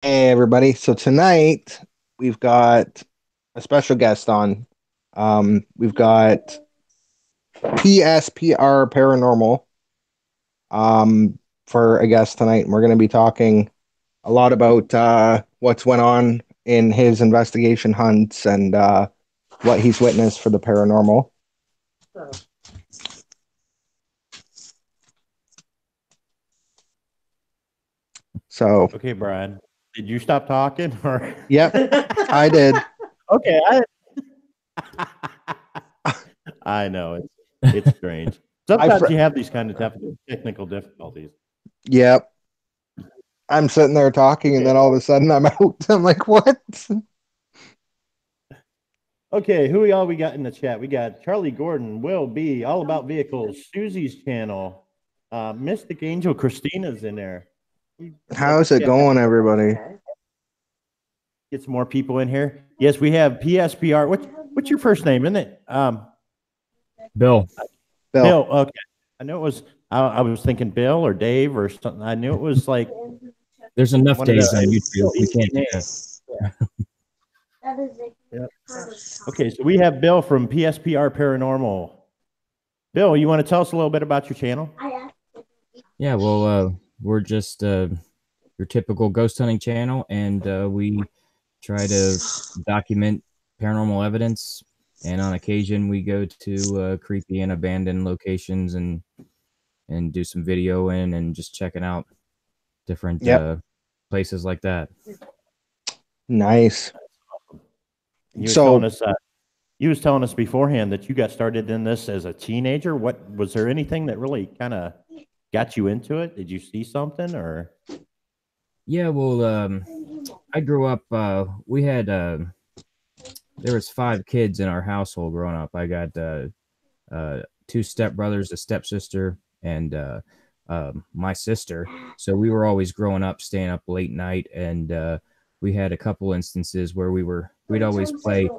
Hey everybody. So tonight we've got a special guest on. We've got PSPR Paranormal for a guest tonight, and we're going to be talking a lot about what's went on in his investigation hunts and what he's witnessed for the paranormal. So, Okay, Brian, did you stop talking or? yep, I did. Okay, I know it's strange. I fr Sometimes you have these kind of technical difficulties. Yep. I'm sitting there talking, and Okay, then all of a sudden I'm out. I'm like, what? okay, who we got in the chat? We got Charlie Gordon, Will B, All About Vehicles, Susie's channel, Mystic Angel Christina's in there. Let's How's it get going, everybody? some more people in here. Yes, we have PSPR. What's your first name, isn't it? Bill. Bill. Bill. Okay, I know it was. I was thinking Bill or Dave or something. I knew it was like There's enough one of the days on YouTube. We can't do that. Yeah. Okay, so we have Bill from PSPR Paranormal. Bill, you want to tell us a little bit about your channel? Yeah, well, we're just your typical ghost hunting channel, and we try to document paranormal evidence. And on occasion, we go to creepy and abandoned locations and do some videoing and just checking out different Yep. places like that. Nice. He was So telling us he was telling us beforehand that you got started in this as a teenager. What was there anything that really kind of got you into it? Did you see something or? Yeah, well, I grew up. We had there was 5 kids in our household growing up. I got 2 stepbrothers, a stepsister, and my sister. So we were always growing up, staying up late night, and we had a couple instances where we'd always play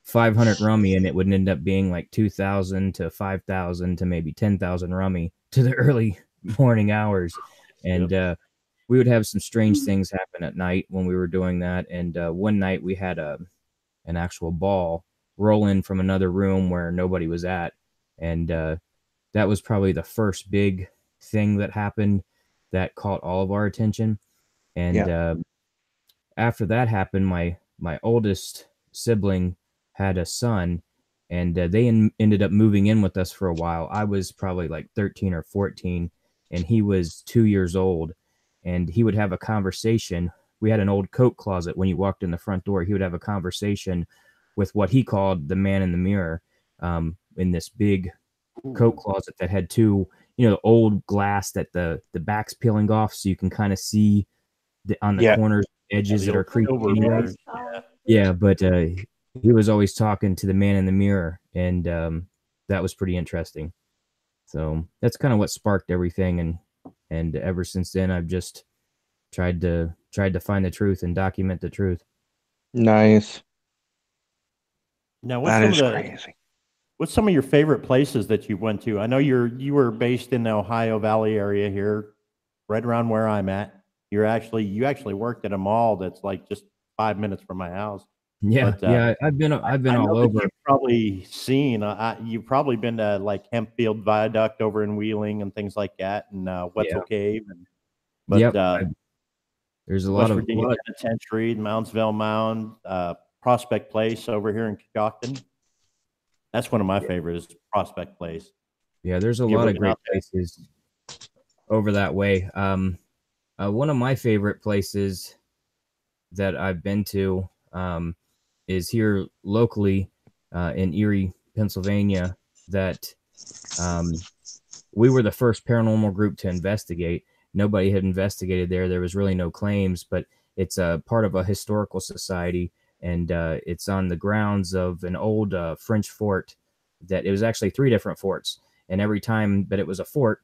500 rummy, and it would end up being like 2,000 to 5,000 to maybe 10,000 rummy to the early morning hours, and we would have some strange things happen at night when we were doing that. And one night we had an actual ball roll in from another room where nobody was at, and that was probably the first big thing that happened that caught all of our attention. And yeah. after that happened, my oldest sibling had a son, and ended up moving in with us for a while. I was probably like 13 or 14, and he was 2 years old. And he would have a conversation. We had an old coat closet. When you walked in the front door, he would have a conversation with what he called the man in the mirror, in this big coat closet that had two, the old glass that the back's peeling off, so you can kind of see on the Yeah. corners, edges The that are old creepy silver anyways. mirrors. Yeah. Yeah, but he was always talking to the man in the mirror, and that was pretty interesting. So that's kind of what sparked everything, and ever since then, I've just tried to find the truth and document the truth. Nice. Now, That is crazy. what's some of your favorite places that you went to? I know you were based in the Ohio Valley area here, right around where I'm at. You actually worked at a mall that's like just 5 minutes from my house. Yeah, But yeah, I've been I know all that over. you've probably seen, you've probably been to like Hempfield Viaduct over in Wheeling and things like that, and Yeah, Wetzel Cave, and but yep. There's a lot West of Virginia Penitentiary, Moundsville Mound, Prospect Place over here in Coshocton. That's one of my favorites, Prospect Place. yeah. There's a You lot ever of been great out there? places over that way. One of my favorite places that I've been to is here locally in Erie, Pennsylvania. That um, we were the first paranormal group to investigate. Nobody had investigated there. There was really no claims, but it's a part of a historical society, and it's on the grounds of an old French fort. That it was actually 3 different forts, and every time that it was a fort,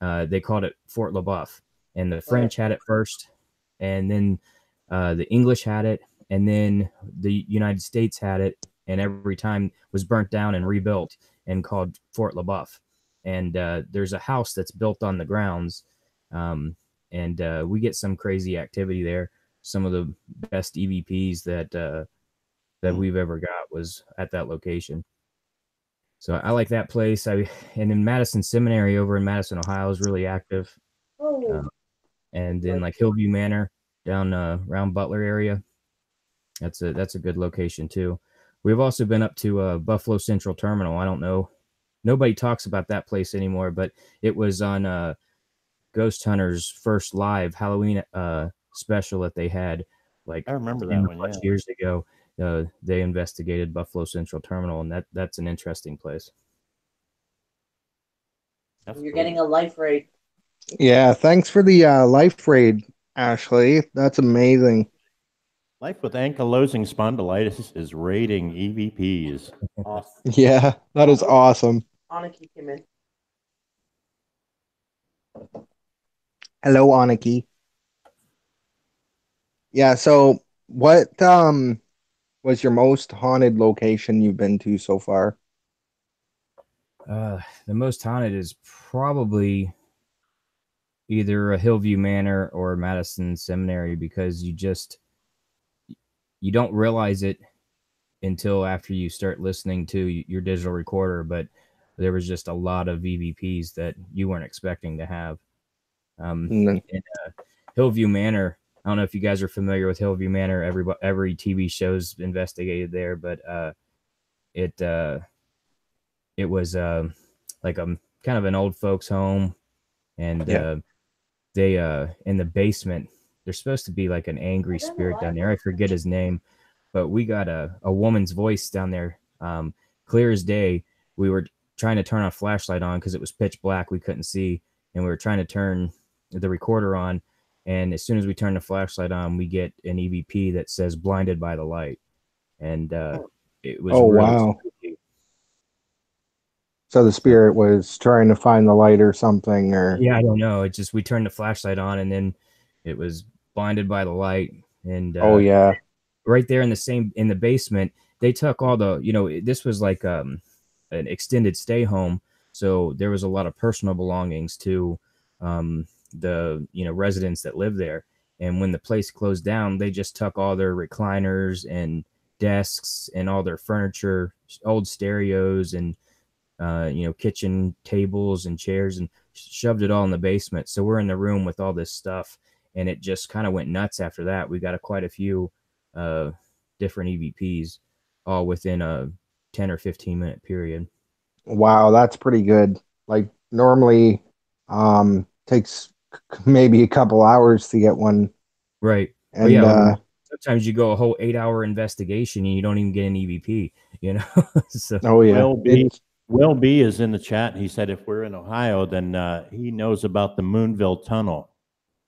they called it Fort LeBoeuf. And the French had it first, and then the English had it, and then the United States had it, and every time was burnt down and rebuilt and called Fort LeBoeuf. And there's a house that's built on the grounds, um, and we get some crazy activity there. some of the best EVPs that we've ever got was at that location. So I like that place. And then Madison Seminary over in Madison, Ohio is really active. And then like Hillview Manor down around Butler area. That's a good location too. We've also been up to Buffalo Central Terminal. I don't know. Nobody talks about that place anymore, but it was on Ghost Hunter's first live Halloween special that they had like I remember that 10 one. plus Yeah, years ago. They investigated Buffalo Central Terminal, and that's an interesting place. that's You're cool. getting a life raid. Yeah, thanks for the life raid, Ashley. That's amazing. Life with ankylosing spondylitis is raiding EVPs. Awesome. Yeah, that is awesome. Aniki came in. Hello, Aniki. Yeah, so what was your most haunted location you've been to so far? The most haunted is probably either a Hillview Manor or Madison Seminary because you don't realize it until after you start listening to your digital recorder, but there was just a lot of EVPs that you weren't expecting to have. Mm, In Hillview Manor, I don't know if you guys are familiar with Hillview Manor. Every TV show's investigated there, but it it was like a kind of an old folks home, and yeah. they in the basement. There's supposed to be like an angry spirit down there. I forget his name, but we got a woman's voice down there, clear as day. We were trying to turn a flashlight on because it was pitch black. We couldn't see, and we were trying to turn the recorder on. And as soon as we turn the flashlight on, we get an EVP that says "blinded by the light," and it was Oh, really wow. spooky. So the So, spirit was trying to find the light or something, or yeah, I don't know. It just we turned the flashlight on, and then it was blinded by the light, and oh yeah, right there in the basement, they took all the this was like an extended stay home, so there was a lot of personal belongings to the residents that live there. And when the place closed down, they just took all their recliners and desks and all their furniture, old stereos and kitchen tables and chairs, and shoved it all in the basement. So we're in the room with all this stuff, and it just kind of went nuts after that. We got quite a few uh, different EVPs all within a 10 or 15-minute period. wow, that's pretty good. Like normally, takes maybe a couple hours to get one, Right. Oh and yeah. I mean, sometimes you go a whole 8-hour investigation and you don't even get an EVP, so oh yeah, Will B. it's Will B is in the chat. He said if we're in Ohio, then he knows about the Moonville Tunnel.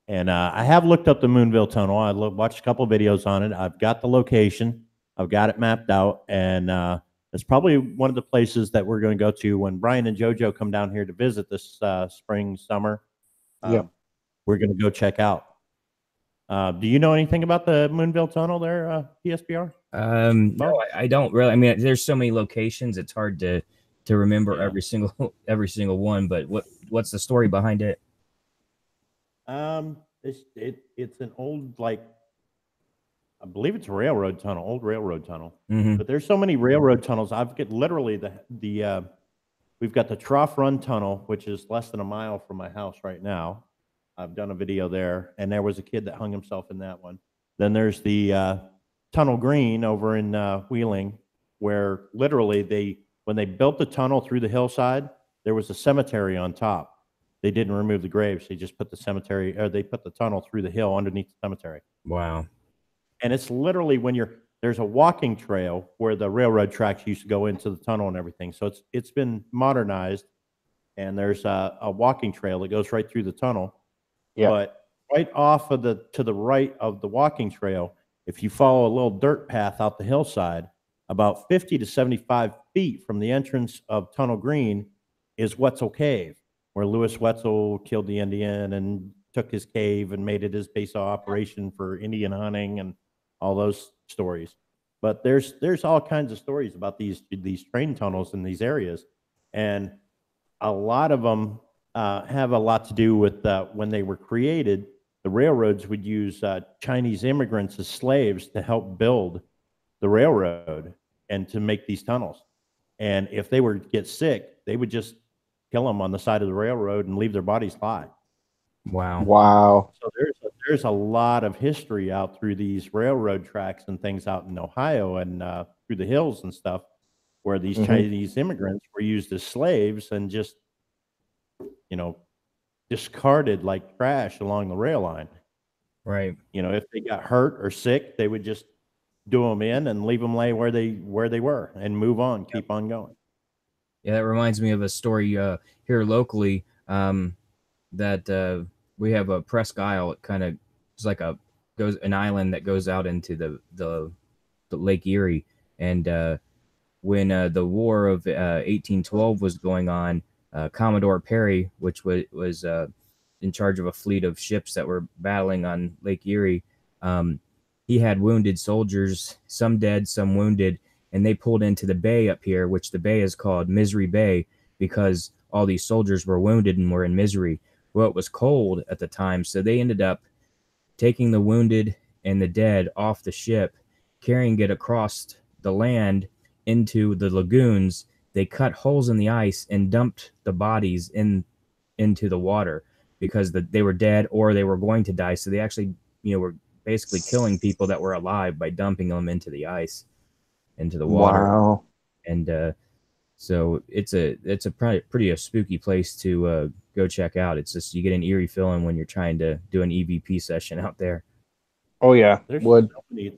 And I have looked up the Moonville Tunnel. Watched a couple videos on it. I've got the location. I've got it mapped out. And it's probably one of the places that we're going to go to when Brian and JoJo come down here to visit this spring, summer. yeah. We're going to go check out. Do you know anything about the Moonville Tunnel there, PSPR? no, I don't really. I mean, there's so many locations, it's hard to remember Yeah. every single one. But what's the story behind it? It's an old, like, I believe it's a railroad tunnel, old railroad tunnel. Mm-hmm. But there's so many railroad tunnels. I've got literally we've got the Trough Run Tunnel, which is less than a mile from my house right now. I've done a video there, and there was a kid that hung himself in that one. Then there's the Tunnel Green over in Wheeling, where literally when they built the tunnel through the hillside, there was a cemetery on top. They didn't remove the graves. They just put they put the tunnel through the hill underneath the cemetery. Wow. And it's literally there's a walking trail where the railroad tracks used to go into the tunnel and everything. So it's been modernized, and there's a walking trail that goes right through the tunnel. Yeah. But right off of to the right of the walking trail, if you follow a little dirt path out the hillside, about 50 to 75 feet from the entrance of Tunnel Green is Wetzel Cave, where Lewis Wetzel killed the Indian and took his cave and made it his base of operation for Indian hunting and all those stories. But there's all kinds of stories about these train tunnels in these areas, and a lot of them have a lot to do with when they were created. the railroads would use Chinese immigrants as slaves to help build the railroad and to make these tunnels. And if they were to get sick, they would just kill them on the side of the railroad and leave their bodies lie. Wow. Wow. So there's a lot of history out through these railroad tracks and things out in Ohio and through the hills and stuff, where these Chinese immigrants were used as slaves and just, discarded like trash along the rail line. Right. If they got hurt or sick, they would just do them in and leave them lay where they were and move on, keep on going. Yeah, that reminds me of a story here locally that we have a Presque Isle. It kind of is like an island that goes out into the Lake Erie. And when the War of 1812 was going on, Commodore Perry, which was in charge of a fleet of ships that were battling on Lake Erie, he had wounded soldiers, some dead, some wounded, and they pulled into the bay up here, which the bay is called Misery Bay because all these soldiers were wounded and were in misery. Well, it was cold at the time, so they ended up taking the wounded and the dead off the ship, carrying it across the land into the lagoons. They cut holes in the ice and dumped the bodies into the water because they were dead or they were going to die. So they actually, were basically killing people that were alive by dumping them into the ice, into the water. Wow. And so it's a pretty spooky place to go check out. It's just you get an eerie feeling when you're trying to do an EVP session out there. Oh yeah. There's Would. so many,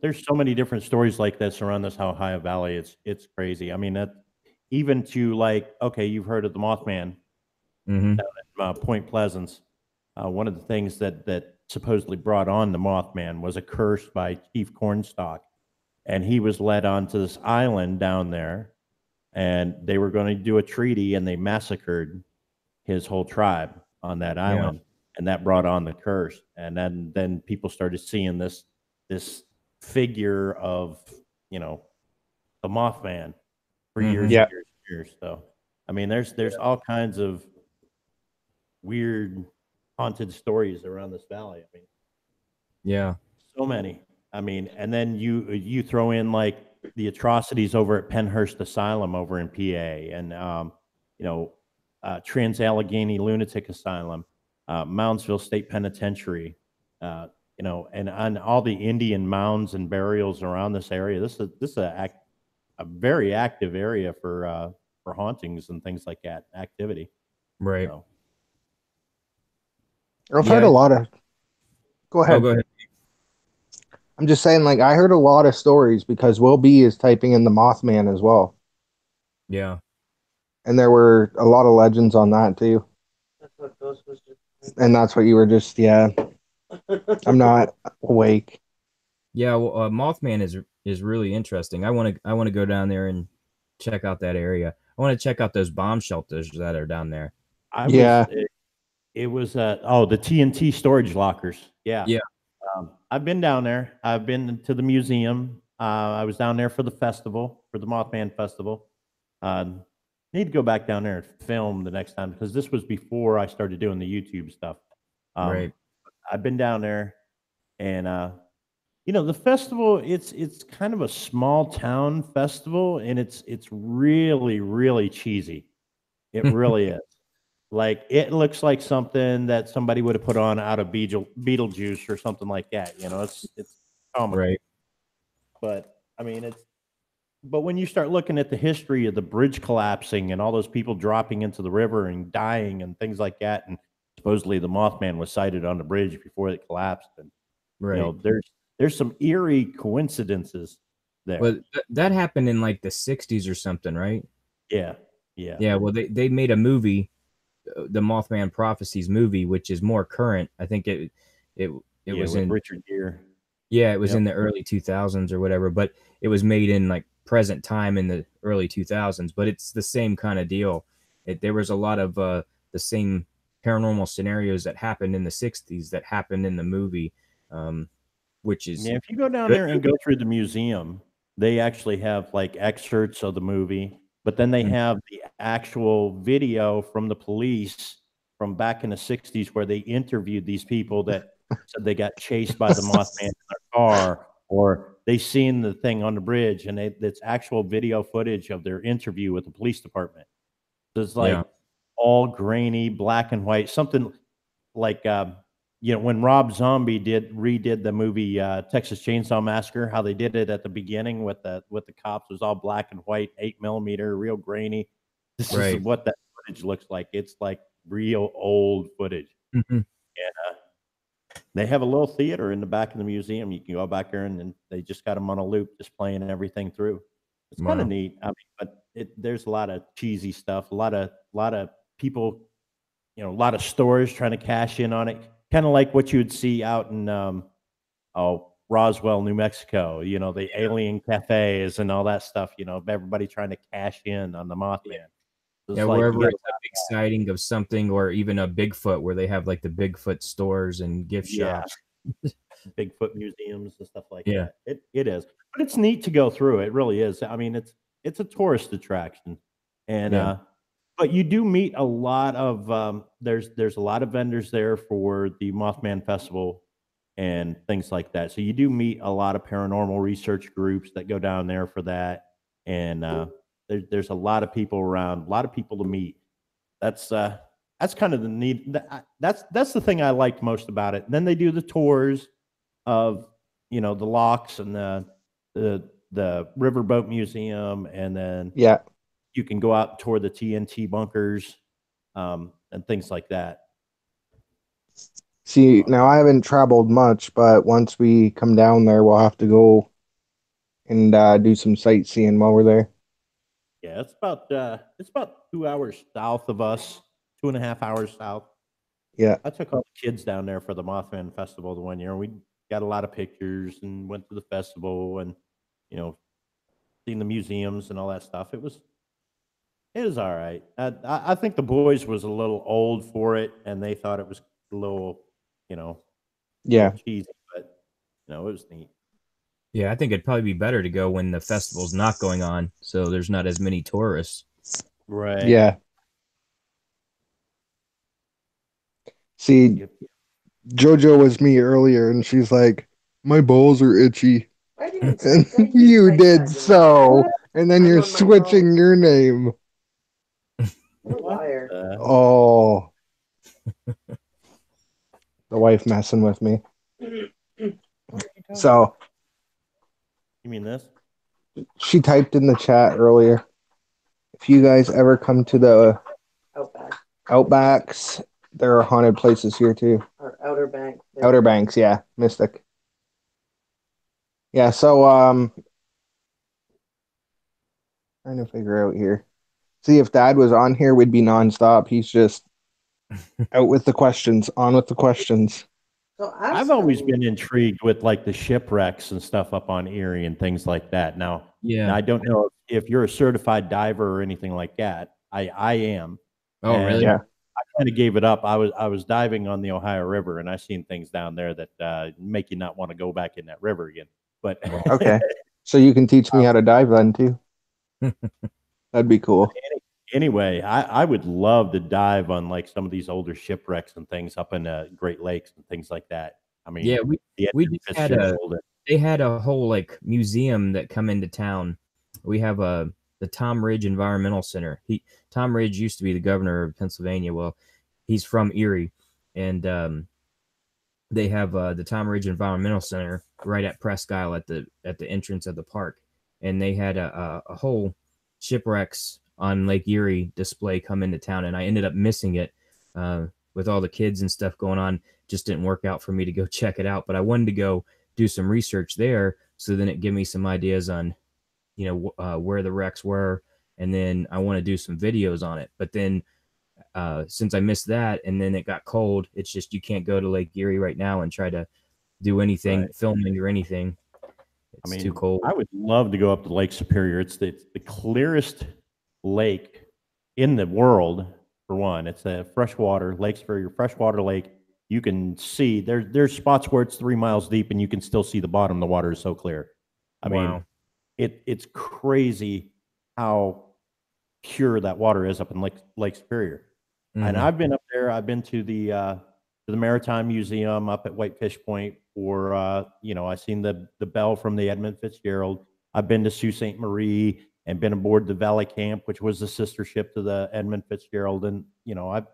there's so many different stories like this around this Ohio Valley. It's crazy. I mean, that even to like, okay, you've heard of the Mothman Mm-hmm. down at Point Pleasance. One of the things that supposedly brought on the Mothman was a curse by Chief Cornstalk, and he was led onto this island down there, and they were going to do a treaty, and they massacred his whole tribe on that island, and that brought on the curse. And then people started seeing this figure of the Mothman for years and Yeah. years and years. So I mean, there's all kinds of weird haunted stories around this valley. I mean, Yeah. so many. I mean, and then you throw in like the atrocities over at Penhurst Asylum over in PA, and Trans-Allegheny Lunatic Asylum, Moundsville State Penitentiary, and on all the Indian mounds and burials around this area. This is a very active area for hauntings and things like that, activity. Right. So, I've heard a lot of. Go ahead. Oh, go ahead. I'm just saying, like, I heard a lot of stories because Will B is typing in the Mothman as well. Yeah. And there were a lot of legends on that too. That's what those was just. And that's what you were just, yeah. I'm not awake. Yeah, well, Mothman is really interesting. I want to go down there and check out that area. I want to check out those bomb shelters that are down there. It was the TNT storage lockers. Yeah. Yeah. I've been down there. I've been to the museum. I was down there for the festival, for the Mothman Festival. Need to go back down there and film the next time because this was before I started doing the YouTube stuff. Right. I've been down there, and the festival. It's kind of a small town festival, and it's really really cheesy. It really is. Like, it looks like something that somebody would have put on out of Beetlejuice or something like that. It's comical. Right. But I mean, but when you start looking at the history of the bridge collapsing and all those people dropping into the river and dying and things like that, and supposedly the Mothman was sighted on the bridge before it collapsed, and Right. there's some eerie coincidences there. But that happened in like the 60s or something, right? Yeah. Yeah, well they made a movie, the Mothman Prophecies movie, which is more current. I think it was in Richard Gere. Yeah, it was in the early 2000s or whatever, but it was made in like present time in the early 2000s, but it's the same kind of deal. There was a lot of the same paranormal scenarios that happened in the 60s that happened in the movie, which is... Yeah, if you go down there and go through the museum, they actually have like excerpts of the movie, but then they have the actual video from the police from back in the 60s where they interviewed these people that said they got chased by the Mothman in their car, or they seen the thing on the bridge, and it's actual video footage of their interview with the police department. So it's like all grainy, black and white, something like when Rob Zombie redid the movie Texas Chainsaw Massacre, how they did it at the beginning with the cops, it was all black and white, 8mm, real grainy. This is what that footage looks like. It's like real old footage. And they have a little theater in the back of the museum. You can go back there, and then they just got them on a loop, just playing everything through. It's kind of neat. I mean, but there's a lot of cheesy stuff, a lot of people, a lot of stores trying to cash in on it, kind of like what you would see out in Roswell, New Mexico. The alien cafes and all that stuff. Everybody trying to cash in on the Mothman. Yeah, wherever it's a big sighting of something, or even a Bigfoot, where they have like the Bigfoot stores and gift shops, Bigfoot museums and stuff like that. It is, but it's neat to go through. It really is. I mean, it's a tourist attraction, and but you do meet a lot of there's a lot of vendors there for the Mothman Festival and things like that. So you do meet a lot of paranormal research groups that go down there for that, and there's a lot of people around, a lot of people to meet. That's kind of the neat. That's the thing I liked most about it. And then they do the tours of the locks and the riverboat museum, and then you can go out and tour the TNT bunkers and things like that. See, now I haven't traveled much, but once we come down there, we'll have to go and do some sightseeing while we're there. Yeah, it's about 2 hours south of us, 2.5 hours south. Yeah, I took all the kids down there for the Mothman Festival the one year. We got a lot of pictures and went to the festival, and seen the museums and all that stuff. It was all right. I think the boys was a little old for it, and they thought it was a little, a little cheesy, but it was neat. Yeah, I think it'd probably be better to go when the festival's not going on, so there's not as many tourists. Right. Yeah. See, JoJo was me earlier, and she's like, "My balls are itchy." And you did so, and then you're switching your name. Liar. Oh, the wife messing with me. So, you mean this? She typed in the chat earlier. If you guys ever come to the Outbacks, there are haunted places here too. Or Outer Banks. Outer Banks, yeah, Mystic. Yeah, so trying to figure out here. See, if Dad was on here, we'd be nonstop. He's just out with the questions, on with the questions. So I've always been intrigued with like the shipwrecks and stuff up on Erie and things like that. Now, I don't know if you're a certified diver or anything like that. I am. Oh, really? Yeah. I kind of gave it up. I was diving on the Ohio River, and I seen things down there that make you not want to go back in that river again. But okay, so you can teach me how to dive then too. That'd be cool. Anyway, I would love to dive on like some of these older shipwrecks and things up in Great Lakes and things like that. I mean, we just had they had a whole like museum that come into town. We have the Tom Ridge Environmental Center. Tom Ridge used to be the governor of Pennsylvania. Well, he's from Erie, and they have the Tom Ridge Environmental Center right at Presque Isle at the entrance of the park, and they had a whole shipwrecks on Lake Erie display come into town, and I ended up missing it with all the kids and stuff going on. Just didn't work out for me to go check it out, but I wanted to go do some research there, so then it gave me some ideas on where the wrecks were, and then I want to do some videos on it. But then since I missed that, and then it got cold, it's just you can't go to Lake Erie right now and try to do anything, filming or anything. It's too cold. I would love to go up to Lake Superior. It's the clearest lake in the world, for one. It's a freshwater Lake Superior, freshwater lake. You can see there's spots where it's 3 miles deep, and you can still see the bottom. The water is so clear. I mean, it's crazy how pure that water is up in Lake Superior. And Mhm. I've been up there. I've been to the Maritime Museum up at Whitefish Point, or I seen the bell from the Edmund Fitzgerald. I've been to Sault Ste. Marie and been aboard the Valley Camp, which was the sister ship to the Edmund Fitzgerald. And I've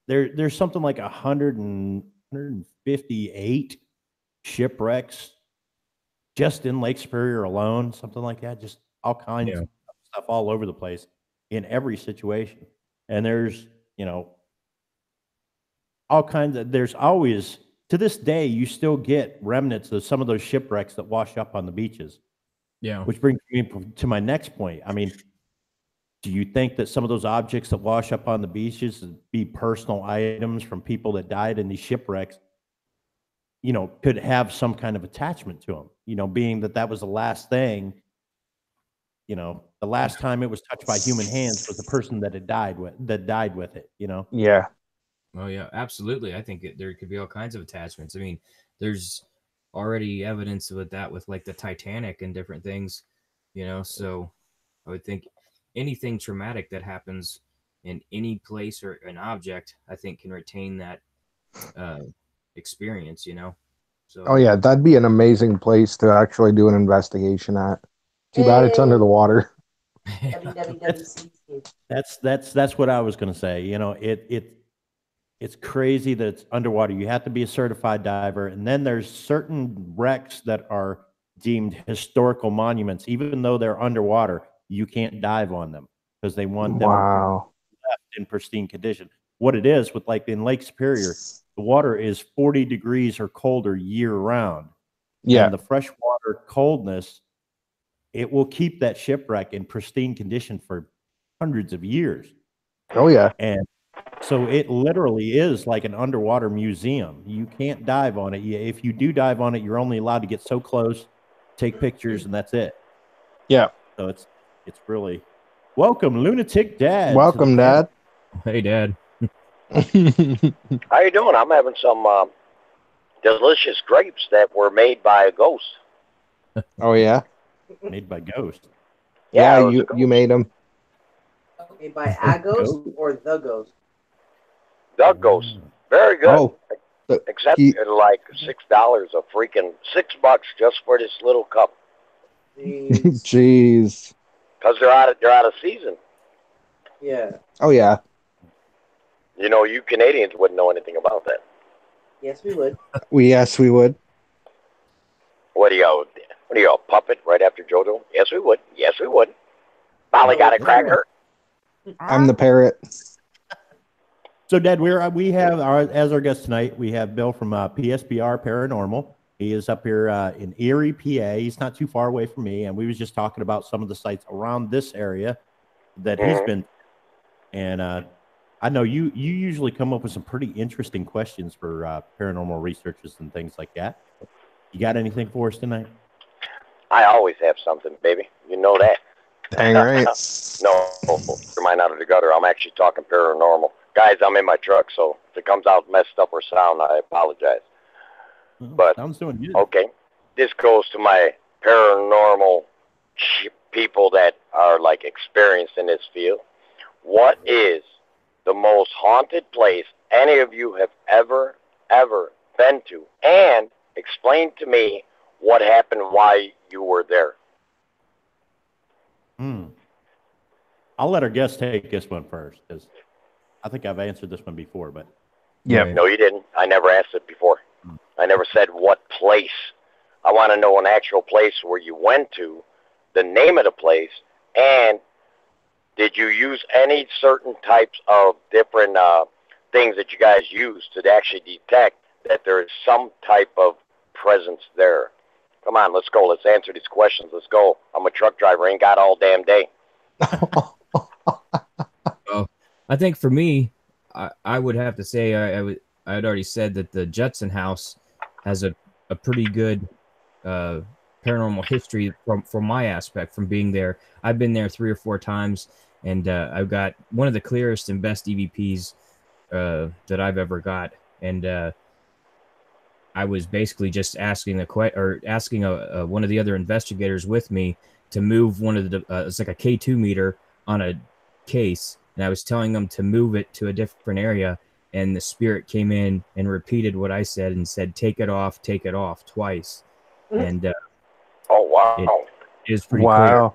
there's something like 158 shipwrecks just in Lake Superior alone, something like that. Just all kinds Yeah. of stuff all over the place in every situation. And there's all kinds of there's always to this day you still get remnants of some of those shipwrecks that wash up on the beaches, Yeah. which brings me to my next point. I mean, do you think that some of those objects that wash up on the beaches be personal items from people that died in these shipwrecks, could have some kind of attachment to them, being that that was the last thing, the last time it was touched by human hands was the person that died with it. Yeah. Oh yeah, absolutely. I think there could be all kinds of attachments. I mean, there's already evidence with that with like the Titanic and different things, So I would think anything traumatic that happens in any place or an object, I think, can retain that uh, experience. Oh So yeah, that'd be an amazing place to actually do an investigation at. Too bad it's under the water. That's www.cc. that's what I was going to say. It's crazy that it's underwater. You have to be a certified diver, and then there's certain wrecks that are deemed historical monuments, even though they're underwater. You can't dive on them because they want them Wow. in pristine condition. What it is with like in Lake Superior, the water is 40 degrees or colder year round, Yeah. and the freshwater coldness it will keep that shipwreck in pristine condition for hundreds of years. Oh yeah. And so it literally is like an underwater museum. You can't dive on it. If you do dive on it, you're only allowed to get so close, take pictures, and that's it. Yeah. So it's really welcome, lunatic dad, to the Welcome, panel. Dad. hey, Dad. How you doing? I'm having some delicious grapes that were made by a ghost. Oh yeah. Made by ghosts. Yeah, it was a you ghost. made them. Okay, by a ghost or the ghost? The ghost. Very good. Oh, Except he- like $6 a freaking $6 just for this little cup. Jeez. jeez. Because they're out of season. Yeah. Oh yeah. You Canadians wouldn't know anything about that. Yes, we would. Yes, we would. What are you, a puppet right after JoJo? Yes, we would. Yes, we would. Molly got a cracker. I'm the parrot. So, Dad, we have as our guest tonight, we have Bill from PSBR Paranormal. He is up here in Erie, PA. He's not too far away from me, and we was just talking about some of the sites around this area that he's been. And I know you usually come up with some pretty interesting questions for paranormal researchers and things like that. You got anything for us tonight? I always have something, baby. You know that. Dang right. No, your mind out of the gutter. I'm actually talking paranormal. Guys, I'm in my truck, so if it comes out messed up or sound, I apologize. Well, But sounds doing good. okay, this goes to my paranormal people that are like experienced in this field. What is the most haunted place any of you have ever been to? And explain to me what happened, why you were there. I'll let our guest take this one first, because I think I've answered this one before. But Yep. No, you didn't. I never asked it before. I never said what place. I want to know an actual place where you went to, the name of the place, and did you use any certain types of different things that you guys use to actually detect that there is some type of presence there? Come on, let's go. Let's answer these questions. Let's go. I'm a truck driver. Ain't got all damn day. I think for me, I would have to say I had already said that the Judson House has a pretty good paranormal history from my aspect from being there. I've been there 3 or 4 times, and I've got one of the clearest and best E.V.P'S that I've ever got. And I was basically just asking one of the other investigators with me to move one of the it's like a K2 meter on a case and I was telling them to move it to a different area, and the spirit came in and repeated what I said and said, take it off, twice. And Oh, wow. it is pretty clear. Wow.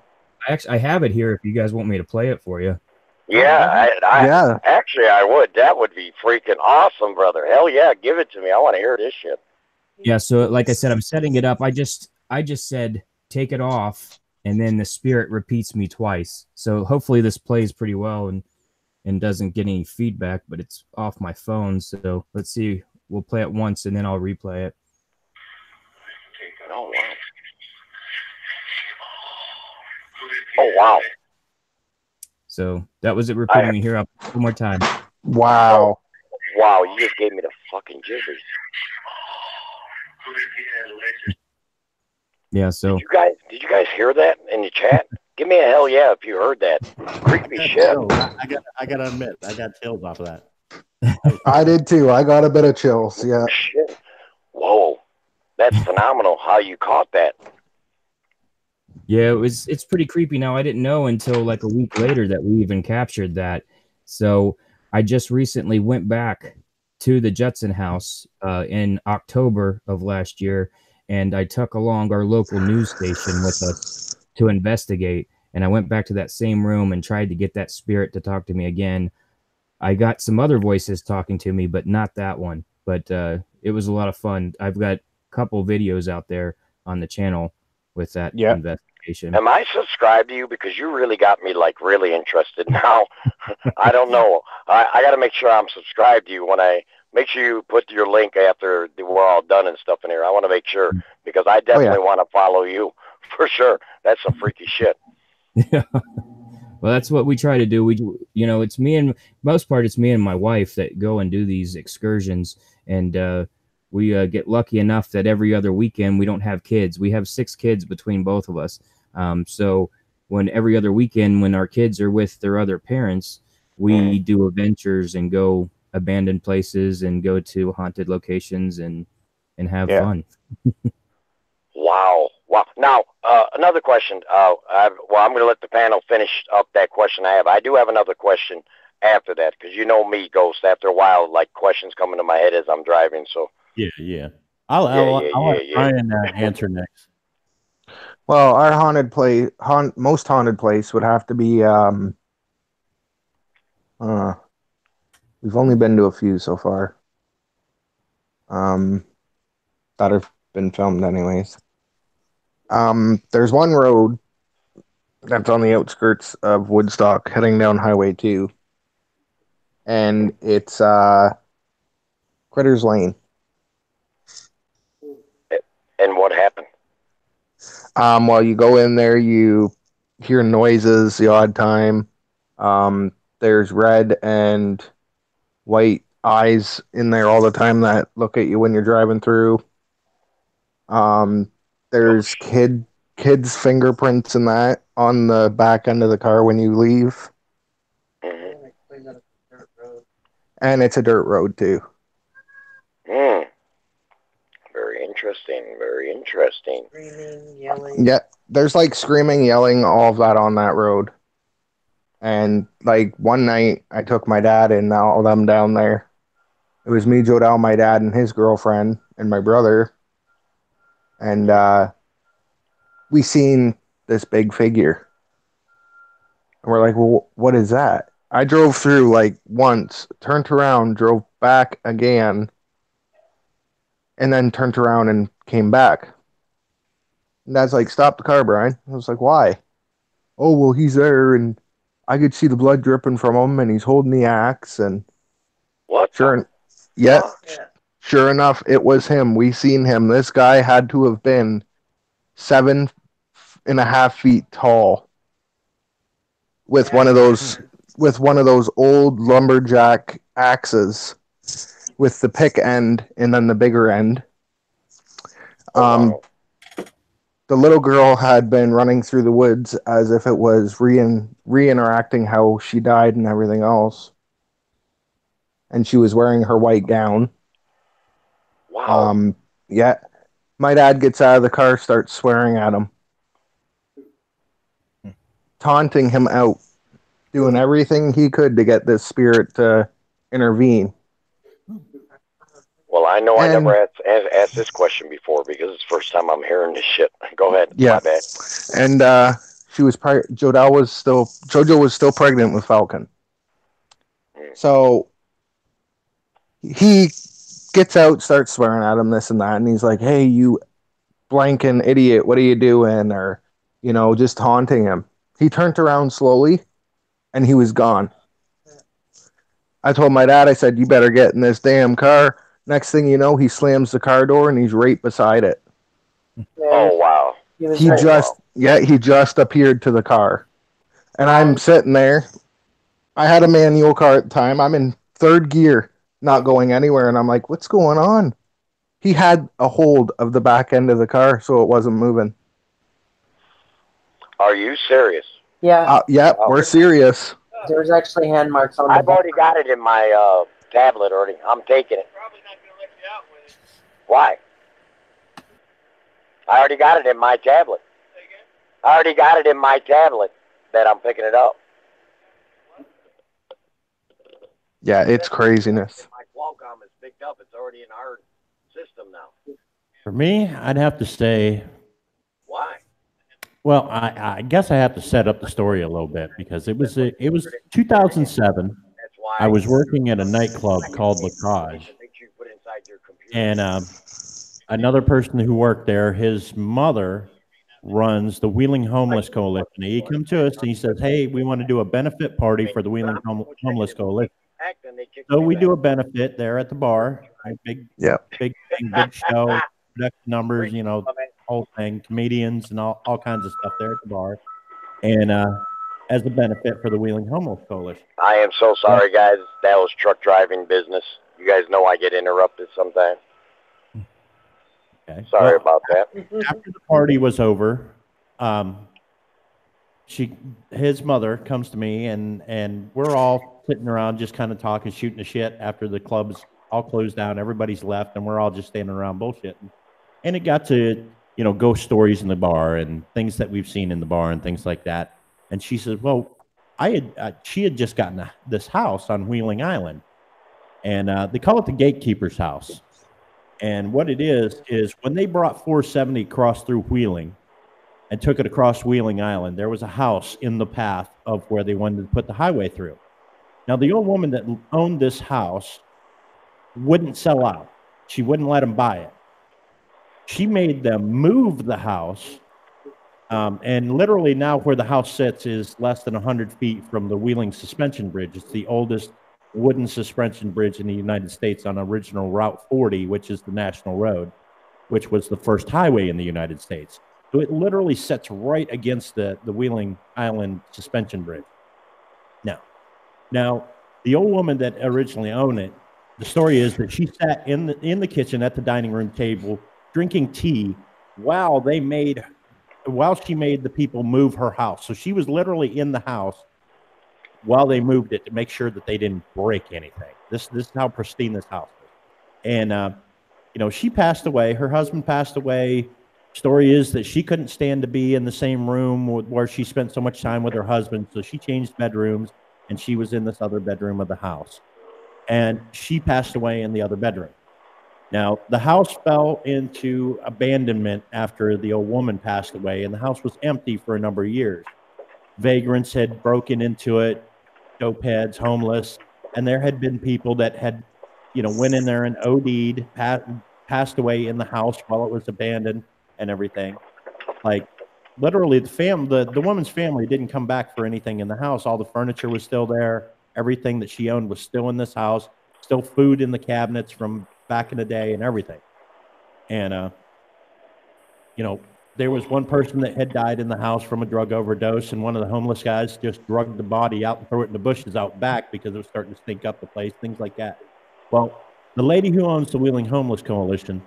I have it here if you guys want me to play it for you. Yeah, Yeah. actually, I would. That would be freaking awesome, brother. Hell yeah, give it to me. I want to hear this shit. Yeah, so like I said, I'm setting it up. I just said take it off, and then the spirit repeats me twice. So hopefully this plays pretty well and doesn't get any feedback, but it's off my phone. So let's see. We'll play it once and then I'll replay it. Oh, wow. Oh, wow. So that was it repeating me here up one more time. Wow. Wow, you just gave me the fucking jitters. Yeah, so Did you guys hear that in the chat? Give me a hell yeah if you heard that. Creepy shit. I gotta admit, I got chills off of that. I did too. I got a bit of chills. Yeah. Shit. Whoa. That's phenomenal how you caught that. yeah, it's pretty creepy. Now I didn't know until like a week later that we even captured that. So I just recently went back to the Judson house in October of last year, and I took along our local news station with us to investigate. And I went back to that same room and tried to get that spirit to talk to me again. I got some other voices talking to me, but not that one. But it was a lot of fun. I've got a couple videos out there on the channel with that investigation. Am I subscribed to you? Because you really got me like really interested now. I don't know. I got to make sure I'm subscribed to you. When I make sure you put your link after we're all done and stuff in here. I want to make sure because I definitely want to follow you for sure. That's some freaky shit. Yeah. Well, that's what we try to do. We, it's me and most part, it's me and my wife that go and do these excursions, and we get lucky enough that every other weekend we don't have kids. We have 6 kids between both of us. So when every other weekend, when our kids are with their other parents, we do adventures and go abandoned places and go to haunted locations and have fun. Wow. Now, another question. I'm going to let the panel finish up that question I have. I do have another question after that because you know me, Ghost. After a while, like questions come into my head as I'm driving. So Yeah. I'll let Brian answer next. Well, our most haunted place would have to be. We've only been to a few so far. That have been filmed, anyways. There's one road that's on the outskirts of Woodstock, heading down Highway 2, and it's Critter's Lane. And what happened? While you go in there, you hear noises the odd time. There's red and white eyes in there all the time that look at you when you're driving through. There's kids' fingerprints in that on the back end of the car when you leave. And it's a dirt road too. Very interesting. Very interesting. Screaming, yelling. Yeah, there's like screaming, yelling, all of that on that road. And like one night, I took my dad and all of them down there. It was me, Jodell, my dad, and his girlfriend, and my brother. And we seen this big figure. And we're like, well, what is that? I drove through like once, turned around, drove back again, and then turned around and came back. And Dad's like, stop the car, Brian. I was like, why? Oh, well, he's there, and I could see the blood dripping from him, and he's holding the axe, and what? Sure enough, it was him. We seen him. This guy had to have been 7.5 feet tall, with one of those old lumberjack axes, with the pick end and then the bigger end. The little girl had been running through the woods as if it was reenacting how she died and everything else. And she was wearing her white gown. Wow. Yeah. My dad gets out of the car, starts swearing at him. Taunting him out. doing everything he could to get this spirit to intervene. Well, I know I And never asked this question before because it's the first time I'm hearing this shit. Go ahead. yeah, My bad. and Jojo was still pregnant with Falcon. So he gets out, starts swearing at him, this and that, and he's like, "Hey, you blanking idiot, what are you doing?" Or, just taunting him. He turned around slowly, and he was gone. I told my dad, I said, "You better get in this damn car." Next thing you know, he slams the car door, and he's right beside it. Oh wow. He just appeared to the car. And I'm sitting there. I had a manual car at the time. I'm in third gear, not going anywhere. And I'm like, what's going on? He had a hold of the back end of the car, so it wasn't moving. Are you serious? Yeah, We're serious. there's actually hand marks on the I've already got it in my tablet already. I'm taking it. Why? I already got it in my tablet. I already got it in my tablet that I'm picking it up. Yeah, it's craziness. My Qualcomm is picked up. It's already in our system now. For me, I'd have to say, Why? well, I guess I have to set up the story a little bit because it was 2007. That's why I was working at a nightclub called La Cage, and another person who worked there, his mother runs the Wheeling Homeless Coalition. He comes to us and he says, "Hey, we want to do a benefit party for the Wheeling Homeless Coalition." So we do a benefit there at the bar, a big show, production numbers, whole thing, comedians and all kinds of stuff there at the bar, and as a benefit for the Wheeling Homeless Coalition. I am so sorry, guys. That was truck driving business. You guys know I get interrupted sometimes. Okay. Sorry about that. After the party was over, his mother comes to me and we're all sitting around just kind of talking, shooting the shit after the club's all closed down. Everybody's left and we're all just standing around bullshitting. And it got to, ghost stories in the bar and things that we've seen in the bar and things like that. And she says, well, she had just gotten this house on Wheeling Island, and they call it the Gatekeeper's house. And what it is when they brought 470 across through Wheeling and took it across Wheeling Island, there was a house in the path of where they wanted to put the highway through. Now, the old woman that owned this house wouldn't sell out. She wouldn't let them buy it. She made them move the house. And literally now where the house sits is less than 100 feet from the Wheeling Suspension Bridge. It's the oldest wooden suspension bridge in the United States on original Route 40, which is the national road, which was the first highway in the United States. So it literally sits right against the Wheeling Island suspension bridge. Now, the old woman that originally owned it, the story is that she sat in the kitchen at the dining room table drinking tea while she made the people move her house. So she was literally in the house while they moved it to make sure that they didn't break anything. This is how pristine this house is. And she passed away. Her husband passed away. Story is that she couldn't stand to be in the same room where she spent so much time with her husband, so she changed bedrooms, and she was in this other bedroom of the house. And she passed away in the other bedroom. Now, the house fell into abandonment after the old woman passed away, and the house was empty for a number of years. Vagrants had broken into it, dopeheads, homeless, and there had been people that had, went in there and OD'd, passed away in the house while it was abandoned and everything. Like, literally, the woman's family didn't come back for anything in the house. All the furniture was still there. Everything that she owned was still in this house. Still food in the cabinets from back in the day and everything. And, there was one person that had died in the house from a drug overdose, and one of the homeless guys just drugged the body out and threw it in the bushes out back because it was starting to stink up the place, things like that. Well, the lady who owns the Wheeling Homeless Coalition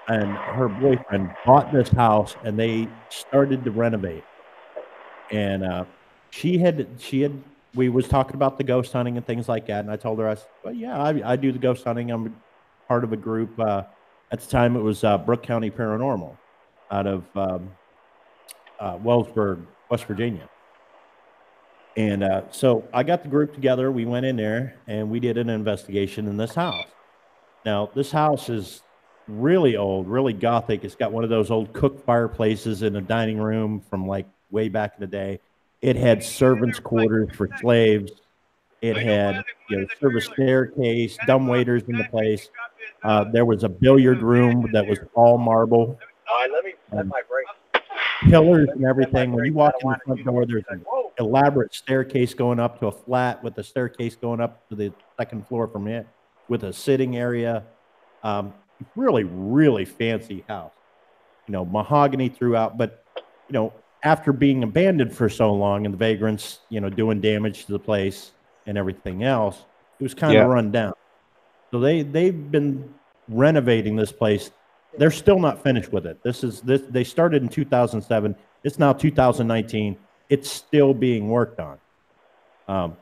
and her boyfriend bought this house, and they started to renovate. And we was talking about the ghost hunting and things like that, and I told her, I do the ghost hunting. I'm part of a group. At the time, it was Brooke County Paranormal out of Wellsburg, West Virginia. And so I got the group together. We went in there and we did an investigation in this house. Now, this house is really old, really gothic. It's got one of those old cook fireplaces in a dining room from like way back in the day. It had servants' quarters for slaves. It had, service staircase, dumb waiters in the place. There was a billiard room that was all marble. All right, let me set my brakes. Pillars and everything. When you walk in the front door, there's an elaborate staircase going up to a flat with a staircase going up to the second floor from it with a sitting area. Really, really fancy house. Mahogany throughout. But, after being abandoned for so long and the vagrants, doing damage to the place and everything else, it was kind of run down. So they've been renovating this place. They're still not finished with it. They started in 2007. It's now 2019. It's still being worked on.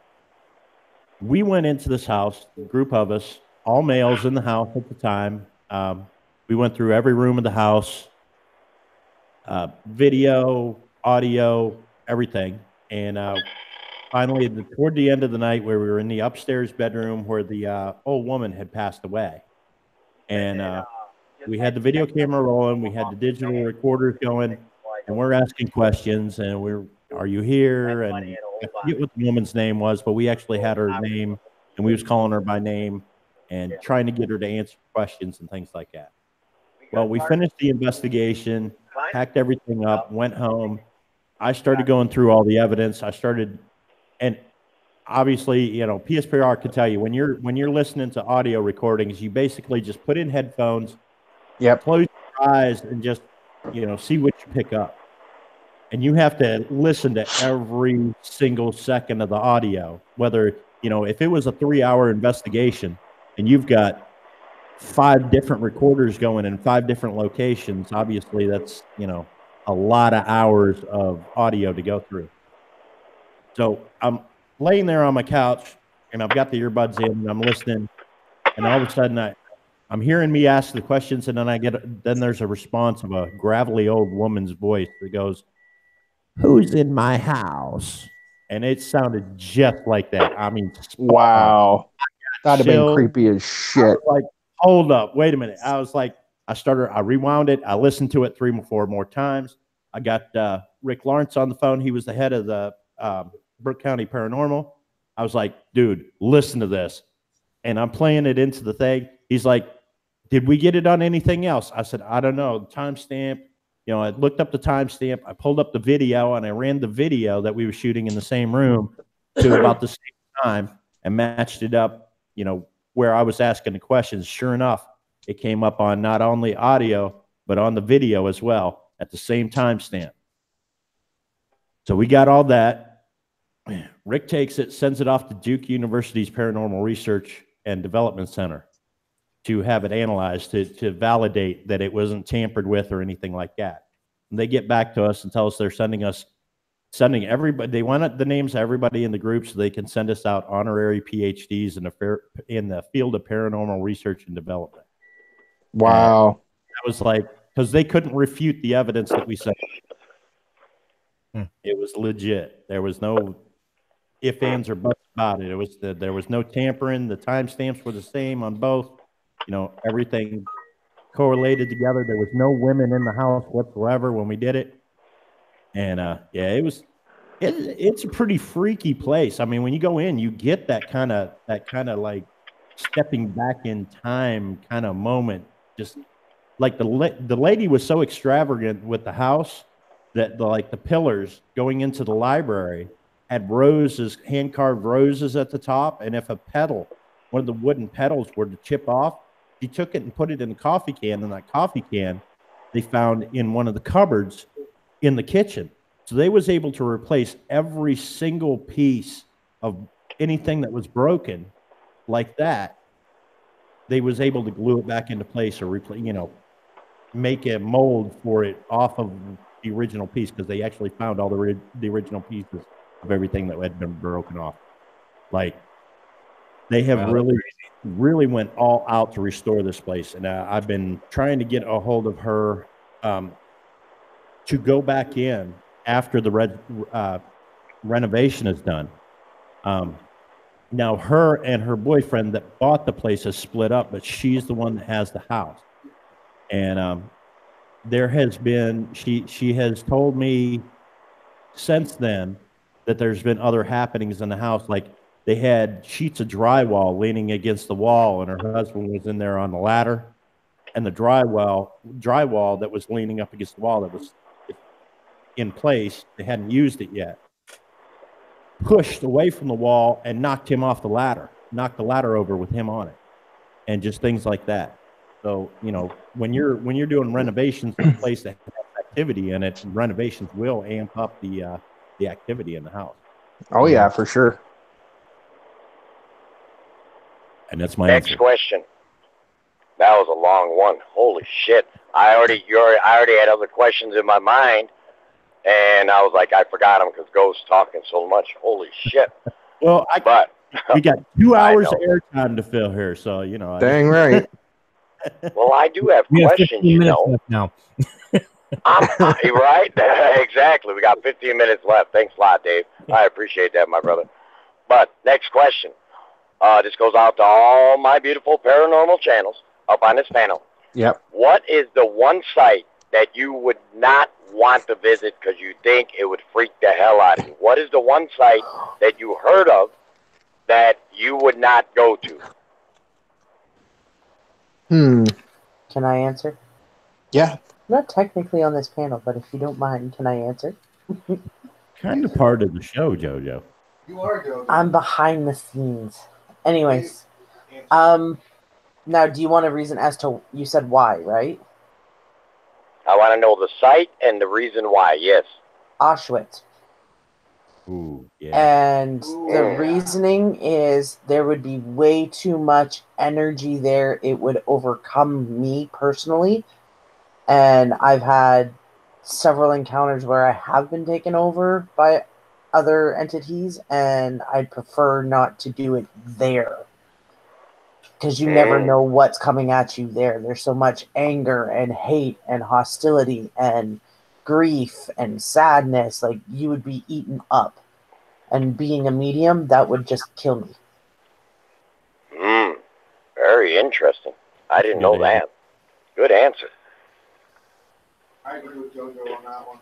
We went into this house, a group of us, all males in the house at the time. We went through every room of the house, video, audio, everything. And finally, toward the end of the night, where we were in the upstairs bedroom where the old woman had passed away. And we had the video camera rolling, we had the digital recorders going, and we're asking questions, and are you here? And I forget what the woman's name was, but we actually had her name, and we was calling her by name and trying to get her to answer questions and things like that. Well, we finished the investigation, packed everything up, went home. I started going through all the evidence. And obviously, PSPR could tell you when you're listening to audio recordings, you basically just put in headphones, close your eyes, and just see what you pick up. And you have to listen to every single second of the audio. Whether if it was a 3-hour investigation and you've got 5 different recorders going in 5 different locations, obviously that's a lot of hours of audio to go through. So I'm laying there on my couch, and I've got the earbuds in, and I'm listening, and all of a sudden I'm hearing me ask the questions, and then there's a response of a gravelly old woman's voice that goes, "Who's in my house?" And it sounded just like that. I mean, wow, that'd have been creepy as shit. I was like, hold up, wait a minute. I was like, I rewound it. I listened to it 3 or 4 more times. I got Rick Lawrence on the phone. He was the head of the Brooke County Paranormal. I was like, dude, listen to this. And I'm playing it into the thing. He's like, did we get it on anything else? I said, I don't know. Timestamp. I looked up the timestamp. I pulled up the video, and I ran the video that we were shooting in the same room to about the same time and matched it up, where I was asking the questions. Sure enough, it came up on not only audio, but on the video as well at the same timestamp. So we got all that. Rick takes it, sends it off to Duke University's Paranormal Research and Development Center to have it analyzed to validate that it wasn't tampered with or anything like that. And they get back to us and tell us they're sending everybody. They want the names of everybody in the group so they can send us out honorary PhDs in the field of paranormal research and development. Wow. And that was like, because they couldn't refute the evidence that we sent. It was legit. There was no ifs, ands, or buts about it. There was no tampering. The timestamps were the same on both. Everything correlated together. There was no women in the house whatsoever when we did it. And it's a pretty freaky place. I mean, when you go in, you get that kind of like stepping back in time kind of moment. Just like the lady was so extravagant with the house that the pillars going into the library had roses, hand-carved roses at the top. And if a petal, one of the wooden petals, were to chip off, he took it and put it in a coffee can, and that coffee can they found in one of the cupboards in the kitchen. So they was able to replace every single piece of anything that was broken like that. They was able to glue it back into place or make a mold for it off of the original piece, because they actually found all the original pieces of everything that had been broken off. Like, they have really went all out to restore this place. And I've been trying to get a hold of her to go back in after the renovation is done. Now her and her boyfriend that bought the place has split up, but she's the one that has the house. And there has been she has told me since then that there's been other happenings in the house. Like they had sheets of drywall leaning against the wall, and her husband was in there on the ladder, and the drywall that was leaning up against the wall that was in place, they hadn't used it yet, pushed away from the wall and knocked him off the ladder, knocked the ladder over with him on it, and just things like that. So, you know, when you're doing renovations in a place that has activity in it, renovations will amp up the activity in the house. Oh yeah, for sure. And that's my Next answer. question. That was a long one. Holy shit! I already had other questions in my mind, and I was like, I forgot them because Ghost's talking so much. Holy shit! Well, we got 2 I hours know. of airtime to fill here, so you know. Dang right. Well, I do have We have questions, 15 you minutes know. left now. You're right. Exactly. We got 15 minutes left. Thanks a lot, Dave. I appreciate that, my brother. But next question. This goes out to all my beautiful paranormal channels up on this panel. Yep. What is the one site that you would not want to visit because you think it would freak the hell out of you? What is the one site that you heard of that you would not go to? Can I answer? Yeah. I'm not technically on this panel, but if you don't mind, can I answer? Kind of part of the show, JoJo. You are Joe. I'm behind the scenes. Anyways, now do you want a reason as to, you said why, right? I want to know the site and the reason why. Yes. Auschwitz. Ooh, yeah. And the reasoning is there would be way too much energy there. It would overcome me personally. And I've had several encounters where I have been taken over by other entities, and I'd prefer not to do it there. Because you never know what's coming at you there. There's so much anger and hate and hostility and grief and sadness. Like, you would be eaten up. And being a medium, that would just kill me. Very interesting. I didn't know that. Good answer. I agree with JoJo on that one.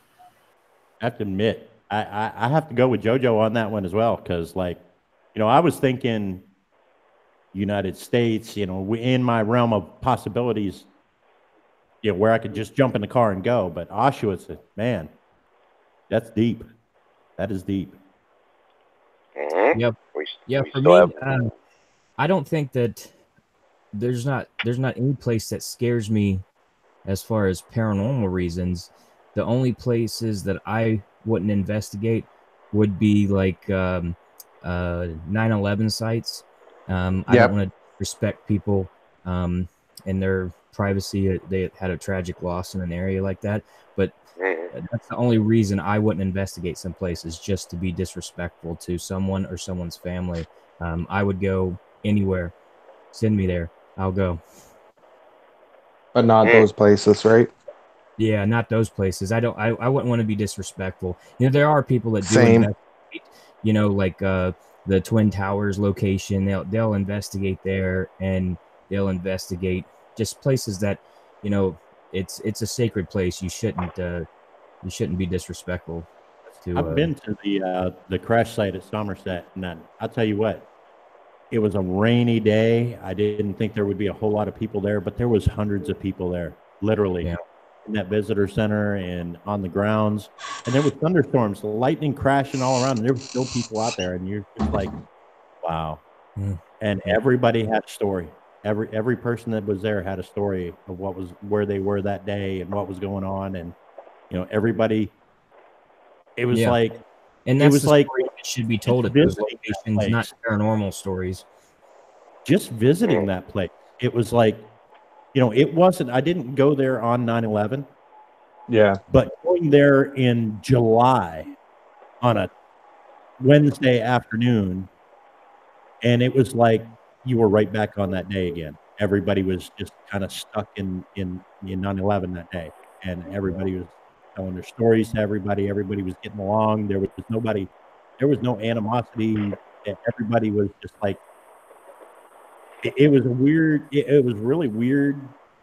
I have to admit, I have to go with JoJo on that one as well, because, like, you know, I was thinking United States, you know, in my realm of possibilities, you know, where I could just jump in the car and go. But Auschwitz, man, that's deep. That is deep. Yep. Yeah, we for still me, have- I don't think that there's not any place that scares me as far as paranormal reasons. The only places that I wouldn't investigate would be like 9/11 sites. I don't want to respect people and their privacy. They had a tragic loss in an area like that, but that's the only reason I wouldn't investigate some places, just to be disrespectful to someone or someone's family. I would go anywhere. Send me there. I'll go. But not those places, right? Yeah, not those places. I wouldn't want to be disrespectful. You know, there are people that do Same. investigate, you know, like the Twin Towers location. They'll investigate there, and they'll investigate just places that, you know, it's a sacred place. You shouldn't be disrespectful to. I've been to the crash site at Somerset, and I'll tell you what, it was a rainy day. I didn't think there would be a whole lot of people there, but there was hundreds of people there, literally, in that visitor center and on the grounds. And there were thunderstorms, lightning crashing all around, and there were still people out there, and you're just like, wow. And everybody had a story. Every person that was there had a story of where they were that day and what was going on, and you know, everybody. It was like, and that's it was the like story that should be told at visiting those that locations, place. not paranormal stories. Just visiting that place. It was like, you know, it wasn't. I didn't go there on 9/11. Yeah. But going there in July on a Wednesday afternoon, and it was like you were right back on that day again. Everybody was just kind of stuck in 9/11 that day, and everybody was telling their stories to everybody. Everybody was getting along. There was nobody there was no animosity. Everybody was just like, it was a weird, it was really weird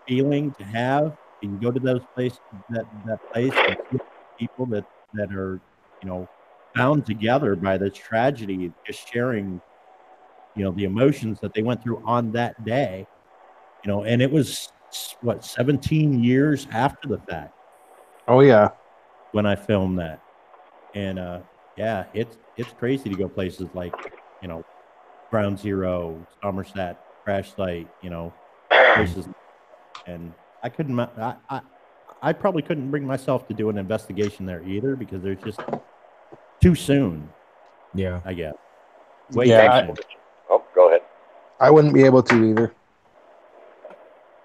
feeling to have. You can go to those places, that place, and see people that are, you know, bound together by this tragedy, just sharing, you know, the emotions that they went through on that day, you know, and it was what, 17 years after the fact Oh yeah. when I filmed that. And yeah, it's crazy to go places like, you know, Ground Zero, Somerset, Crash Site, you know, places. And I couldn't, I probably couldn't bring myself to do an investigation there either, because there's just too soon, Yeah. I guess. Way Yeah, too soon. Oh, go ahead. I wouldn't be able to either.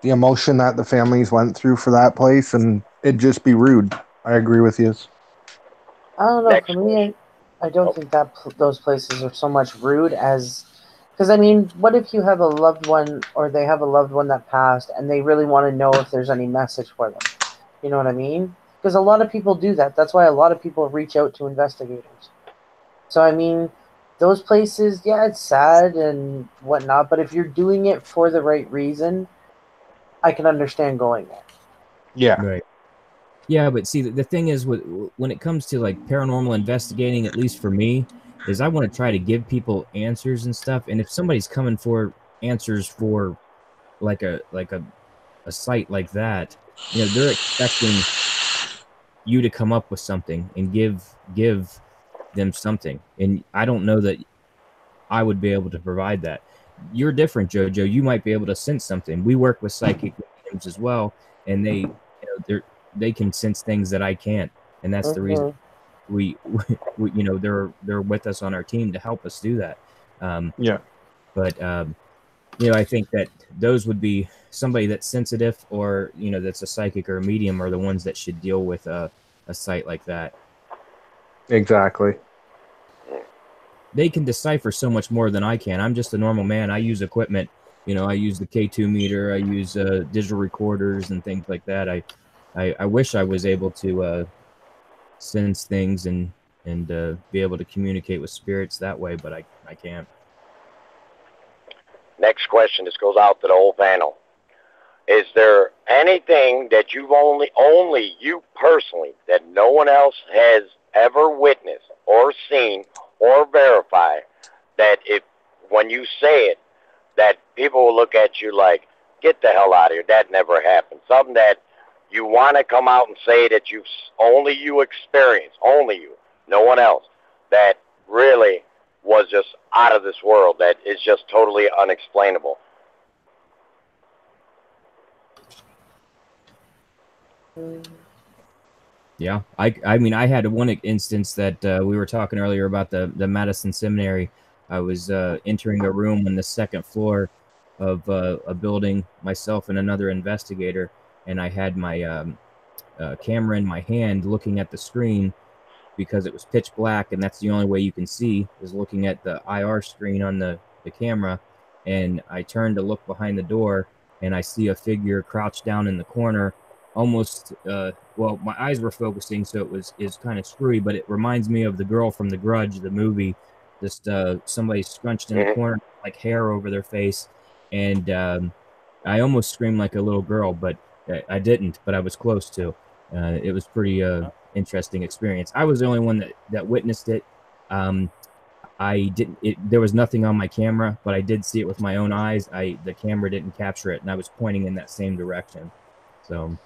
The emotion that the families went through for that place, and it'd just be rude. I agree with you. I don't know. Next For me, I don't Oh. think that those places are so much rude as, because I mean, what if you have a loved one or they have a loved one that passed and they really want to know if there's any message for them? You know what I mean? Because a lot of people do that. That's why a lot of people reach out to investigators. So I mean, those places, yeah, it's sad and whatnot, but if you're doing it for the right reason, I can understand going there. Yeah. Right. Yeah, but see, the thing is, when it comes to like paranormal investigating, at least for me, is I want to try to give people answers and stuff. And if somebody's coming for answers for like a site like that, you know, they're expecting you to come up with something and give them something. And I don't know that I would be able to provide that. You're different, Jojo. You might be able to sense something. We work with psychic mediums as well, and they can sense things that I can't, and that's the reason we you know, they're with us on our team to help us do that. Yeah. But you know, I think that those would be somebody that's sensitive, or you know, that's a psychic or a medium, are the ones that should deal with a site like that. Exactly. They can decipher so much more than I can. I'm just a normal man. I use equipment. You know, I use the K2 meter. I use digital recorders and things like that. I wish I was able to sense things and be able to communicate with spirits that way, but I can't. Next question. This goes out to the whole panel. Is there anything that you've only you personally, that no one else has ever witnessed or seen or verified, that if when you say it, that people will look at you like, get the hell out of here, that never happened? Something that you want to come out and say that you've only you experienced, only you, no one else, that really was just out of this world, that is just totally unexplainable. Yeah, I mean, I had one instance that we were talking earlier about the Madison Seminary. I was entering a room on the second floor of a building, myself and another investigator, and I had my camera in my hand looking at the screen because it was pitch black, and that's the only way you can see is looking at the IR screen on the camera. And I turned to look behind the door, and I see a figure crouched down in the corner, almost well, my eyes were focusing, so is kind of screwy, but it reminds me of the girl from The Grudge, the movie. Just somebody scrunched in the corner, like hair over their face, and I almost screamed like a little girl, but I didn't, but I was close to. It was pretty interesting experience. I was the only one that witnessed it. I didn't. There was nothing on my camera, but I did see it with my own eyes. The camera didn't capture it, and I was pointing in that same direction. So.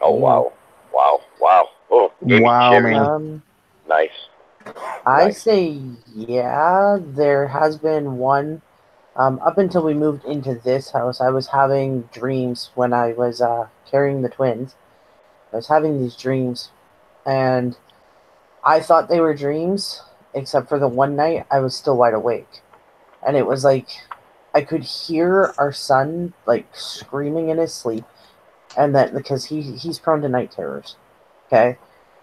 Oh wow, wow! Oh, gave me Wow, chills. man. Nice. I Nice. say, yeah, there has been one. Up until we moved into this house, I was having dreams when I was carrying the twins. I was having these dreams, and I thought they were dreams, except for the one night I was still wide awake. And it was like I could hear our son like screaming in his sleep, and that because he's prone to night terrors. Okay,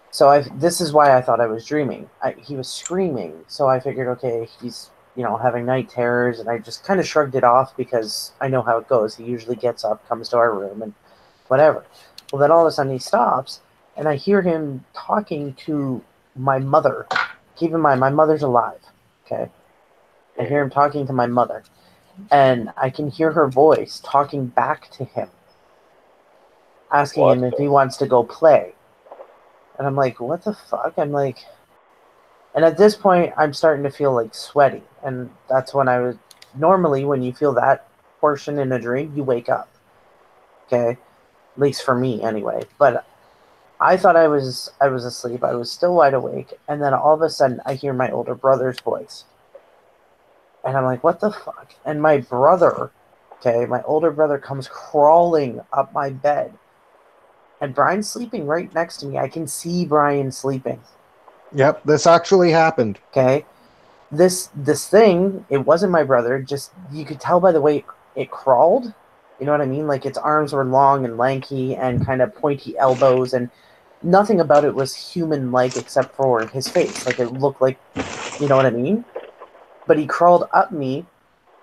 so this is why I thought I was dreaming. He was screaming, so I figured, okay, he's having night terrors, and I just kind of shrugged it off because I know how it goes. He usually gets up, comes to our room, and whatever. Well, then all of a sudden he stops, and I hear him talking to my mother, keep in mind, my mother's alive. Okay. I hear him talking to my mother. And I can hear her voice talking back to him, asking him if he wants to go play. And I'm like, what the fuck? I'm like, and at this point, I'm starting to feel like sweaty. And that's when I was, normally when you feel that portion in a dream, you wake up. Okay. At least for me anyway. But I thought I was asleep. I was still wide awake. And then all of a sudden, I hear my older brother's voice. And I'm like, what the fuck? And my brother, okay, my older brother comes crawling up my bed. And Brian's sleeping right next to me. I can see Brian sleeping. Yep, this actually happened. Okay. This thing, it wasn't my brother, just you could tell by the way it crawled. You know what I mean? Like its arms were long and lanky and kind of pointy elbows, and nothing about it was human-like except for his face. Like it looked like, you know what I mean? But he crawled up me,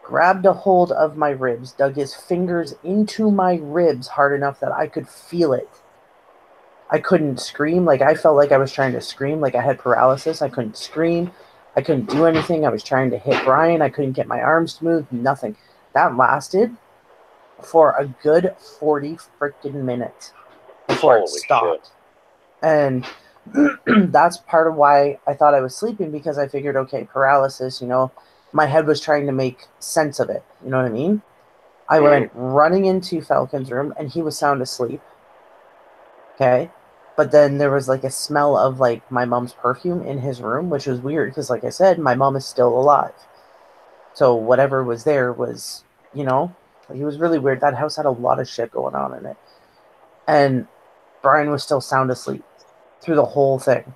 grabbed a hold of my ribs, dug his fingers into my ribs hard enough that I could feel it. I couldn't scream. Like I felt like I was trying to scream, like I had paralysis. I couldn't scream. I couldn't do anything. I was trying to hit Brian. I couldn't get my arms to move. Nothing. That lasted for a good 40 freaking minutes before it stopped. Shit. And that's part of why I thought I was sleeping, because I figured, okay, paralysis, you know, my head was trying to make sense of it. You know what I mean? I went running into Falcon's room and he was sound asleep. Okay. But then there was like a smell of like my mom's perfume in his room, which was weird because, like I said, my mom is still alive. So whatever was there was, you know, it was really weird. That house had a lot of shit going on in it. And Brian was still sound asleep through the whole thing.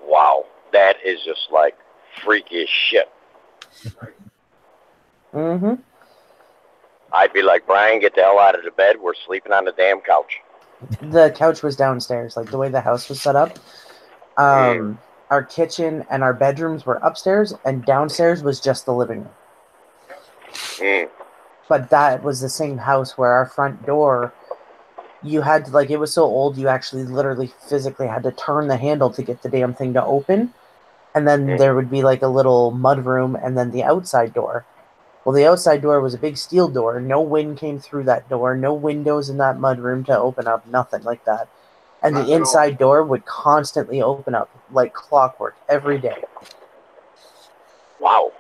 Wow. That is just like freaky as shit. Mm-hmm. I'd be like, Brian, get the hell out of the bed. We're sleeping on the damn couch. The couch was downstairs, like the way the house was set up. Our kitchen and our bedrooms were upstairs, and downstairs was just the living room. But that was the same house where our front door, you had to, like, it was so old, you actually literally physically had to turn the handle to get the damn thing to open. And then there would be like a little mud room and then the outside door. Well, the outside door was a big steel door. No wind came through that door. No windows in that mudroom to open up. Nothing like that. And the inside door would constantly open up like clockwork every day. Wow.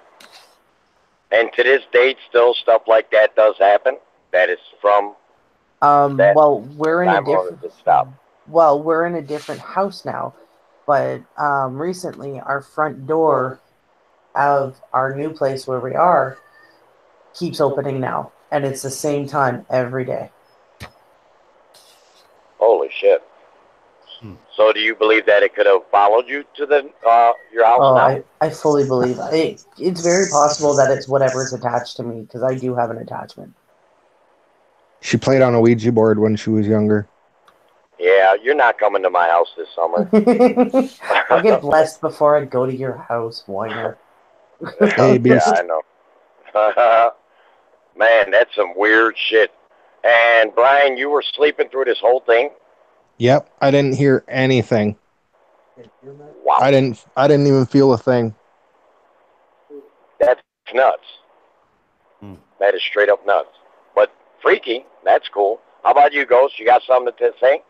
And to this date, still stuff like that does happen? That is from... well, we're in a different... Well, we're in a different house now. But recently, our front door of our new place where we are keeps opening now, and it's the same time every day. Holy shit. So do you believe that it could have followed you to the your house now? I fully believe it. It's very possible that it's whatever's attached to me, because I do have an attachment. She played on a Ouija board when she was younger. Yeah, you're not coming to my house this summer. I'll get blessed before I go to your house, whiner. Hey, yeah, I know. Man, that's some weird shit. And Brian, you were sleeping through this whole thing? Yep, I didn't hear anything. Wow. I didn't even feel a thing. That's nuts. That is straight up nuts. But freaky, that's cool. How about you, Ghost? You got something to say?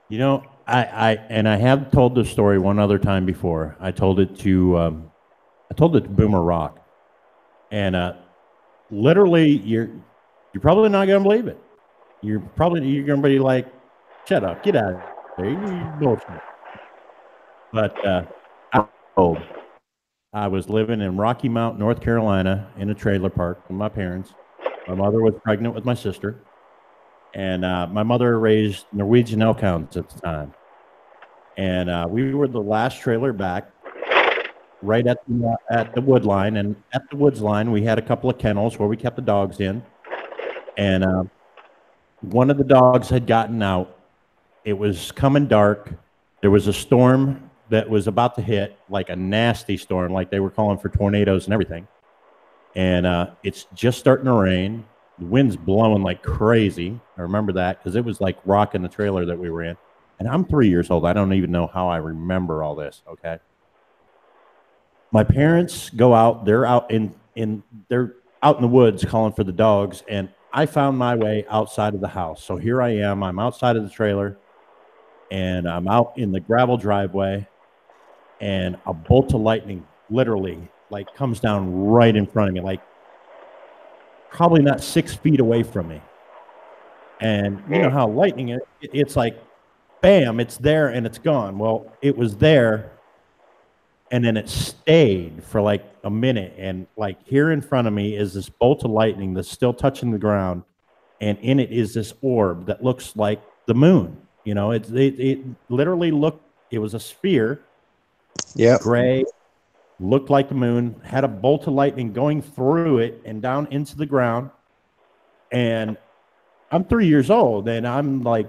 You know, I have told this story one other time before. I told it to Boomer Rock. And literally, you're probably not gonna believe it. You're gonna be like, "Shut up, get out of there, you bullshit." But I was living in Rocky Mount, North Carolina, in a trailer park with my parents. My mother was pregnant with my sister, and my mother raised Norwegian elk hounds at the time. And we were the last trailer back, right at the wood line. And at the woods line, we had a couple of kennels where we kept the dogs in. And one of the dogs had gotten out. It was coming dark. There was a storm that was about to hit, like a nasty storm, like they were calling for tornadoes and everything. And it's just starting to rain. The wind's blowing like crazy. I remember that because it was like rocking the trailer that we were in. And I'm 3 years old. I don't even know how I remember all this, okay? My parents go out, they're out in the woods calling for the dogs, and I found my way outside of the house. So here I am, I'm outside of the trailer, and I'm out in the gravel driveway, and a bolt of lightning literally like comes down right in front of me, like probably not 6 feet away from me. And you know how lightning, it's like, bam, it's there and it's gone. Well, it was there, and then it stayed for like a minute. And like here in front of me is this bolt of lightning that's still touching the ground. And in it is this orb that looks like the moon. You know, it literally looked, it was a sphere, gray, looked like the moon, had a bolt of lightning going through it and down into the ground. And I'm 3 years old, and I'm like,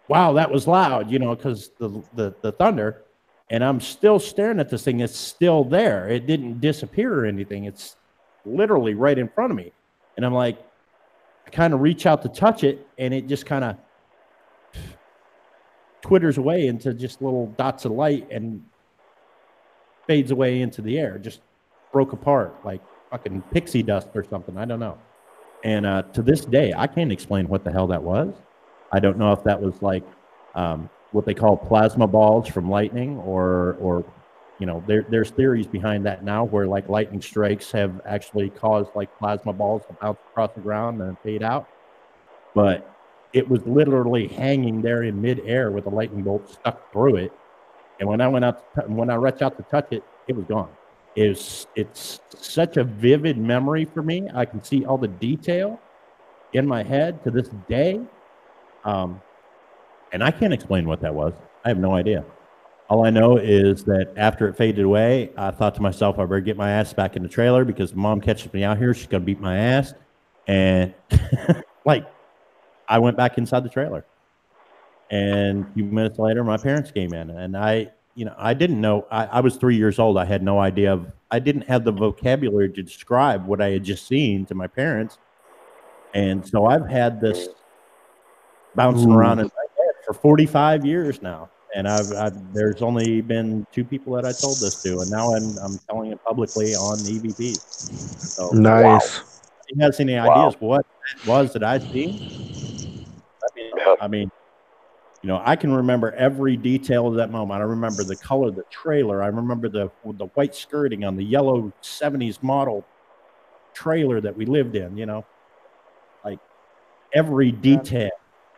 wow, that was loud, you know, because the thunder. And I'm still staring at this thing. It's still there. It didn't disappear or anything. It's literally right in front of me. And I'm like, I kind of reach out to touch it, and it just kind of twitters away into just little dots of light and fades away into the air. Just broke apart like fucking pixie dust or something. I don't know. And to this day, I can't explain what the hell that was. I don't know if that was like what they call plasma balls from lightning, or you know, there's theories behind that now where like lightning strikes have actually caused like plasma balls to bounce across the ground and fade out. But it was literally hanging there in midair with a lightning bolt stuck through it. And when I reached out to touch it, it was gone. It's such a vivid memory for me. I can see all the detail in my head to this day. And I can't explain what that was. I have no idea. All I know is that after it faded away, I thought to myself, I better get my ass back in the trailer because mom catches me out here. She's going to beat my ass. And like, I went back inside the trailer. And a few minutes later, my parents came in. And I didn't know. I was 3 years old. I had no idea. I didn't have the vocabulary to describe what I had just seen to my parents. And so I've had this bouncing around in my head for 45 years now. And there's only been 2 people that I told this to, and now I'm telling it publicly on E.V.P'S. So, nice. Wow. If you has any ideas what it was that I've seen? I mean, you know, I can remember every detail of that moment. I remember the color of the trailer. I remember the white skirting on the yellow 70s model trailer that we lived in, you know, like every detail.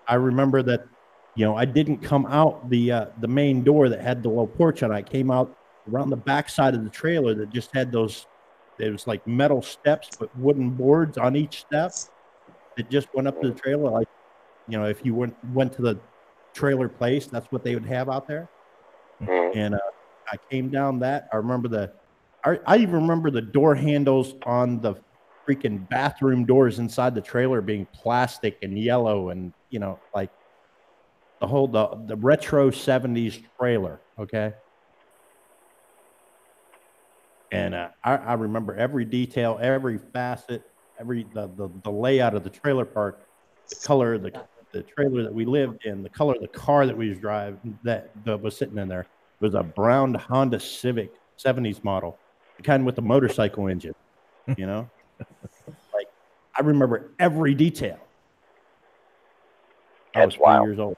I remember that, you know, I didn't come out the main door that had the little porch on it. I came out around the back side of the trailer that just had those, there was like metal steps, but wooden boards on each step that just went up to the trailer. Like, you know, if you went to the trailer place, that's what they would have out there. And I came down that. I remember I even remember the door handles on the freaking bathroom doors inside the trailer being plastic and yellow, and you know, like the retro 70s trailer, okay? And I remember every detail, every facet, the layout of the trailer park, the color of the trailer that we lived in, the color of the car that we was driving that was sitting in there. It was a brown Honda Civic 70s model, the kind with the motorcycle engine, you know? Like, I remember every detail. I was 3 years old.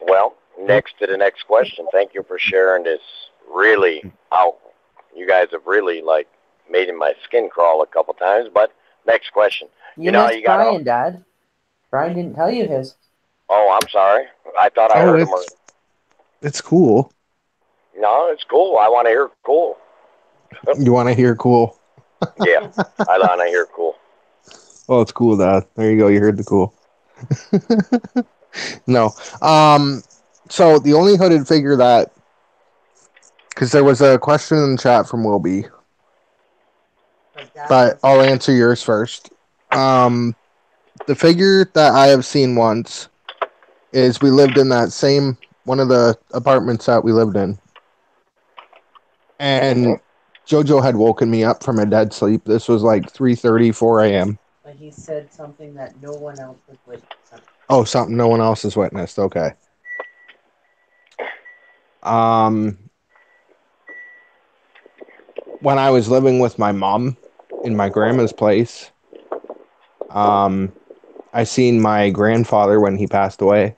Well, next to the next question. Thank you for sharing this. Really, you guys have really like made my skin crawl a couple times. But next question. You know, you got Brian, Dad. Brian didn't tell you his. Oh, I'm sorry. I thought I heard him. It's cool. No, it's cool. I want to hear cool. You want to hear cool? Yeah, I want to hear cool. Oh, it's cool, Dad. There you go. You heard the cool. No. So the only hooded figure that, because there was a question in the chat from Wilby, but I'll answer yours first. The figure that I have seen once is we lived in that same one of the apartments that we lived in, and JoJo had woken me up from a dead sleep. This was like 3:30, 4 a.m. But he said something that no one else was witnessing. Oh, something no one else has witnessed. Okay. Um, when I was living with my mom in my grandma's place, um, I seen my grandfather when he passed away.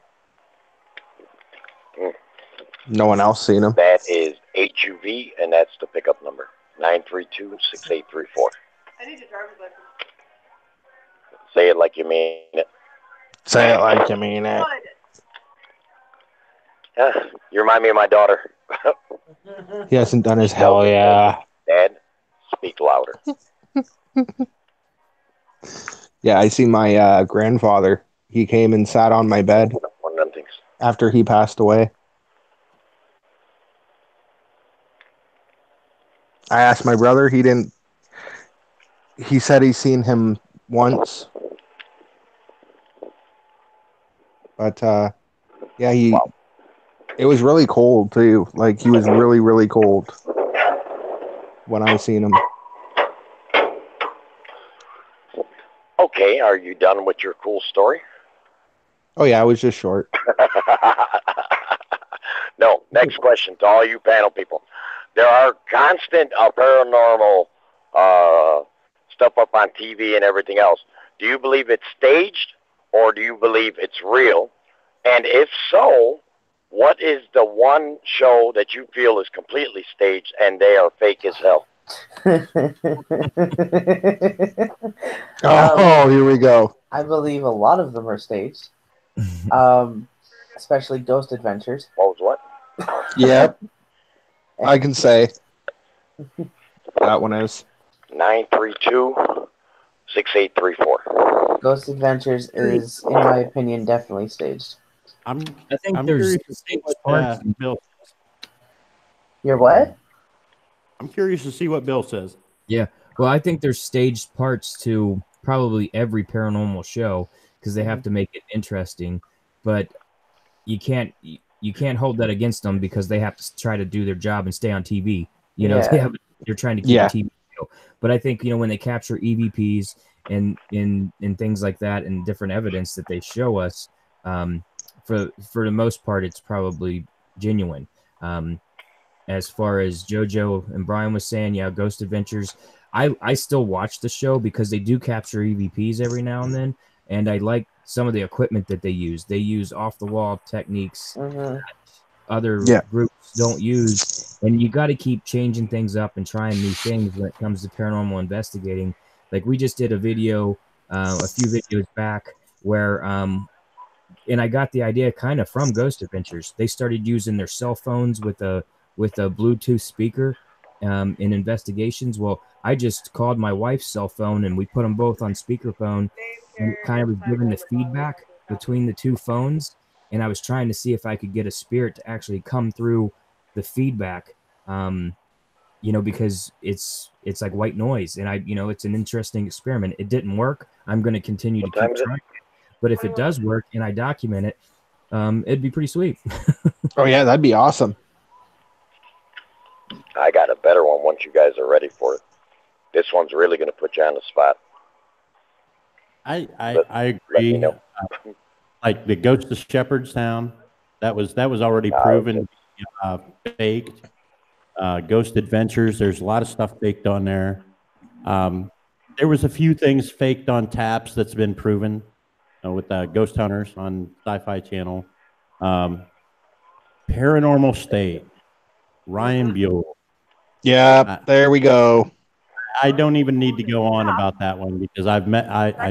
No one else seen him. That is HUV, and that's the pickup number, 932-6834. I need a driver's license. Say it like you mean it. Say it like you mean it. You remind me of my daughter. He hasn't done his hell yeah. Dad, speak louder. Yeah, I see my grandfather. He came and sat on my bed One of them things. after he passed away. I asked my brother. He didn't. He said he's seen him once, but yeah, he. Wow. It was really cold too. Like he was really, really cold when I seen him. Okay, are you done with your cool story? Oh yeah, it was just short. No, next question to all you panel people. There are constant paranormal stuff up on TV and everything else. Do you believe it's staged or do you believe it's real? And if so, what is the one show that you feel is completely staged and they are fake as hell? Oh, here we go. I believe a lot of them are staged, especially Ghost Adventures. What was what? Yep, I can say that one is. 932-6834. Ghost Adventures is, in my opinion, definitely staged. I think I'm there's curious to see what parts. Bill. You're what? I'm curious to see what Bill says. Yeah, well, I think there's staged parts to probably every paranormal show because they have to make it interesting. But you can't hold that against them because they have to try to do their job and stay on TV. You know, Yeah. they're trying to keep a TV show. But I think when they capture E.V.P'S and things like that and different evidence that they show us, for the most part, it's probably genuine. As far as JoJo and Brian was saying, yeah, Ghost Adventures. I still watch the show because they do capture E.V.P'S every now and then, and I like some of the equipment that they use. They use off-the-wall techniques that other groups don't use, and you got to keep changing things up and trying new things when it comes to paranormal investigating. Like we just did a video a few videos back where and I got the idea kind of from Ghost Adventures. They started using their cell phones with a Bluetooth speaker in investigations. Well, I just called my wife's cell phone and we put them both on speakerphone, and it kind of was giving the feedback between the two phones. And I was trying to see if I could get a spirit to actually come through the feedback, because it's like white noise, and it's an interesting experiment. It didn't work. I'm going to continue to keep trying. But if it does work and I document it, it'd be pretty sweet. Oh yeah, that'd be awesome. I got a better one once you guys are ready for it. This one's really going to put you on the spot. I agree. Me know. Like the Ghost of Shepherdstown, that was already proven faked. Ghost Adventures, there's a lot of stuff faked on there. There was a few things faked on taps that's been proven with Ghost Hunters on Sci-Fi Channel. Paranormal State, Ryan Buell. Yeah, there we go. I don't even need to go on about that one because I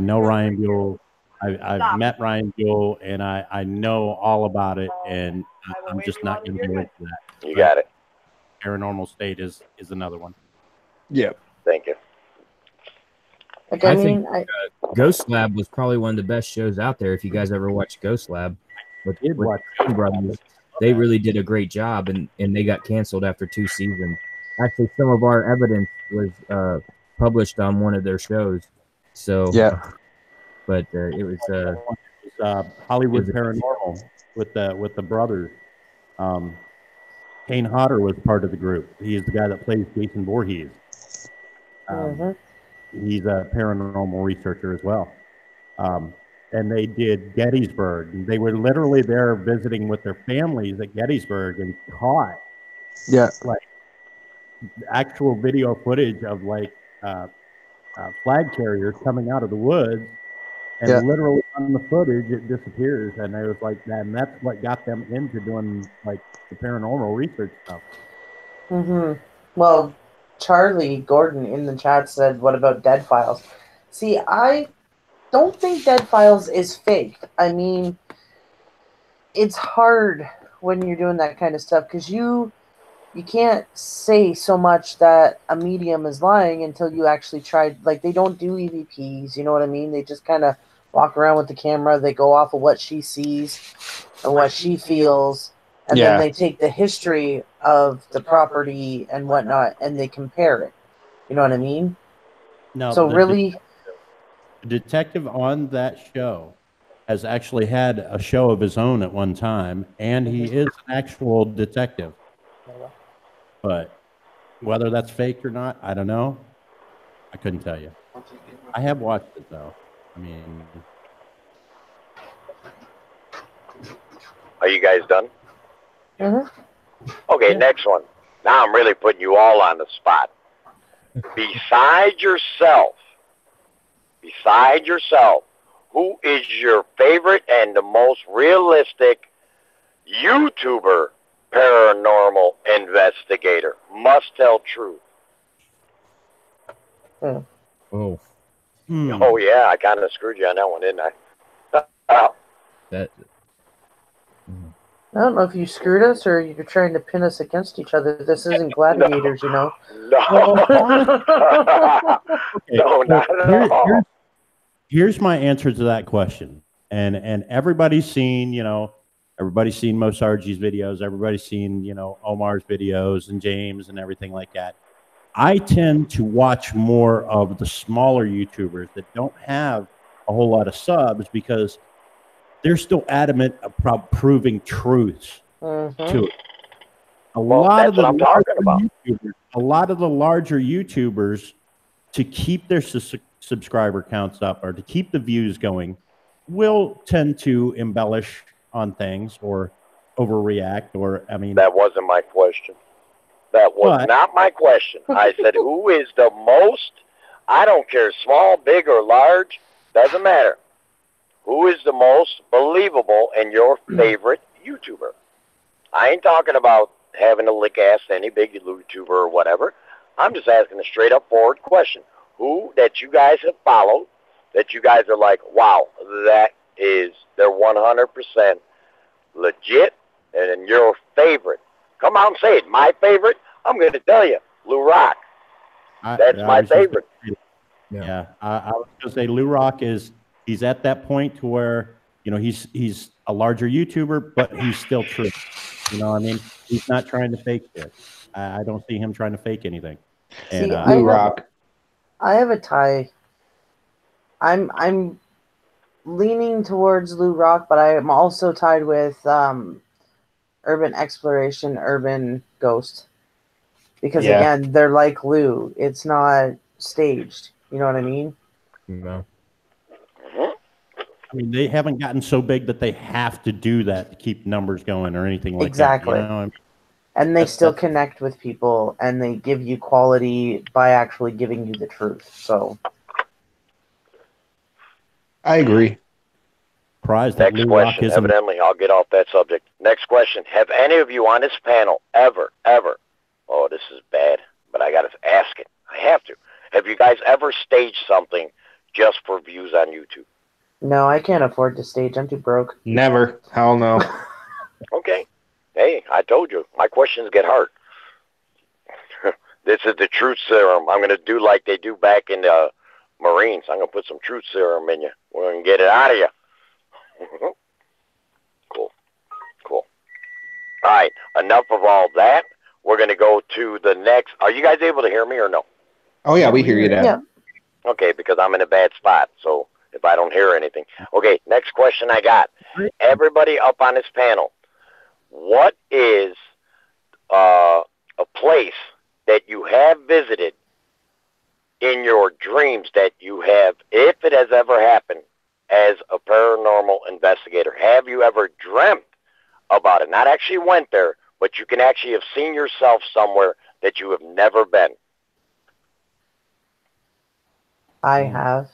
know Ryan Buell. I've met Ryan Buell and I know all about it, and I'm just not going to go into that. You got it. Paranormal State is another one. Yeah. Thank you. Like, I think Ghost Lab was probably one of the best shows out there. If you guys ever watched Ghost Lab with Coen Brothers, they really did a great job, and they got canceled after 2 seasons. Actually, some of our evidence was published on one of their shows. So yeah, but it was Hollywood Paranormal with the brothers. Kane Hodder was part of the group. He is the guy that plays Jason Voorhees. He's a paranormal researcher as well. and they did Gettysburg. They were literally there visiting with their families at Gettysburg and caught Yeah. like actual video footage of like flag carriers coming out of the woods, and Yeah. literally on the footage it disappears, and it was like that, and that's what got them into doing like the paranormal research stuff. Well, Charlie Gordon in the chat said, "What about Dead Files?" See, I don't think Dead Files is fake. I mean, it's hard when you're doing that kind of stuff because you can't say so much that a medium is lying until you actually try. Like, they don't do E.V.P's, you know what I mean? They just kind of walk around with the camera. They go off of what she sees and what she feels, and then they take the history of the property and whatnot and they compare it. You know what I mean? No, So really, the detective on that show has actually had a show of his own at one time, and he is an actual detective. But whether that's fake or not, I don't know. I couldn't tell you. I have watched it though. I mean, Are you guys done? Okay, Yeah. next one. Now I'm really putting you all on the spot. Besides yourself, who is your favorite and the most realistic YouTuber paranormal investigator? Must tell truth. Oh. Oh yeah, I kind of screwed you on that one, didn't I? Oh. That. I don't know if you screwed us or you're trying to pin us against each other. This isn't gladiators, you know. No. No, not at all. Here's my answer to that question. And everybody's seen, everybody's seen Mosarji's videos. Everybody's seen, Omar's videos and James and everything like that. I tend to watch more of the smaller YouTubers that don't have a whole lot of subs because they're still adamant about proving truths to it. A lot of the larger YouTubers, to keep their subscriber counts up or to keep the views going, will tend to embellish on things or overreact. Or that wasn't my question. That was not my question. I said, who is the most? I don't care, small, big, or large. Doesn't matter. Who is the most believable and your favorite YouTuber? I ain't talking about having to lick ass to any big YouTuber or whatever. I'm just asking a straight up forward question. Who that you guys have followed, that you guys are like, wow, they're 100% legit, and your favorite. Come out and say it. My favorite, I'm going to tell you, Lou Rock. That's my favorite. Yeah, I was going to say Lou Rock he's at that point to where, he's a larger YouTuber, but he's still true. You know what I mean? He's not trying to fake shit. I don't see him trying to fake anything. See, And Lou Rock. I have a tie. I'm leaning towards Lou Rock, but I am also tied with Urban Exploration, Urban Ghost. Because again, they're like Lou. It's not staged. You know what I mean? No. I mean, they haven't gotten so big that they have to do that to keep numbers going or anything like exactly. that. You know? And they still connect with people, and they give you quality by actually giving you the truth. So, I agree. Next question. Evidently, I'll get off that subject. Next question. Have any of you on this panel ever, oh, this is bad, but I got to ask it. I have to. Have you guys ever staged something just for views on YouTube? No, I can't afford to stage. I'm too broke. Never. Hell no. Okay. Hey, I told you. My questions get hard. This is the truth serum. I'm going to do like they do back in the Marines. I'm going to put some truth serum in you. We're going to get it out of you. Cool. All right. Enough of all that. We're going to go to the next. Are you guys able to hear me or no? Oh, yeah, we hear you, Dad. Yeah. Okay, because I'm in a bad spot, so if I don't hear anything. Okay, next question I got. Everybody up on this panel, what is a place that you have visited in your dreams that you have, if it has ever happened, as a paranormal investigator? Have you ever dreamt about it? Not actually went there, but you can actually have seen yourself somewhere that you have never been. I have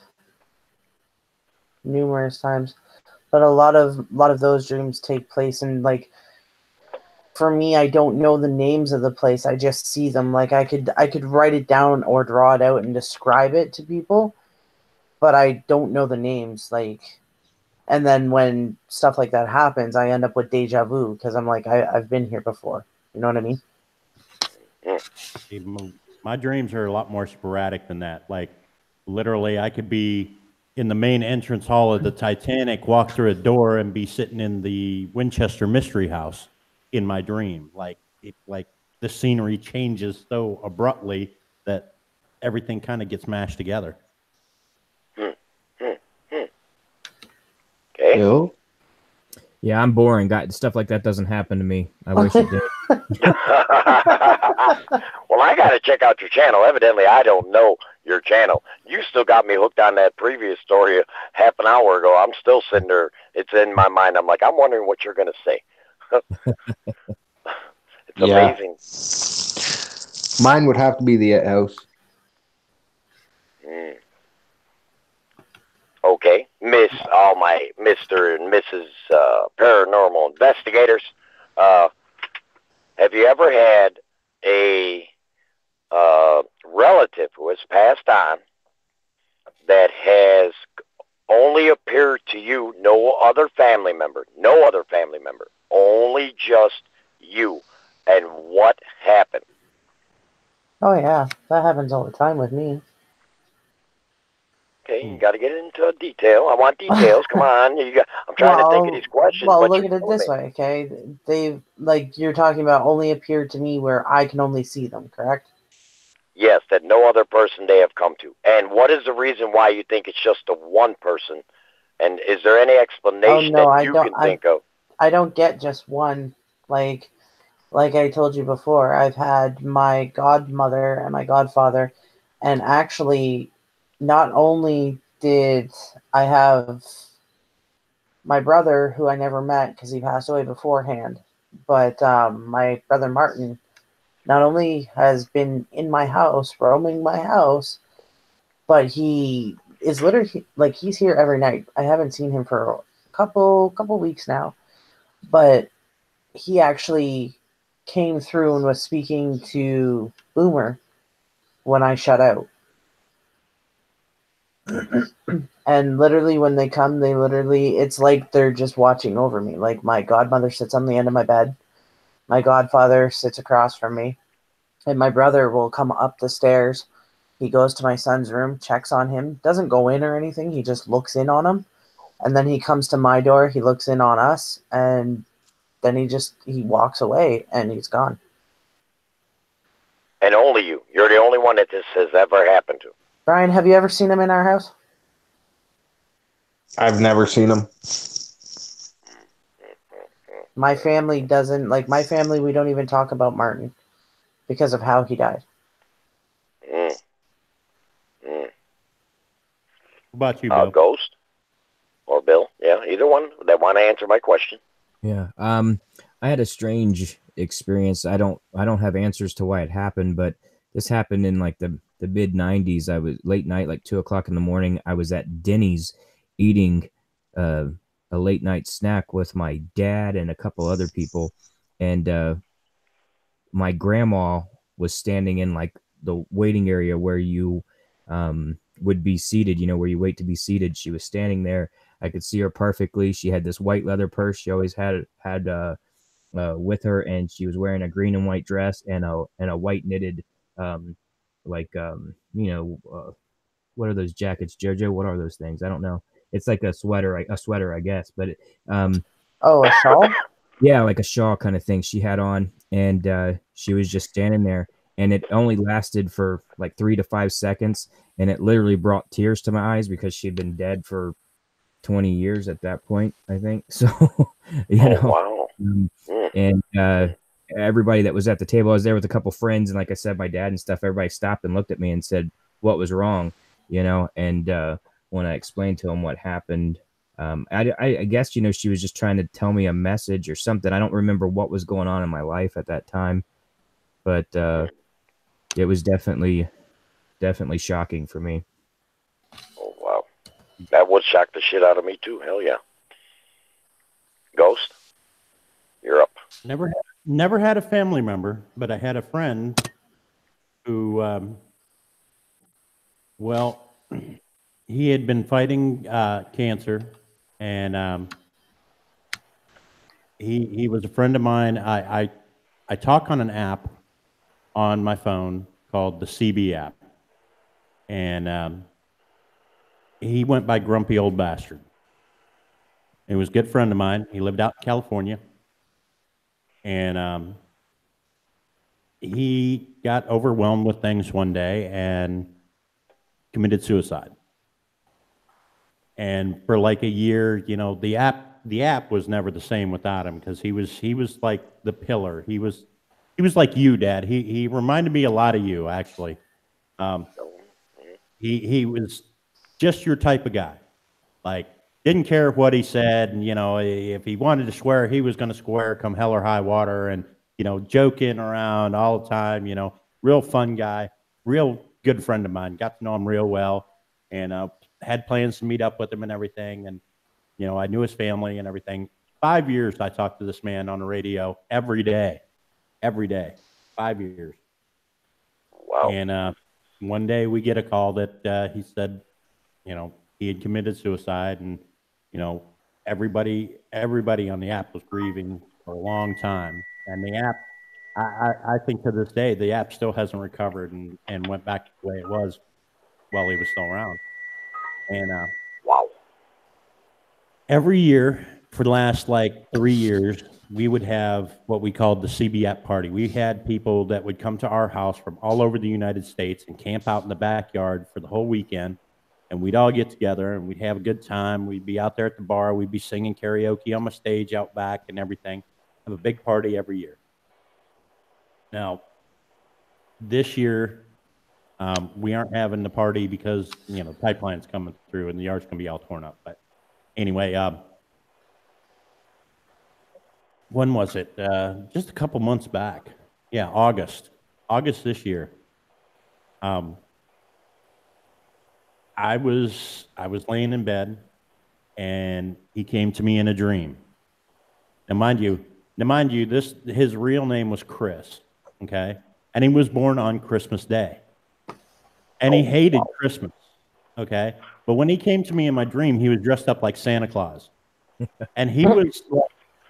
numerous times, but a lot of those dreams take place in, like, for me, I don't know the names of the place. I just see them. Like, I could write it down or draw it out and describe it to people, but I don't know the names. Like, and then when stuff like that happens, I end up with deja vu because I'm like, I've been here before. You know what I mean? My dreams are a lot more sporadic than that. Like, literally, I could be in the main entrance hall of the Titanic, walk through a door, and be sitting in the Winchester Mystery House in my dream. Like the scenery changes so abruptly that everything kind of gets mashed together. Okay. Bill? Yeah, I'm boring. Stuff like that doesn't happen to me. I wish it did. Well, I got to check out your channel. Evidently, I don't know your channel. You still got me hooked on that previous story half an hour ago. I'm still sitting there. It's in my mind. I'm like, I'm wondering what you're going to say. It's amazing. Mine would have to be the house. Okay, all my Mr. and Mrs. Paranormal investigators, have you ever had a relative who has passed on that has only appeared to you, no other family member, only just you, and what happened? Oh yeah, that happens all the time with me. Okay, you got to get into detail. I want details. Come on, I'm trying to think of these questions. Well, but look at it this way, okay? They've, like, you're talking about only appeared to me where I can only see them, correct? Yes, that no other person they have come to. And what is the reason why you think it's just the one person? And is there any explanation that you can think of? I don't get just one. Like I told you before, I've had my godmother and my godfather, and actually, not only did I have my brother, who I never met because he passed away beforehand, but my brother Martin not only has been in my house, roaming my house, but he is literally, like, he's here every night. I haven't seen him for a couple weeks now, but he actually came through and was speaking to Boomer when I shut out. And literally, when they come, it's like they're just watching over me. Like, my godmother sits on the end of my bed, my godfather sits across from me, and my brother will come up the stairs. He goes to my son's room, checks on him, doesn't go in or anything, he just looks in on him. And then he comes to my door, he looks in on us, and then he walks away and he's gone. And only you. You're the only one that this has ever happened to. Brian, have you ever seen him in our house? I've never seen him. My family doesn't. Like, my family, we don't even talk about Martin because of how he died. What about you, Bill? Ghost or Bill? Yeah, either one that want to answer my question. Yeah. I had a strange experience. I don't have answers to why it happened, but this happened in like the mid 90s. I was late night, like 2:00 in the morning. I was at Denny's eating a late night snack with my dad and a couple other people. And my grandma was standing in like the waiting area where you would be seated, where you wait to be seated. She was standing there. I could see her perfectly. She had this white leather purse she always had with her, and she was wearing a green and white dress and a white knitted what are those jackets, Jojo? What are those things? I don't know. It's like a sweater, I guess. But a shawl? Yeah, like a shawl kind of thing she had on, and she was just standing there, and it only lasted for like 3 to 5 seconds, and it literally brought tears to my eyes because she'd been dead for 20 years at that point, I think. So, Wow. And everybody that was at the table, I was there with a couple friends, and like I said, my dad and stuff, everybody stopped and looked at me and said, what was wrong? And when I explained to him what happened. I guess, you know, she was just trying to tell me a message or something. I don't remember what was going on in my life at that time, but it was definitely shocking for me. Oh, wow. That would shock the shit out of me, too. Hell yeah. Ghost, you're up. Never had a family member, but I had a friend who, well, he had been fighting cancer, and he was a friend of mine. I talk on an app on my phone called the CB app, and he went by Grumpy Old Bastard. He was a good friend of mine. He lived out in California, and he got overwhelmed with things one day and committed suicide. And for like a year, you know, the app was never the same without him, because he was like the pillar. He was like you, Dad. He reminded me a lot of you, actually. He was just your type of guy. Like, didn't care what he said, and you know, if he wanted to swear, he was going to swear, come hell or high water, and you know, joking around all the time. You know, real fun guy, real good friend of mine. Got to know him real well, and had plans to meet up with him and everything. And you know, I knew his family and everything. 5 years I talked to this man on the radio every day. 5 years. Wow. And one day we get a call that he said, you know, he had committed suicide, and you know, everybody on the app was grieving for a long time. And the app, I think to this day, the app still hasn't recovered and went back to the way it was while he was still around. And Wow. every year for the last like 3 years, we would have what we called the CB app party. We had people that would come to our house from all over the United States and camp out in the backyard for the whole weekend. And we'd all get together and we'd have a good time. We'd be out there at the bar. We'd be singing karaoke on my stage out back and everything. Have a big party every year. Now, this year, we aren't having the party because, you know, pipeline's coming through and the yard's going to be all torn up. But anyway, when was it? Just a couple months back. Yeah, August this year. I was laying in bed, and he came to me in a dream. Now, mind you, his real name was Chris, okay? And he was born on Christmas Day. And he hated Christmas, okay? But when he came to me in my dream, he was dressed up like Santa Claus. And he was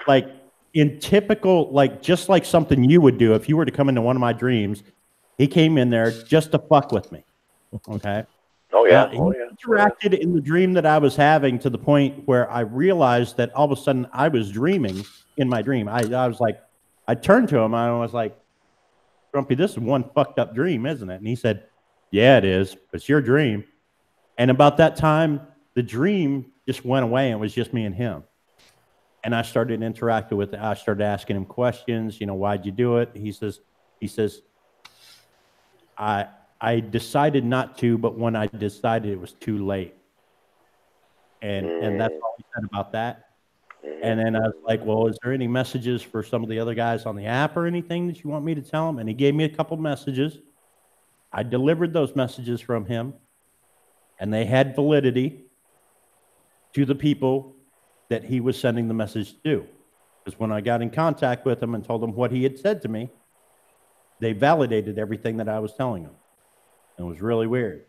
like in typical, like just like something you would do if you were to come into one of my dreams. He came in there just to fuck with me, okay? Oh yeah. He interacted in the dream that I was having to the point where I realized that all of a sudden I was dreaming in my dream. I was like, I turned to him. I was like, Grumpy, this is one fucked up dream, isn't it? And he said, yeah, it is. It's your dream. And about that time, the dream just went away and it was just me and him. And I started interacting with it. I started asking him questions. You know, why'd you do it? He says, I decided not to, but when I decided, it was too late. And that's all he said about that. And then I was like, well, is there any messages for some of the other guys on the app or anything that you want me to tell them? And he gave me a couple messages. I delivered those messages from him, and they had validity to the people that he was sending the message to. Because when I got in contact with him and told them what he had said to me, they validated everything that I was telling them. It was really weird.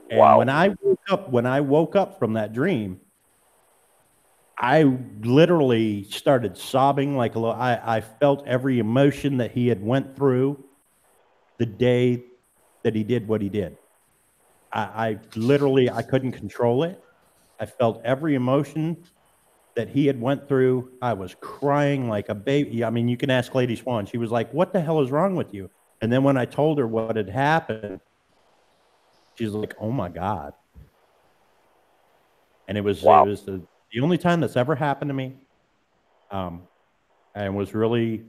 And when I woke up from that dream, I literally started sobbing like a little. I felt every emotion that he had went through the day that he did what he did. I literally, I couldn't control it. I felt every emotion that he had went through. I was crying like a baby. I mean, you can ask Lady Swan. She was like, what the hell is wrong with you? And then when I told her what had happened, she's like, oh my God. And it was the only time that's ever happened to me. And it was really,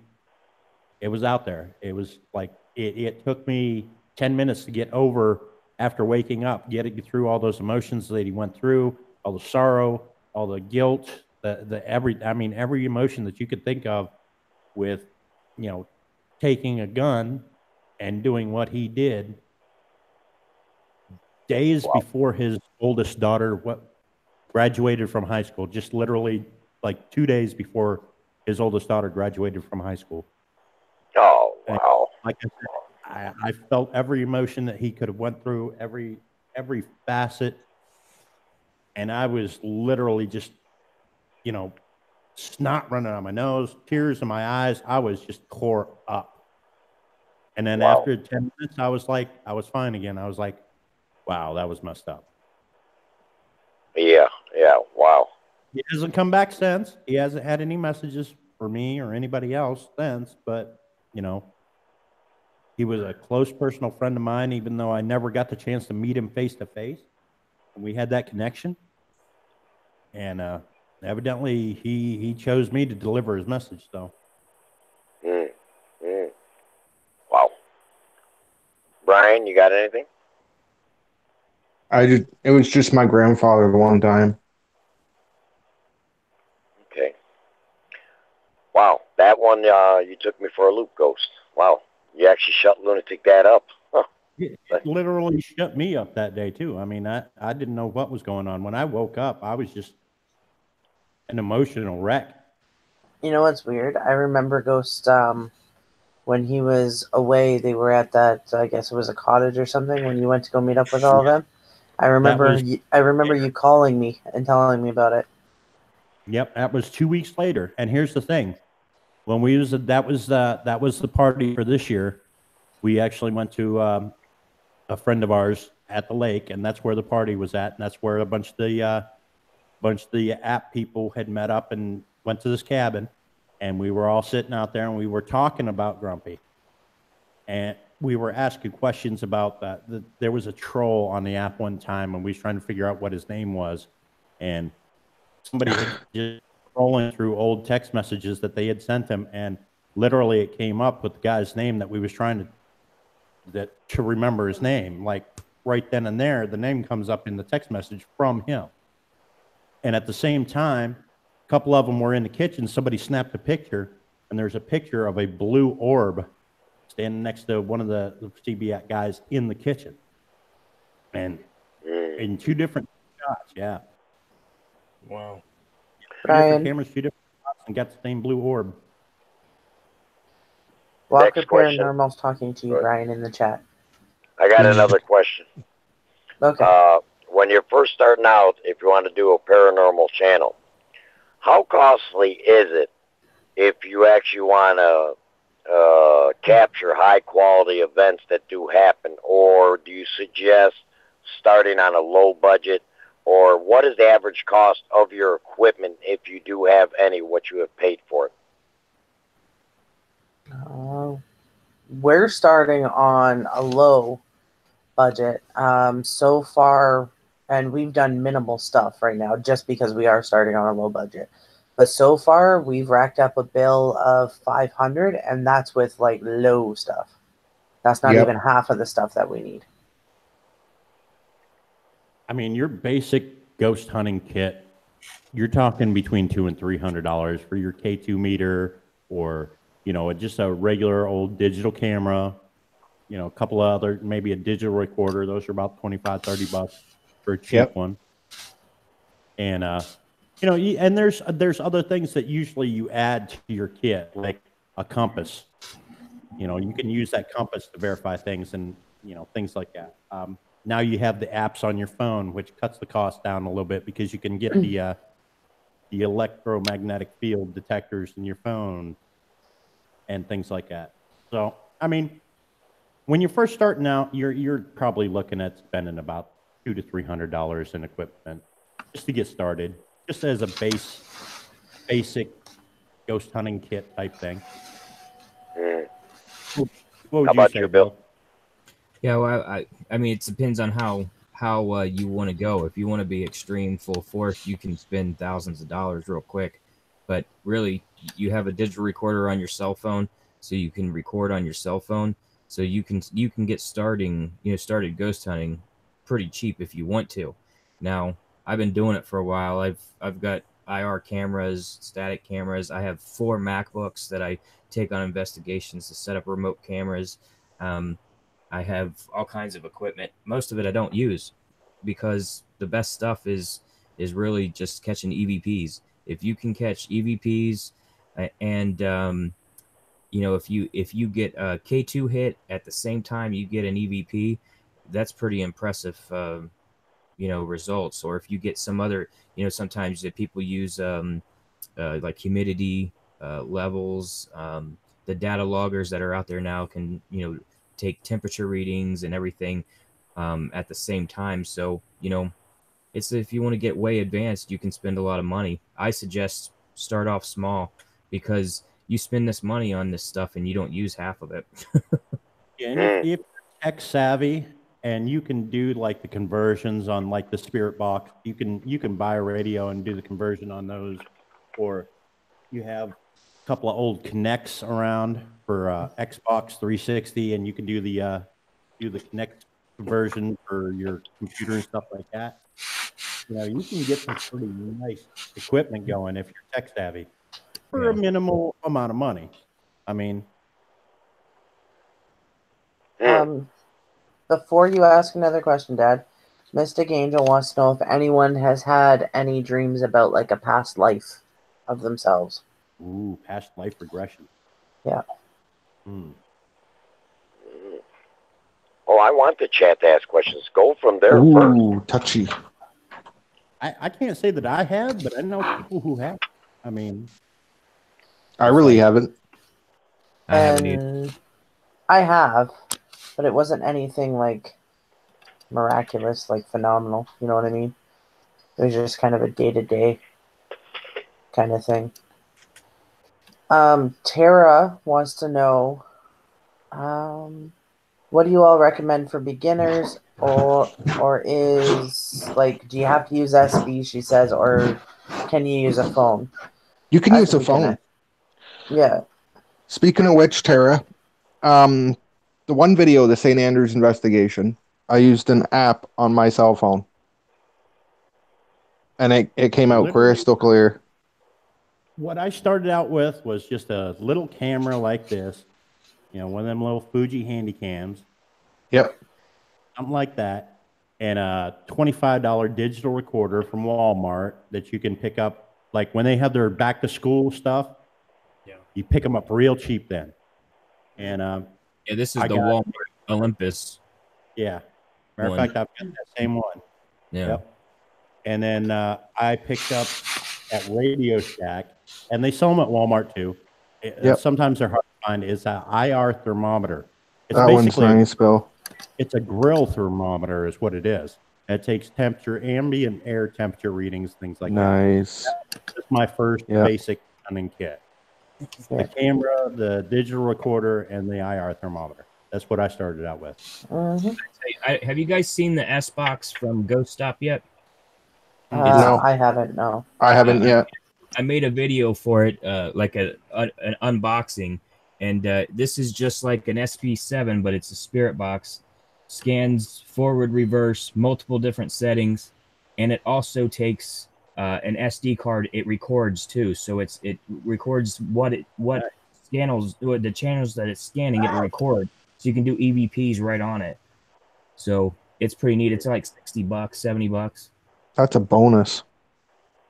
it was out there. It was like, it took me 10 minutes to get over after waking up, getting through all those emotions that he went through, all the sorrow, all the guilt, every emotion that you could think of with, taking a gun and doing what he did days before his oldest daughter graduated from high school, just literally like 2 days before his oldest daughter graduated from high school. Oh, And wow. like I said, I felt every emotion that he could have went through, every facet, and I was literally just, snot running out of my nose, tears in my eyes. I was just tore up. And then Wow. after 10 minutes, I was fine again. I was like, wow, that was messed up. Yeah, wow. He hasn't come back since. He hasn't had any messages for me or anybody else since, but, he was a close personal friend of mine, even though I never got the chance to meet him face to face. We had that connection. And evidently he chose me to deliver his message, though. Wow. Brian, you got anything? It was just my grandfather the one time. Okay. Wow, that one, you took me for a loop, Ghost. Wow, you actually shut Lunatic that up. Huh. It literally shut me up that day, too. I mean, I didn't know what was going on. When I woke up, I was just an emotional wreck. You know what's weird? I remember Ghost, when he was away, they were at that, I guess it was a cottage or something, when you went to go meet up with all of them. I remember you calling me and telling me about it. Yep, that was 2 weeks later. And here's the thing. When that was the party for this year. We actually went to a friend of ours at the lake, and that's where the party was at, and that's where a bunch of the app people had met up and went to this cabin, and we were all sitting out there, and we were talking about Grumpy, and we were asking questions about that. There was a troll on the app one time, and we was trying to figure out what his name was, and somebody had just rolling through old text messages that they had sent him, and literally it came up with the guy's name that we was trying to remember his name. Like right then and there, the name comes up in the text message from him. And at the same time, a couple of them were in the kitchen. Somebody snapped a picture, and there's a picture of a blue orb standing next to one of the CB guys in the kitchen. And in two different shots, yeah. Wow. Brian. Different cameras, two different shots, and got the same blue orb. Walker Paranormal's talking to you, Brian, in the chat. I got another question. Okay. When you're first starting out, if you want to do a paranormal channel, how costly is it if you actually want to capture high-quality events that do happen? Or do you suggest starting on a low budget? Or what is the average cost of your equipment, if you do have any, what you have paid for it? We're starting on a low budget so far, and we've done minimal stuff right now just because we are starting on a low budget. But so far, we've racked up a bill of $500, and that's with like low stuff. That's not even half of the stuff that we need. I mean, your basic ghost hunting kit, you're talking between $200 and $300 for your K2 meter, or just a regular old digital camera. A couple of other, maybe a digital recorder. Those are about $25-$30 for a cheap one. And and there's other things that usually you add to your kit, like a compass. You can use that compass to verify things and things like that. Now you have the apps on your phone, which cuts the cost down a little bit because you can get the electromagnetic field detectors in your phone and things like that. So, I mean, when you're first starting out, you're probably looking at spending about $200 to $300 in equipment just to get started, just as a basic ghost hunting kit type thing. What would you say, Bill? Yeah, well, I mean, it depends on how you want to go. If you want to be extreme full force, you can spend thousands of dollars real quick. But really, you have a digital recorder on your cell phone, so you can record on your cell phone. So you can get started ghost hunting pretty cheap if you want to. Now, I've been doing it for a while. I've got IR cameras, static cameras. I have 4 MacBooks that I take on investigations to set up remote cameras. I have all kinds of equipment. Most of it I don't use because the best stuff is really just catching EVPs. If you can catch EVPs and you know, if you get a K2 hit at the same time you get an EVP, that's pretty impressive, you know, results. Or if you get some other, you know, sometimes that people use like humidity levels. The data loggers that are out there now can, you know, take temperature readings and everything at the same time. So, you know, it's if you want to get way advanced, you can spend a lot of money. I suggest start off small because you spend this money on this stuff and you don't use half of it. Yeah, and if you're tech savvy and you can do like the conversions on like the Spirit Box, you can buy a radio and do the conversion on those, or you have a couple of old Connects around for Xbox 360, and you can do the Connect conversion for your computer and stuff like that. You know, you can get some pretty nice equipment going if you're tech savvy for a minimal amount of money. I mean, before you ask another question, Dad, Mystic Angel wants to know if anyone has had any dreams about like a past life of themselves. ooh, past life regression. Yeah. Oh, I want the chat to ask questions. Go from there first. Ooh, touchy. I can't say that I have, but I know people who have. I mean, I really haven't. I haven't either. And I have, but it wasn't anything like miraculous, like phenomenal. You know what I mean? It was just kind of a day-to-day kind of thing. Tara wants to know, what do you all recommend for beginners, or is like, do you have to use SB? She says, or can you use a phone? You can use a beginner. phone. Yeah. Speaking of which, Tara, the one video, the St. Andrews investigation, I used an app on my cell phone. And it came out crystal clear. what I started out with was just a little camera like this, you know, one of them little Fuji handy cams, Yep. something like that, and a $25 digital recorder from Walmart that you can pick up, like when they have their back to school stuff. Yeah. You pick them up real cheap then. And Yeah, this is I the got- Walmart Olympus. yeah, matter of One. fact, I've got that same one. Yeah. Yep. And then I picked up at Radio Shack, and they sell them at Walmart too. Yep. Sometimes they're hard to find. It's an IR thermometer. It's That one's basically nice, Bill. it's a grill thermometer, is what it is. It takes temperature, ambient air temperature readings, things like Nice. that. That's my first Yep. basic hunting kit. The camera, the digital recorder, and the IR thermometer. That's what I started out with. Mm-hmm. Have you guys seen the S box from Ghost Stop yet? No. I haven't. No. I haven't yet. I made a video for it, like an unboxing, and this is just like an SP7, but it's a Spirit box. Scans forward, reverse, multiple different settings, and it also takes an SD card. It records too, so it records what channels, the channels that it's scanning. It records, so you can do EVPs right on it. So it's pretty neat. It's like $60, $70. That's a bonus.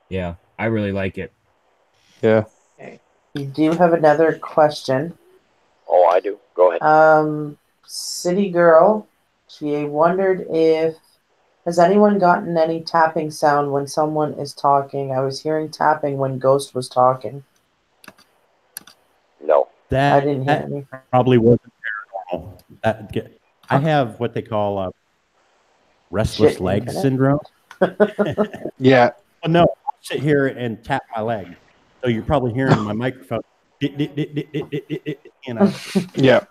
Yeah, I really like it. Yeah. You do have another question. Oh, I do. Go ahead. City Girl, she wondered if has anyone gotten any tapping sound when someone is talking? I was hearing tapping when Ghost was talking. No. I didn't hear any. Probably wasn't paranormal. I have what they call restless Shit, leg internet. syndrome. Yeah. Well, no, I sit here and tap my leg, so you're probably hearing my microphone. You know. Yeah.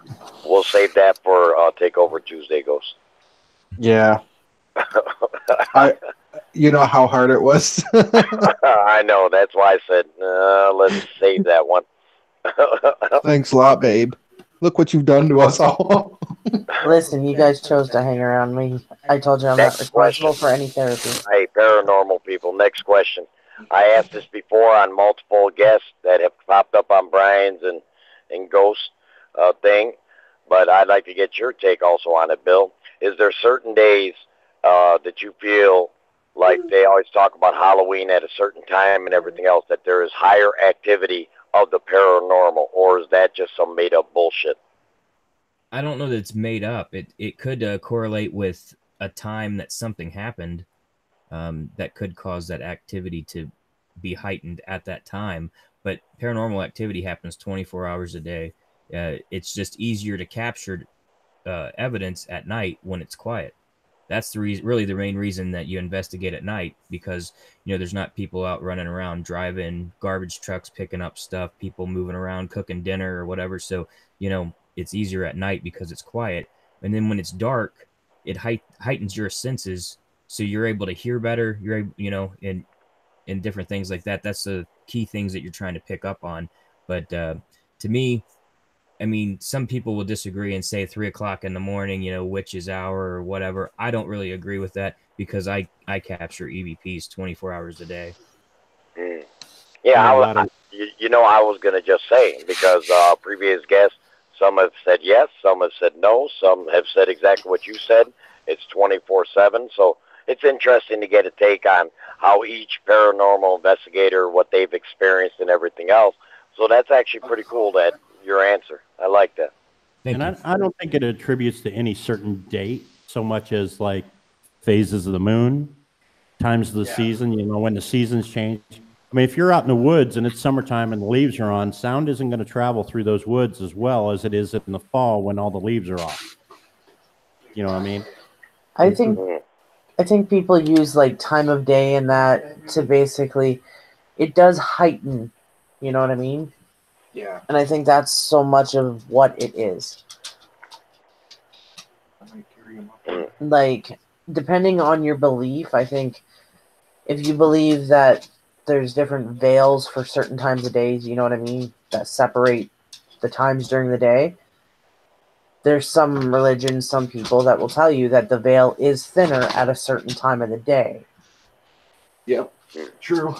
We'll save that for Takeover Tuesday, Ghost. Yeah. You know how hard it was. I know. That's why I said, let's save that one. Thanks a lot, babe. Look what you've done to us all. Listen, you guys chose to hang around me. I told you I'm not Next responsible question. for any therapy. Hey, paranormal people, next question. I asked this before on multiple guests that have popped up on Brian's and Ghost thing, but I'd like to get your take also on it, Bill. Is there certain days that you feel like they always talk about Halloween at a certain time and everything else, that there is higher activity of the paranormal, or is that just some made up bullshit? I don't know that it's made up. It could correlate with a time that something happened that could cause that activity to be heightened at that time. But paranormal activity happens 24 hours a day. It's just easier to capture evidence at night when it's quiet. That's the reason, really the main reason that you investigate at night, because there's not people out running around driving garbage trucks picking up stuff, people moving around cooking dinner or whatever. So it's easier at night because it's quiet. And then when it's dark, it heightens your senses, so you're able to hear better. And different things like that. That's the key things that you're trying to pick up on. But to me, I mean, some people will disagree and say 3 o'clock in the morning, witch's hour or whatever. I don't really agree with that because I capture E.V.P'S 24 hours a day. Yeah, Yeah, a lot of I was going to just say, because previous guests, some have said yes, some have said no, some have said exactly what you said. It's 24/7. So it's interesting to get a take on how each paranormal investigator, what they've experienced and everything else. So that's actually pretty cool, that your answer. I like that. Thank you. I don't think it attributes to any certain date so much as like phases of the moon, times of the season, when the seasons change. I mean, if you're out in the woods and it's summertime and the leaves are on, sound isn't going to travel through those woods as well as it is in the fall when all the leaves are off. You know what I mean? I think people use like time of day and that to basically, it does heighten, you know what I mean? Yeah. And I think that's so much of what it is. Like, depending on your belief, I think if you believe that there's different veils for certain times of days, you know what I mean, that separate the times during the day, there's some religions, some people that will tell you that the veil is thinner at a certain time of the day. Yep. True.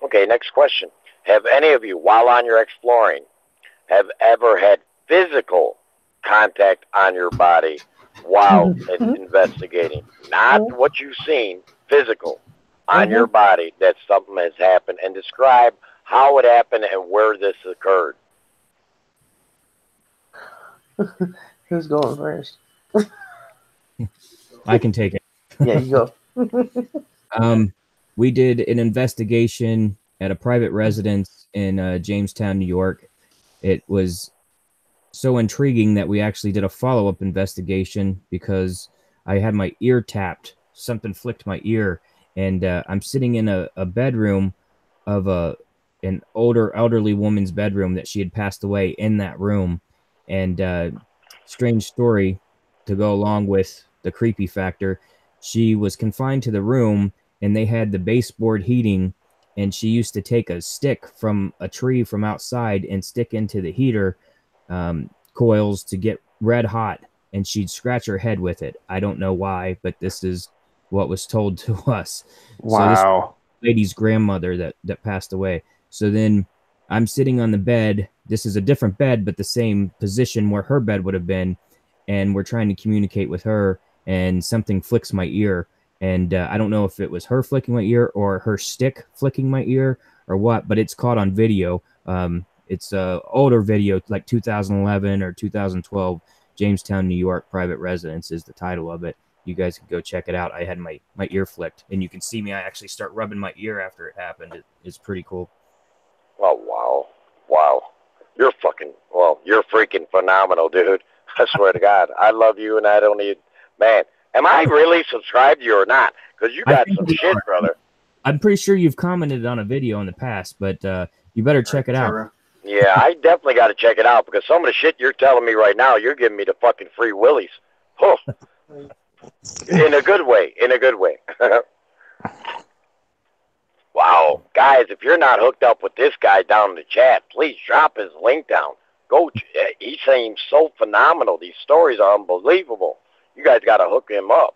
Okay, next question. Have any of you, while on your exploring, have ever had physical contact on your body while investigating? Not what you've seen, physical on your body, that something has happened, and describe how it happened and where this occurred. Who's going first? I can take it. Yeah, you go. We did an investigation at a private residence in Jamestown, New York. It was so intriguing that we actually did a follow-up investigation because I had my ear tapped. Something flicked my ear, and I'm sitting in a bedroom of an older elderly woman's bedroom that she had passed away in that room. And strange story to go along with the creepy factor, she was confined to the room and they had the baseboard heating, and she used to take a stick from a tree from outside and stick into the heater coils to get red hot, and she'd scratch her head with it. I don't know why, but this is what was told to us. Wow. So this lady's grandmother that passed away. So then I'm sitting on the bed. This is a different bed, but the same position where her bed would have been, and we're trying to communicate with her, and something flicks my ear. And I don't know if it was her flicking my ear or her stick flicking my ear or what, but it's caught on video. It's a older video, like 2011 or 2012. Jamestown, New York, private residence is the title of it. You guys can go check it out. I had my ear flicked, and you can see me. I actually start rubbing my ear after it happened. It's pretty cool. Oh, wow. You're freaking phenomenal, dude. I swear to God. I love you, and I don't need, man. Am I really subscribed to you or not? Because you got some shit, brother. I'm pretty sure you've commented on a video in the past, but you better check it out. Yeah, I definitely got to check it out, because some of the shit you're telling me right now, you're giving me the fucking free willies. Oh. In a good way. Wow. Guys, if you're not hooked up with this guy down in the chat, please drop his link down. Coach, he seems so phenomenal. These stories are unbelievable. You guys got to hook him up.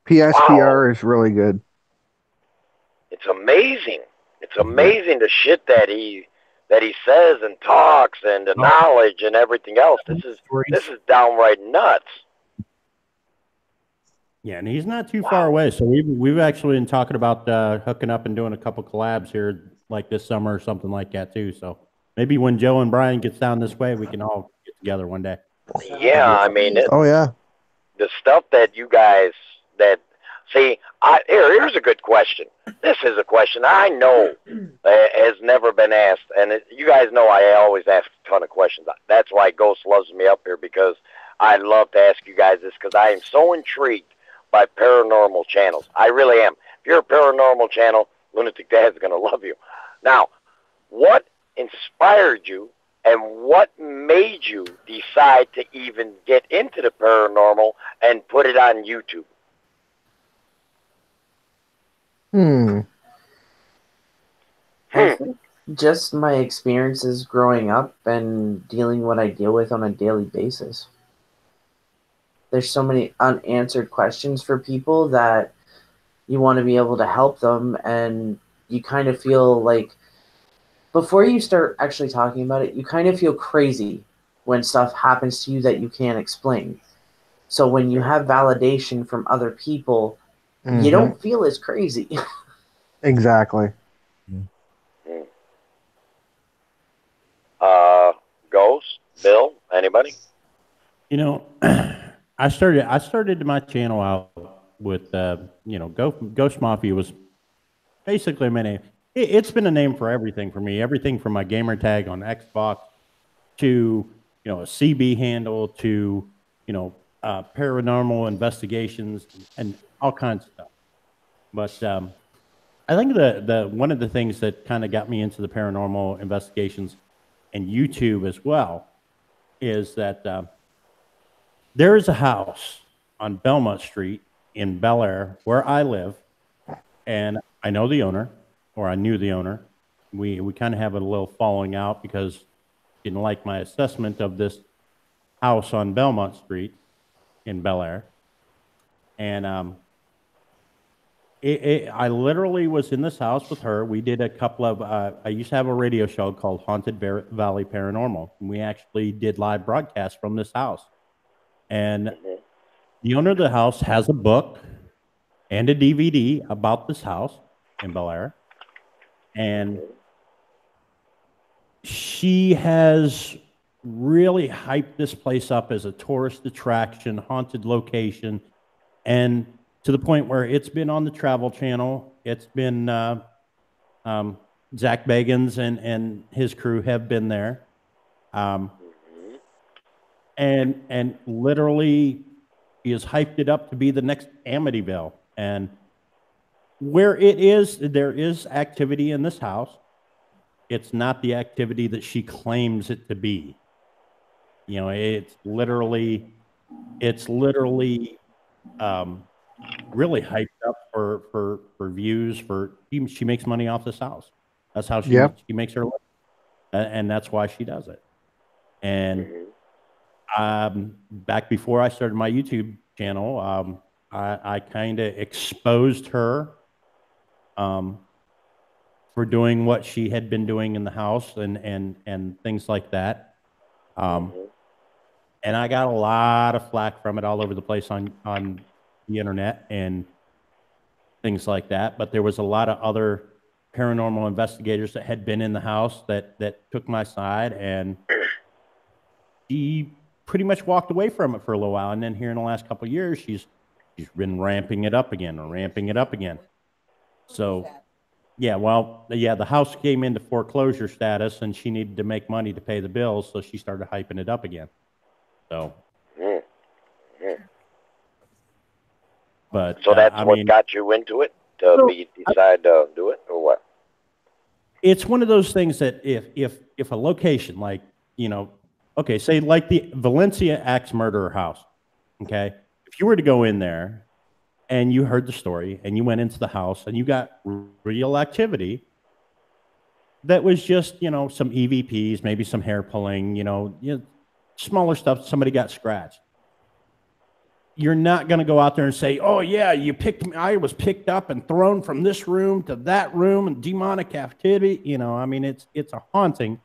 PSPR is really good. It's amazing. It's amazing the shit that he says and talks and the knowledge and everything else. This is downright nuts. Yeah, and he's not too far away. So we've actually been talking about hooking up and doing a couple collabs here, like this summer or something like that too. So maybe when Joe and Brian gets down this way, we can all get together one day. Yeah, I mean, yeah, the stuff that you guys that see. Here's a good question. This is a question I know has never been asked, and you guys know I always ask a ton of questions. That's why Ghost loves me up here, because I love to ask you guys this, because I am so intrigued by paranormal channels. I really am. If you're a paranormal channel, Lunatic Dad's going to love you. Now, what inspired you and what made you decide to even get into the paranormal and put it on YouTube? I think just my experiences growing up and dealing what I deal with on a daily basis. There's so many unanswered questions for people that you want to be able to help them, and you kind of feel like before you start actually talking about it, you kind of feel crazy when stuff happens to you that you can't explain. So when you have validation from other people, you don't feel as crazy. Exactly. Ghost, Bill, anybody? You know, I started my channel out with Ghost Mafia was basically my name. It's been a name for everything for me. Everything from my gamer tag on Xbox to a CB handle to paranormal investigations and all kinds of stuff. But I think the one of the things that kind of got me into the paranormal investigations and YouTube as well is that there is a house on Belmont Street in Bel Air where I live, and I know the owner, or I knew the owner. We kind of have a little falling out because he didn't like my assessment of this house on Belmont Street in Bel Air. And I literally was in this house with her. We did a couple of, I used to have a radio show called Haunted Valley Paranormal. And we actually did live broadcasts from this house. And the owner of the house has a book and a DVD about this house in Bel Air. And she has really hyped this place up as a tourist attraction, haunted location, and to the point where it's been on the Travel Channel. It's been Zach Bagans and his crew have been there, and literally he has hyped it up to be the next Amityville. And where it is, there is activity in this house. It's not the activity that she claims it to be. It's literally really hyped up for views. She makes money off this house. That's how she makes her living, and that's why she does it. And back before I started my YouTube channel, I kind of exposed her for doing what she had been doing in the house and things like that. And I got a lot of flack from it all over the place on the internet and things like that. But there was a lot of other paranormal investigators that had been in the house that took my side, and she pretty much walked away from it for a little while. And then here in the last couple of years, she's been ramping it up again. So, the house came into foreclosure status, and she needed to make money to pay the bills, so she started hyping it up again. So, but so that's what got you into it to decide to do it, or what? It's one of those things that if a location like okay, say like the Valencia axe murderer house, okay, if you were to go in there and you heard the story and you went into the house and you got real activity, that was just, you know, some E.V.P'S, maybe some hair pulling, smaller stuff. Somebody got scratched. You're not going to go out there and say, oh yeah, you picked me. I was picked up and thrown from this room to that room and demonic captivity. You know, I mean, it's a haunting,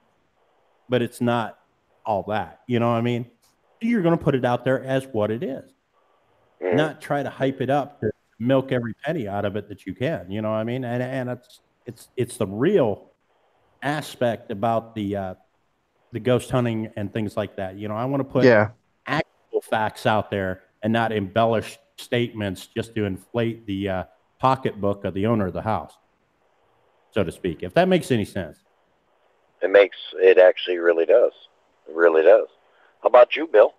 but it's not all that, you know what I mean? You're going to put it out there as what it is, not try to hype it up to milk every penny out of it that you can, you know what I mean? And it's the real aspect about the ghost hunting and things like that. You know, I want to put actual facts out there and not embellish statements just to inflate the pocketbook of the owner of the house, so to speak, if that makes any sense. It actually really does. It really does. How about you, Bill?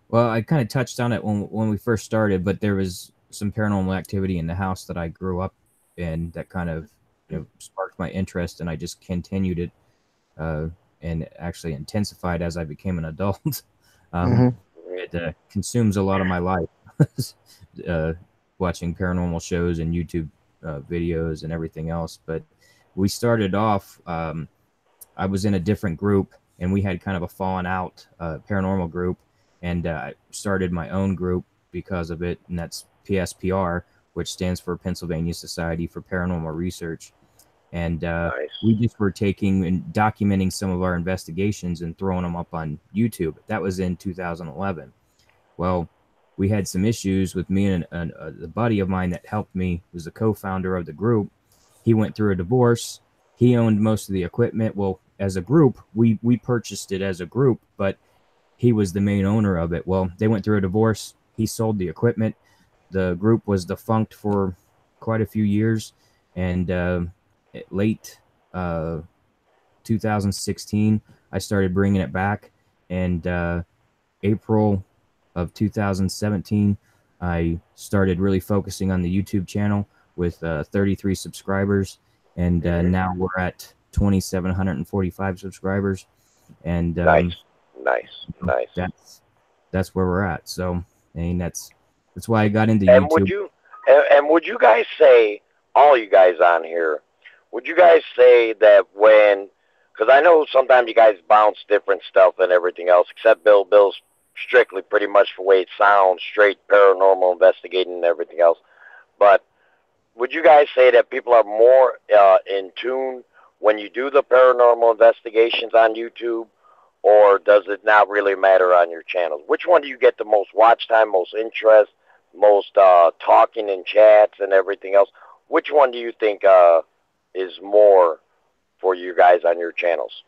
Well, I kind of touched on it when we first started, but there was some paranormal activity in the house that I grew up in that kind of sparked my interest, and I just continued it and actually intensified as I became an adult. It consumes a lot of my life, watching paranormal shows and YouTube videos and everything else. But we started off, I was in a different group, and we had kind of a fallen out paranormal group, and I started my own group because of it, and that's PSPR, which stands for Pennsylvania Society for Paranormal Research. And we just were taking and documenting some of our investigations and throwing them up on YouTube. That was in 2011. Well, we had some issues with me and a buddy of mine that helped me, was the co-founder of the group. He went through a divorce. He owned most of the equipment. Well, as a group, we purchased it as a group, but he was the main owner of it. Well, they went through a divorce. He sold the equipment. The group was defunct for quite a few years, and late 2016, I started bringing it back, and April of 2017, I started really focusing on the YouTube channel with 33 subscribers, and now we're at 2,745 subscribers, and nice. That's where we're at. So, I mean, that's why I got into and YouTube. Would you guys say, all you guys on here, would you guys say that because I know sometimes you guys bounce different stuff and everything else, except Bill's strictly pretty much the way it sounds, straight paranormal investigating and everything else. But would you guys say that people are more in tune when you do the paranormal investigations on YouTube, or does it not really matter on your channels? Which one do you get the most watch time, most interest, most talking in chats and everything else? Which one do you think is more for you guys on your channels?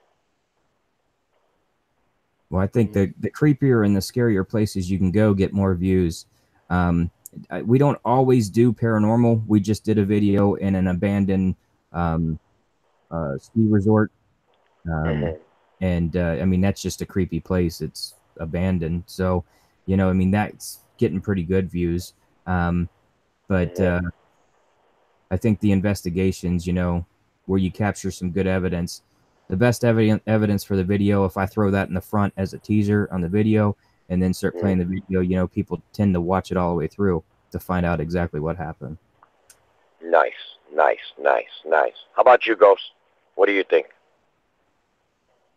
Well, I think the creepier and the scarier places you can go get more views. We don't always do paranormal. We just did a video in an abandoned ski resort. And I mean, that's just a creepy place. It's abandoned. So, I mean, that's getting pretty good views. But I think the investigations, where you capture some good evidence, the best evidence for the video, if I throw that in the front as a teaser on the video and then start playing the video, people tend to watch it all the way through to find out exactly what happened. Nice. How about you, Ghost? What do you think?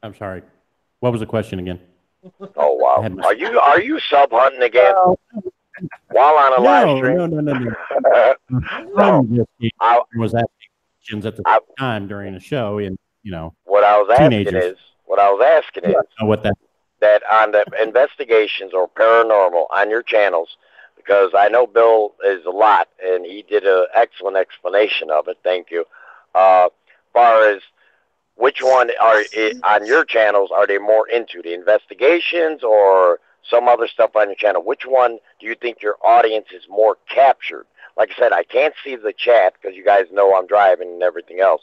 I'm sorry. What was the question again? Oh, wow. Are you sub hunting again? While on a live stream? No. I was asking questions at the time during the show, and what I was asking is that on the investigations or paranormal on your channels, because I know Bill is a lot, and he did an excellent explanation of it. Thank you. Far as which one on your channels are they more into, the investigations or some other stuff on your channel? Which one do you think your audience is more captured? Like I said, I can't see the chat because you guys know I'm driving and everything else,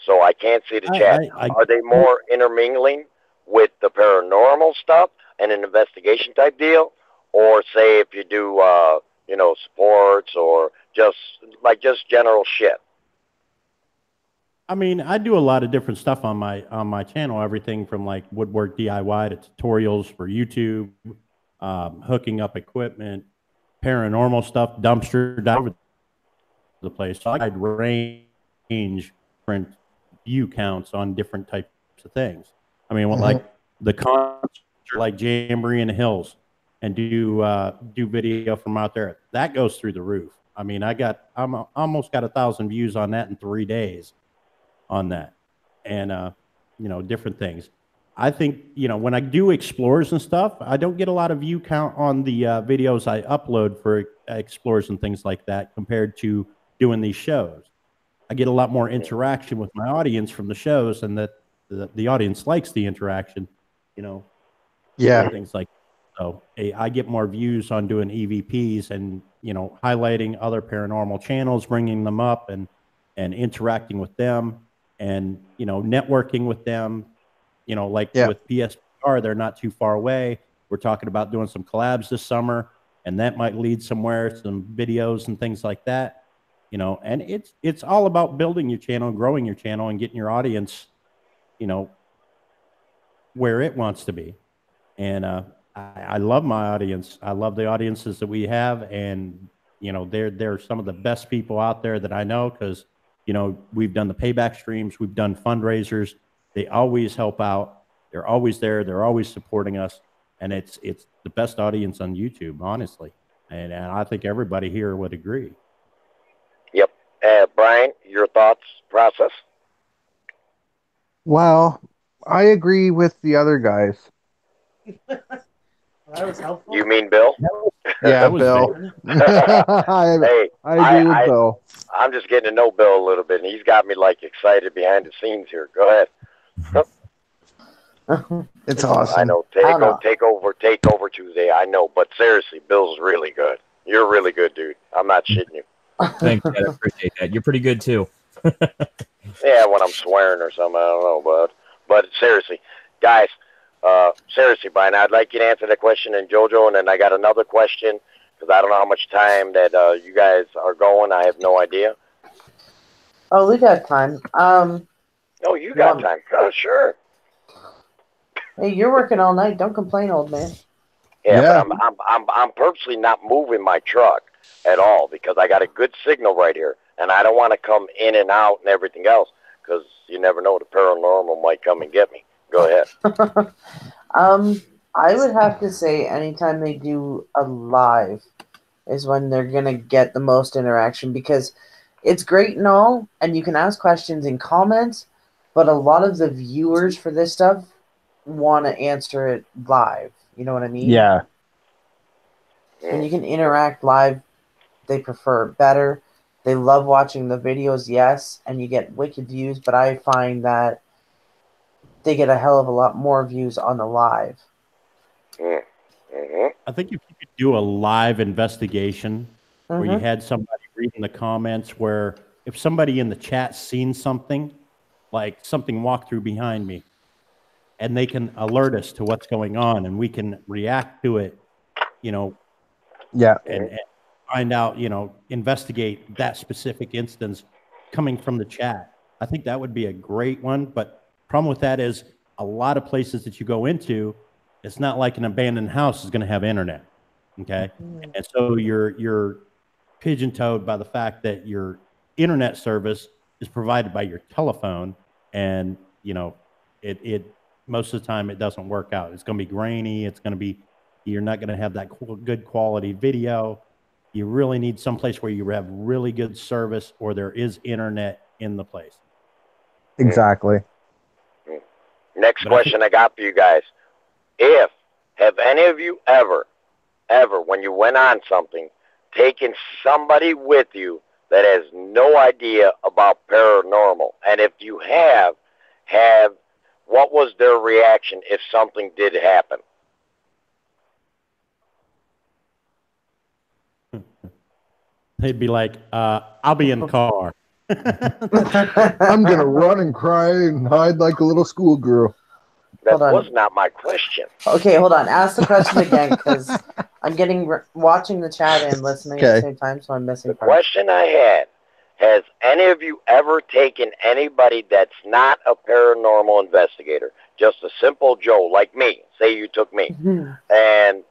so I can't see the chat. Are they more intermingling with the paranormal stuff and an investigation type deal, or say if you do sports or just general shit? I mean, I do a lot of different stuff on my channel. Everything from like woodwork DIY to tutorials for YouTube, hooking up equipment, paranormal stuff, dumpster, all over the place. So I'd range different view counts on different types of things. I mean, like the concert, like Jamboree in the Hills, and do video from out there. That goes through the roof. I mean, I'm almost got 1,000 views on that in 3 days on that, and different things. I think when I do explores and stuff, I don't get a lot of view count on the videos I upload for explores and things like that compared to doing these shows. I get a lot more interaction with my audience from the shows, and that the audience likes the interaction, Yeah. things like that. So I get more views on doing E.V.P's and highlighting other paranormal channels, bringing them up, and interacting with them, and networking with them. Like with Pspr, they're not too far away. We're talking about doing some collabs this summer, and that might lead somewhere, some videos and things like that. And it's all about building your channel, growing your channel, and getting your audience, where it wants to be. And I love my audience. I love the audiences that we have, and they're some of the best people out there that I know, because we've done the payback streams, we've done fundraisers. They always help out. They're always there. They're always supporting us, and it's the best audience on YouTube, honestly. And I think everybody here would agree. Yep. Brian, your thoughts process? Well, I agree with the other guys. That was helpful. You mean Bill? Yeah, That was Bill. Hey, I agree with Bill. I'm just getting to know Bill a little bit, and he's got me like excited behind the scenes here. Go ahead. It's awesome. I know. Take over Tuesday. I know, but seriously, Bill's really good. You're really good, dude. I'm not shitting you. Thanks, Ed. I appreciate that. You're pretty good too. Yeah, when I'm swearing or something, I don't know, but seriously, guys, seriously, Brian, I'd like you to answer that question, and JoJo, and then I got another question, because I don't know how much time that you guys are going. I have no idea. Oh, we got time. Oh, you got time? Oh, sure. Hey, you're working all night. Don't complain, old man. Yeah. But I'm purposely not moving my truck at all, because I got a good signal right here, and I don't want to come in and out and everything else, because you never know, the paranormal might come and get me. Go ahead. I would have to say anytime they do a live is when they're going to get the most interaction, because it's great and all, and you can ask questions in comments, but a lot of the viewers for this stuff want to answer it live. You know what I mean? Yeah. When you can interact live, they prefer it better. They love watching the videos, yes, and you get wicked views, but I find that they get a hell of a lot more views on the live. I think if you could do a live investigation where you had somebody reading the comments, where if somebody in the chat seen something, like something walk through behind me, and they can alert us to what's going on, and we can react to it, Yeah. and find out, investigate that specific instance coming from the chat. I think that would be a great one. But problem with that is a lot of places that you go into, it's not like an abandoned house is going to have internet. Okay. And so you're pigeon-toed by the fact that your internet service is provided by your telephone, and it most of the time it doesn't work out. It's going to be grainy. You're not going to have that good quality video. You really need someplace where you have really good service, or there is internet in the place. Exactly. Next question I got for you guys. Have any of you ever, when you went on something, taken somebody with you that has no idea about paranormal? And if you have, what was their reaction if something did happen? They'd be like, I'll be in the car. I'm going to run and cry and hide like a little schoolgirl. That was not my question. Okay, hold on. Ask the question again, because I'm watching the chat and listening at the same time, so I'm missing. The question I had: has any of you ever taken anybody that's not a paranormal investigator, just a simple Joe like me? Say you took me, and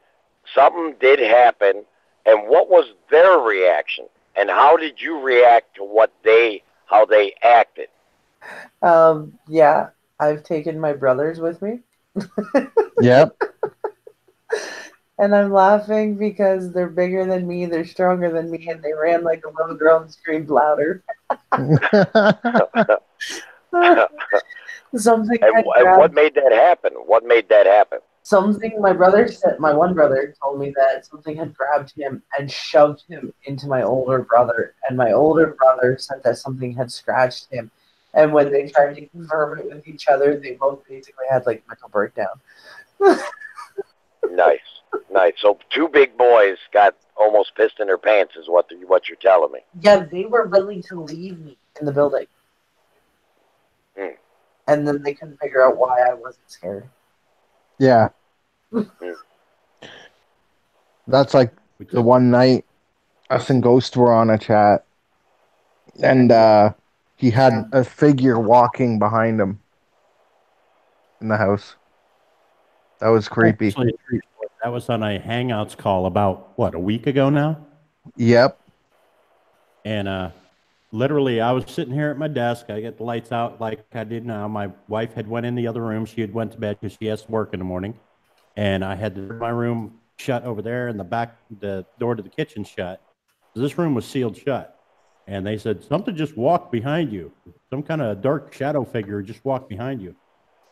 something did happen, and what was their reaction, and how did you react to how they acted? Yeah, I've taken my brothers with me. Yep. And I'm laughing because they're bigger than me, they're stronger than me, and they ran like a little girl and screamed louder. Something had and what grabbed made that happen? What made that happen? something. My brother said, my one brother told me that something had grabbed him and shoved him into my older brother, and my older brother said that something had scratched him. And when they tried to confirm it with each other, they both basically had like mental breakdown. Nice, nice. So two big boys got almost pissed in their pants, is what you're telling me. Yeah, they were willing to leave me in the building. Hmm. And then they couldn't figure out why I wasn't scared. Yeah. Hmm. That's like the one night us and Ghost were on a chat, and he had a figure walking behind him in the house. That was creepy. Actually, that was on a Hangouts call about, what, a week ago now? Yep. And literally, I was sitting here at my desk. I get the lights out like I did now. My wife had went in the other room. She had went to bed because she has to work in the morning. And I had my room shut over there and the door to the kitchen shut. So this room was sealed shut. And they said, something just walked behind you. Some kind of dark shadow figure just walked behind you.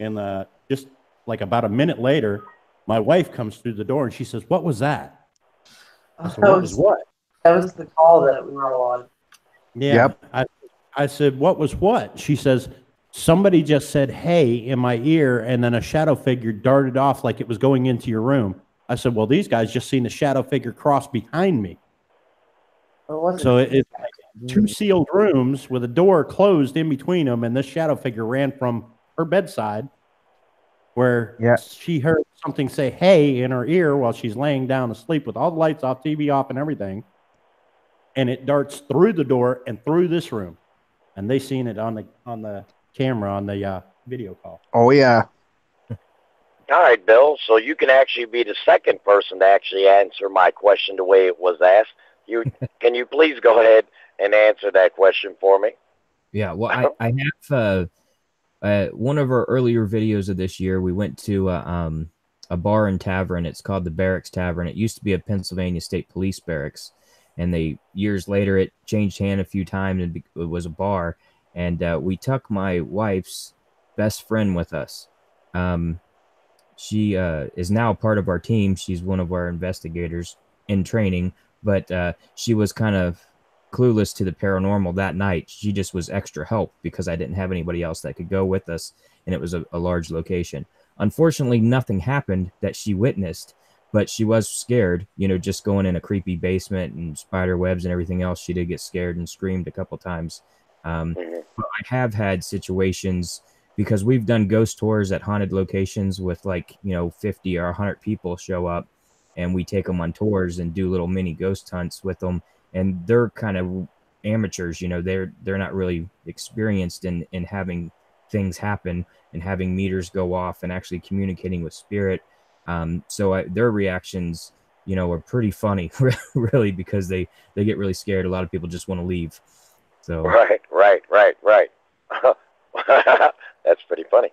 And just like about a minute later, my wife comes through the door and she says, what was that? I said, what was what? That was the call that we were all on. Yeah. Yep. I said, what was what? She says, somebody just said, hey, in my ear, and then a shadow figure darted off like it was going into your room. I said, well, these guys just seen a shadow figure cross behind me. So it's like two sealed rooms with a door closed in between them, and this shadow figure ran from her bedside where she heard something say, hey, in her ear while she's laying down asleep with all the lights off, TV off, and everything. And it darts through the door and through this room. And they seen it on the camera on the video call. Oh, yeah. All right, Bill. So you can actually be the second person to actually answer my question the way it was asked. Can you please go ahead and answer that question for me? Yeah, well, I have one of our earlier videos of this year. We went to a bar and tavern. It's called the Barracks Tavern. It used to be a Pennsylvania State Police barracks, and years later it changed hand a few times and it was a bar. And we took my wife's best friend with us. She is now part of our team. She's one of our investigators in training, but she was kind of clueless to the paranormal that night. She just was extra help because I didn't have anybody else that could go with us, and it was a large location. Unfortunately, nothing happened that she witnessed, but she was scared, just going in a creepy basement and spider webs and everything else. She did get scared and screamed a couple times. But I have had situations, because we've done ghost tours at haunted locations with 50 or 100 people show up, and we take them on tours and do little mini ghost hunts with them. And they're kind of amateurs, they're not really experienced in having things happen and having meters go off and actually communicating with spirit. So their reactions, are pretty funny, really, because they get really scared. A lot of people just want to leave. So right. That's pretty funny.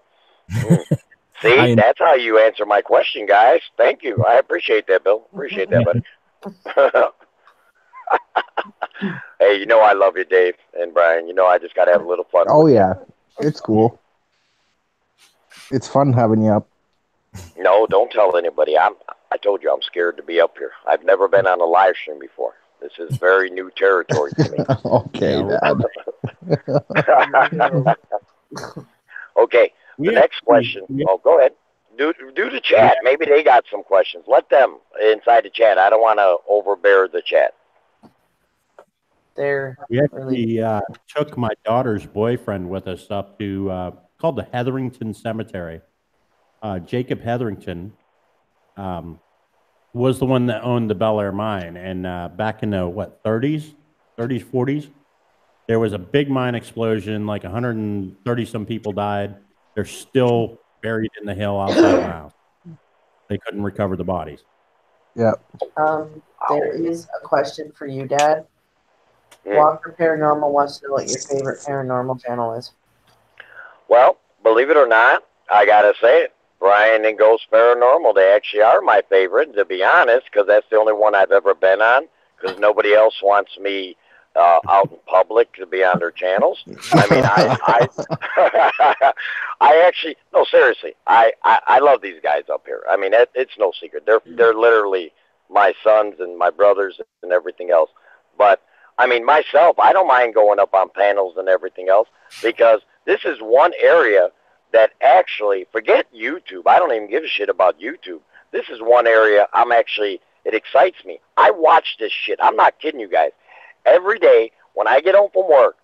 See, that's how you answer my question, guys. Thank you. I appreciate that, Bill. Appreciate that, buddy. Hey, I love you, Dave and Brian. I just got to have a little fun. Oh, yeah. It's cool. It's fun having you up. No, don't tell anybody. I told you I'm scared to be up here. I've never been on a live stream before. This is very new territory to me. Okay, Dad. Okay, the next question. Oh, go ahead. Do the chat. Maybe they got some questions. Let them inside the chat. I don't want to overbear the chat. We actually took my daughter's boyfriend with us up to called the Hetherington Cemetery. Jacob Hetherington was the one that owned the Bel Air mine, and back in the 30s, 40s, there was a big mine explosion. Like 130 some people died. They're still buried in the hill outside the house. They couldn't recover the bodies. Yeah. There is a question for you, Dad. Walker Paranormal wants to know what your favorite paranormal channel is. Well, believe it or not, I got to say it. Brian and Ghost Paranormal, they actually are my favorite, to be honest, because that's the only one I've ever been on, because nobody else wants me out in public to be on their channels. I mean, I actually, no, seriously, I love these guys up here. I mean, it's no secret. They're literally my sons and my brothers and everything else. But, I mean, myself, I don't mind going up on panels and everything else, because this is one area that actually, forget YouTube. I don't even give a shit about YouTube. This is one area it excites me. I watch this shit. I'm not kidding you guys. Every day when I get home from work,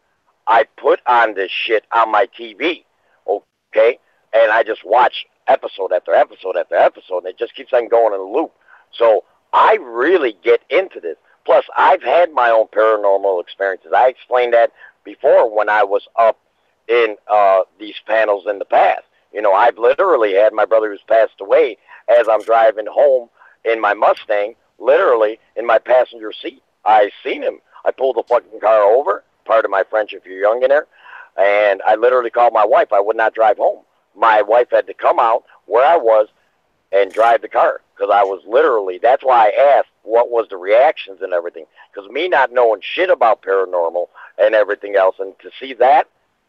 I put on this shit on my TV, okay? And I just watch episode after episode after episode, and it just keeps on going in a loop. So I really get into this. Plus, I've had my own paranormal experiences. I explained that before when I was up in these panels in the past. You know, I've literally had my brother who's passed away as I'm driving home in my Mustang, literally in my passenger seat. I seen him. I pulled the fucking car over, part of my French if you're young in there, and I literally called my wife. I would not drive home. My wife had to come out where I was and drive the car, because I was literally, that's why I asked what was the reactions and everything, because me not knowing shit about paranormal and everything else, and to see that,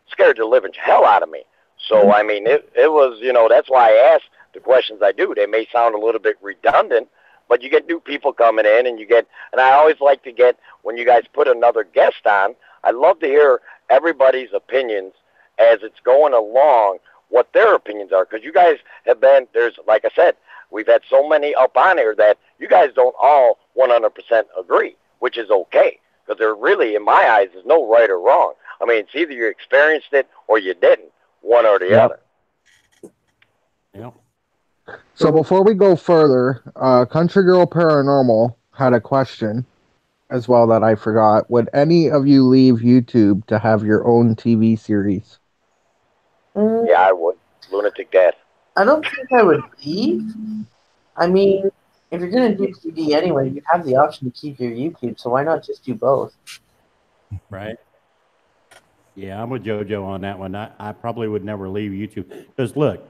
scared the living hell out of me. So, I mean, it was, you know, that's why I ask the questions I do. They may sound a little bit redundant, but you get new people coming in, and I always like to get, when you guys put another guest on, I love to hear everybody's opinions as it's going along, what their opinions are, because you guys have been, like I said, we've had so many up on here that you guys don't all 100% agree, which is okay, because there really, in my eyes, is no right or wrong. I mean, it's either you experienced it or you didn't, one or the other. Yep. So before we go further, Country Girl Paranormal had a question as well that I forgot. Would any of you leave YouTube to have your own TV series? Yeah, I would. Lunatic Dad. I don't think I would leave. I mean, if you're going to do TV anyway, you have the option to keep your YouTube, so why not just do both? Right. Yeah, I'm with JoJo on that one. I probably would never leave YouTube, because look,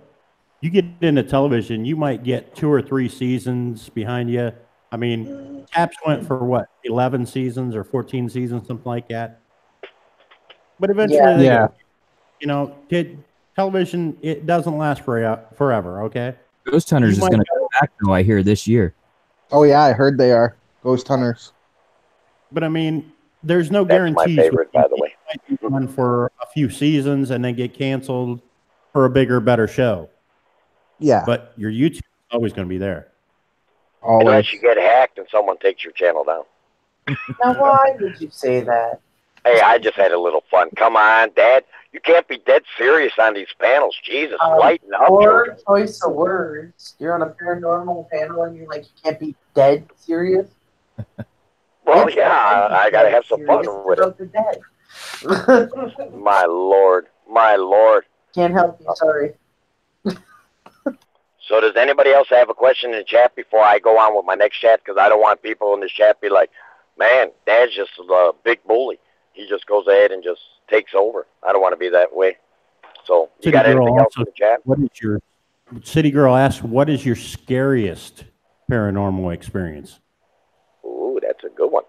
you get into television, you might get 2 or 3 seasons behind you. I mean, Taps went for what, 11 seasons or 14 seasons, something like that. But eventually, you know, television, it doesn't last forever. Okay. Ghost Hunters is going to come back now, I hear, this year. Oh yeah, I heard they are Ghost Hunters. But I mean, there's no That's guarantees. my favorite, by the way. Might be run for a few seasons and then get canceled for a bigger, better show. Yeah. But your YouTube is always going to be there. Always. Unless you get hacked and someone takes your channel down. Now, why would you say that? Hey, I just had a little fun. Come on, Dad. You can't be dead serious on these panels. Jesus, lighten up. Poor choice of words. You're on a paranormal panel and you're like, you can't be dead serious? Well, yeah, I got to have some fun with it. The dead. My Lord. My Lord. Can't help you, sorry. So does anybody else have a question in the chat before I go on with my next chat? Because I don't want people in the chat be like, man, Dad's just a big bully. He just goes ahead and just takes over. I don't want to be that way. So you got anything else in the chat? What is your City Girl asks, what is your scariest paranormal experience? Ooh, that's a good one.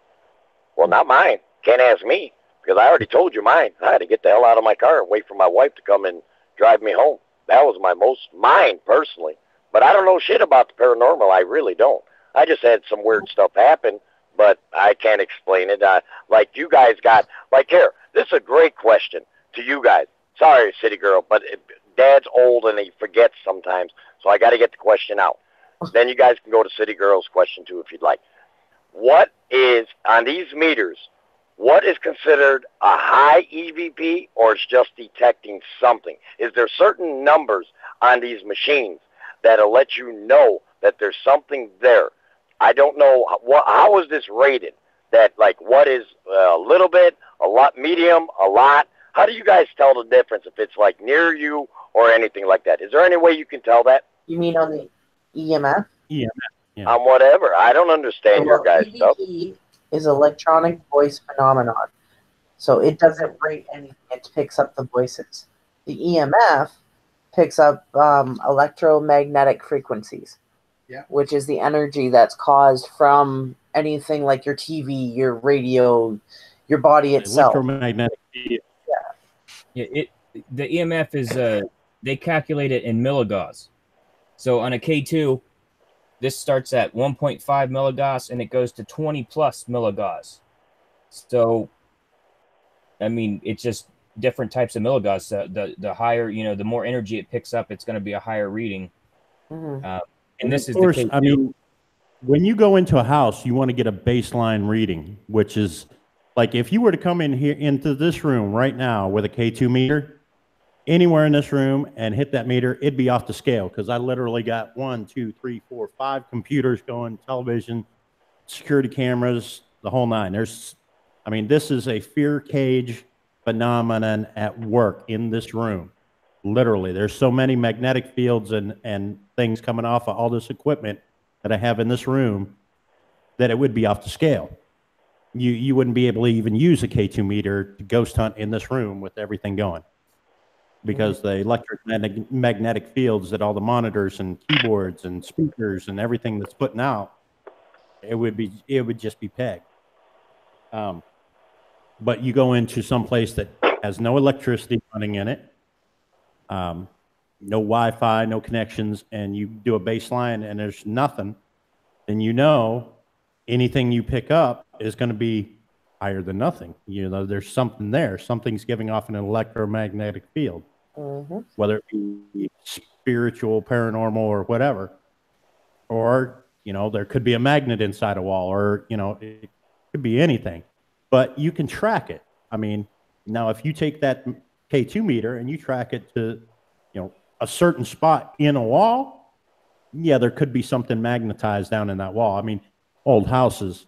Well, not mine. Can't ask me, because I already told you mine. I had to get the hell out of my car and wait for my wife to come and drive me home. That was mine personally. But I don't know shit about the paranormal. I really don't. I just had some weird stuff happen, but I can't explain it. Like you guys got, like here, this is a great question to you guys. Sorry, City Girl, but Dad's old and he forgets sometimes, so I got to get the question out. Then you guys can go to City Girl's question too if you'd like. What is, on these meters, what is considered a high EVP, or it's just detecting something? Is there certain numbers on these machines that'll let you know that there's something there? I don't know, how is this rated? That, like, what is a little bit, a lot, medium, a lot? How do you guys tell the difference if it's, like, near you or anything like that? Is there any way you can tell that? You mean on the EMF? Yeah. On whatever. I don't understand your guys' stuff. EVP is electronic voice phenomenon. So it doesn't rate anything. It picks up the voices. The EMF picks up electromagnetic frequencies, which is the energy that's caused from anything like your TV, your radio, your body itself. Electromagnetic field. The EMF is they calculate it in milligauss. So on a K2, this starts at 1.5 milligauss and it goes to 20 plus milligauss. So, I mean, it's just different types of milligauss. The higher, the more energy it picks up, it's going to be a higher reading. Mm-hmm. And this is of course, the K2. I mean, when you go into a house, you want to get a baseline reading, which is like if you were to come in here into this room right now with a K2 meter, anywhere in this room and hit that meter, it'd be off the scale because I literally got 1, 2, 3, 4, 5 computers going, television, security cameras, the whole nine. This is a fear cage phenomenon at work in this room. Literally, there's so many magnetic fields and things coming off of all this equipment that I have in this room that it would be off the scale. You wouldn't be able to even use a K2 meter to ghost hunt in this room with everything going because the electromagnetic fields that all the monitors and keyboards and speakers and everything that's putting out, it would just be pegged. But you go into some place that has no electricity running in it, no Wi-Fi, no connections, and you do a baseline and there's nothing, then anything you pick up is going to be higher than nothing. There's something there. Something's giving off an electromagnetic field, whether it be spiritual, paranormal, or whatever. Or, there could be a magnet inside a wall, or, it could be anything. But you can track it. Now, if you take that K2 meter and you track it to, a certain spot in a wall, yeah, there could be something magnetized down in that wall. Old houses,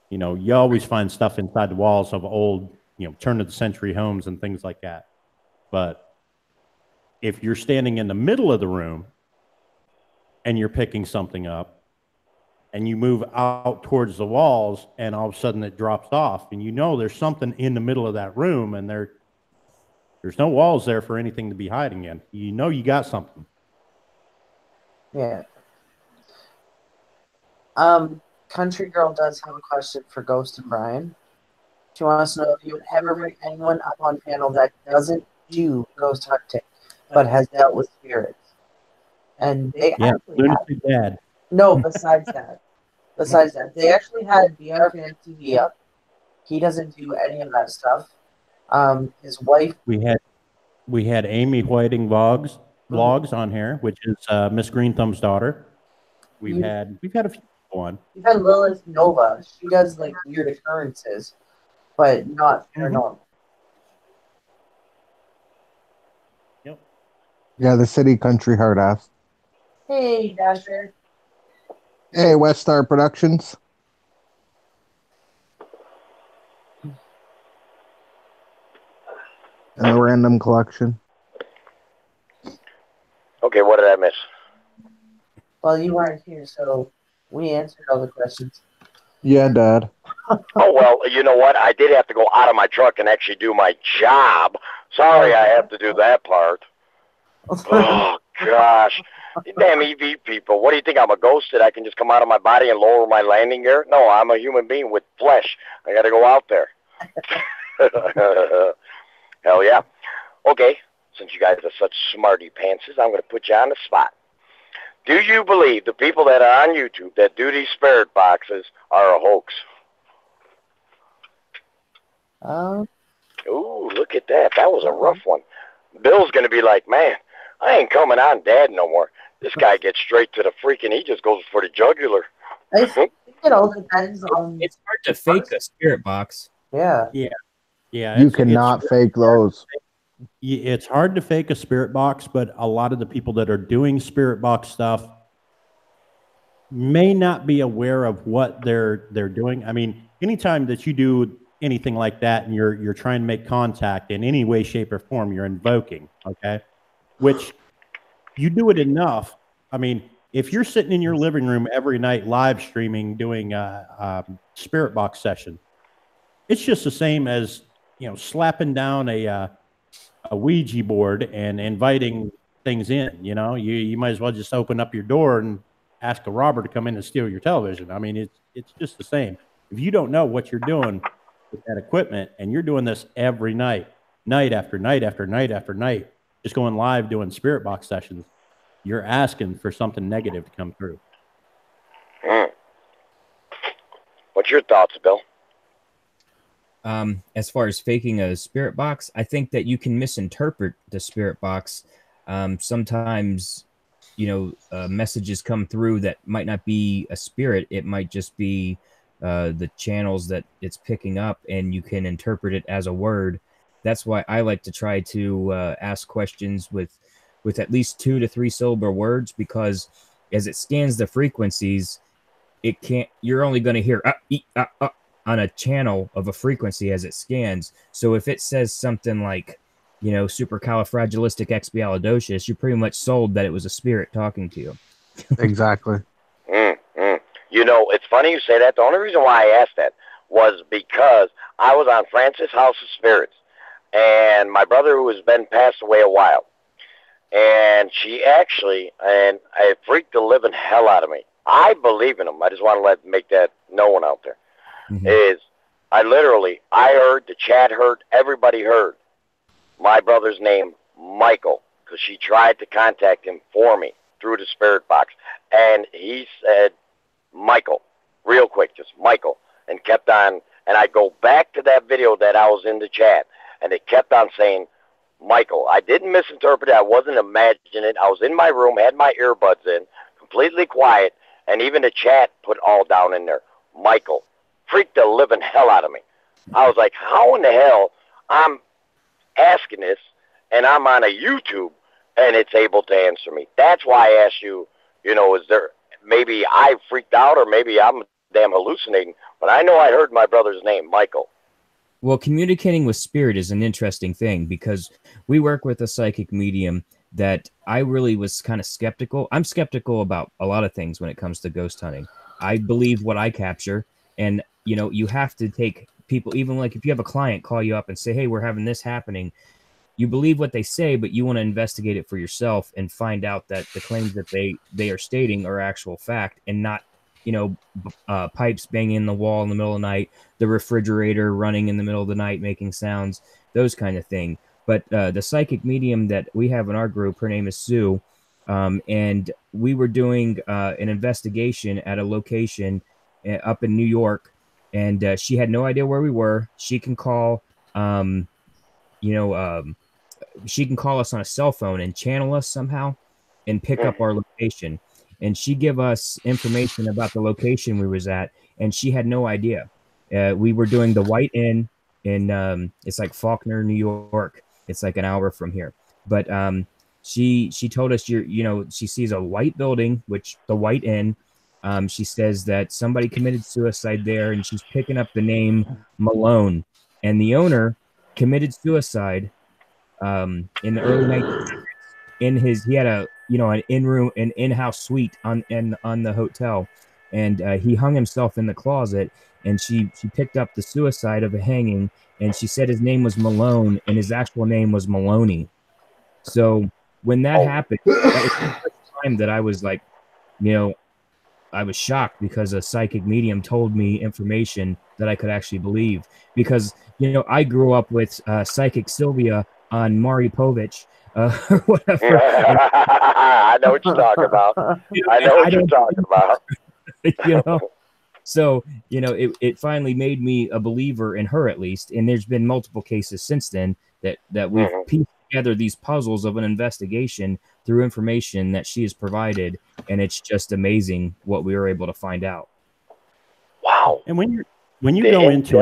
you always find stuff inside the walls of old, turn of the century homes and things like that. But if you're standing in the middle of the room and you're picking something up and you move out towards the walls and all of a sudden it drops off and there's something in the middle of that room and there's no walls there for anything to be hiding in. You got something. Yeah. Country Girl does have a question for Ghost and Brian. She wants to know if you would ever bring anyone up on panel that doesn't do ghost hunting, but has dealt with spirits. And they actually had. No, besides that. They actually had BR Fan TV up. He doesn't do any of that stuff. His wife. We had Amy Whiting vlogs on here, which is Miss Green Thumb's daughter. We've had a few people on. We've had Lilith Nova. She does like weird occurrences, but not paranormal. Yep. Yeah, the city country hard ass. Hey, Dasher. Hey, West Star Productions. And the random collection. Okay, what did I miss? Well, you weren't here, so we answered all the questions. Yeah, Dad. Oh, well, you know what? I did have to go out of my truck and actually do my job. Sorry I have to do that part. Oh, gosh. Damn EV people. What do you think? I'm a ghost that I can just come out of my body and lower my landing gear? No, I'm a human being with flesh. I got to go out there. Hell yeah. Okay, since you guys are such smarty pantses, I'm going to put you on the spot. Do you believe the people that are on YouTube that do these spirit boxes are a hoax? Ooh, look at that. That was a rough one. Bill's going to be like, man, I ain't coming on Dad no more. This guy gets straight to the freaking, he just goes for the jugular. I think it all depends on... It's hard to fake a spirit box. Yeah. Yeah. You cannot fake those. It's hard to fake a spirit box, but a lot of the people that are doing spirit box stuff may not be aware of what they're doing. Anytime that you do anything like that and you're trying to make contact in any way, shape, or form, you're invoking, okay? Which you do it enough. If you're sitting in your living room every night live streaming, doing a spirit box session, it's just the same as slapping down a a Ouija board and inviting things in. You know, you might as well just open up your door and ask a robber to come in and steal your television. I mean, it's just the same. If you don't know what you're doing with that equipment, and you're doing this every night, night after night after night after night, just going live doing spirit box sessions, you're asking for something negative to come through. What's your thoughts, Bill? As far as faking a spirit box, I think that you can misinterpret the spirit box. Sometimes, messages come through that might not be a spirit. It might just be the channels that it's picking up, and you can interpret it as a word. That's why I like to try to ask questions with at least 2 to 3 syllable words, because as it scans the frequencies, you're only going to hear on a channel of a frequency as it scans. So if it says something like, supercalifragilisticexpialidocious, you're pretty much sold that it was a spirit talking to you. Exactly. It's funny you say that. The only reason why I asked that was because I was on Francis' House of Spirits, and my brother, who has been passed away a while, and she actually, and it freaked the living hell out of me. I believe in them. I just want to make that known out there. Is I heard, the chat heard, everybody heard my brother's name, Michael, because she tried to contact him for me through the spirit box, and he said Michael, real quick, just Michael, and kept on, and I go back to that video that I was in the chat, and it kept on saying Michael. I didn't misinterpret it. I wasn't imagining it. I was in my room, had my earbuds in, completely quiet, and even the chat put all down in there, Michael. Freaked the living hell out of me. I was like, how in the hell I'm asking this, and I'm on a YouTube, and it's able to answer me? That's why I asked you, is there, maybe I freaked out, or maybe I'm damn hallucinating, but I know I heard my brother's name, Michael. Well, communicating with spirit is an interesting thing, because we work with a psychic medium that I really was kind of skeptical. I'm skeptical about a lot of things when it comes to ghost hunting. I believe what I capture, and you have to take people, even like if you have a client call you up and say, hey, we're having this happening, you believe what they say, but you want to investigate it for yourself and find out that the claims that they are stating are actual fact, and not pipes banging in the wall in the middle of the night, the refrigerator running in the middle of the night making sounds, those kind of thing. But the psychic medium that we have in our group, her name is Sue, and we were doing an investigation at a location up in New York, and she had no idea where we were. She can call, she can call us on a cell phone and channel us somehow and pick up our location. And she give us information about the location we was at, and she had no idea. We were doing the White Inn in it's like Faulkner, New York. It's like an hour from here. But she told us she sees a white building, which the White Inn. She says that somebody committed suicide there, and she's picking up the name Malone, and the owner committed suicide in the early 1900s. He had an in-house suite on the hotel, and he hung himself in the closet. And she picked up the suicide of a hanging, and she said his name was Malone, and his actual name was Maloney. So when that happened, that was the first time that I was like, I was shocked, because a psychic medium told me information that I could actually believe. Because, I grew up with Psychic Sylvia on Maury Povich, or whatever. I know what you're talking about. I know what you're talking about. So, it finally made me a believer in her, at least. And there's been multiple cases since then that we've pieced together these puzzles of an investigation through information that she has provided, and it's just amazing what we were able to find out. Wow! And when you go into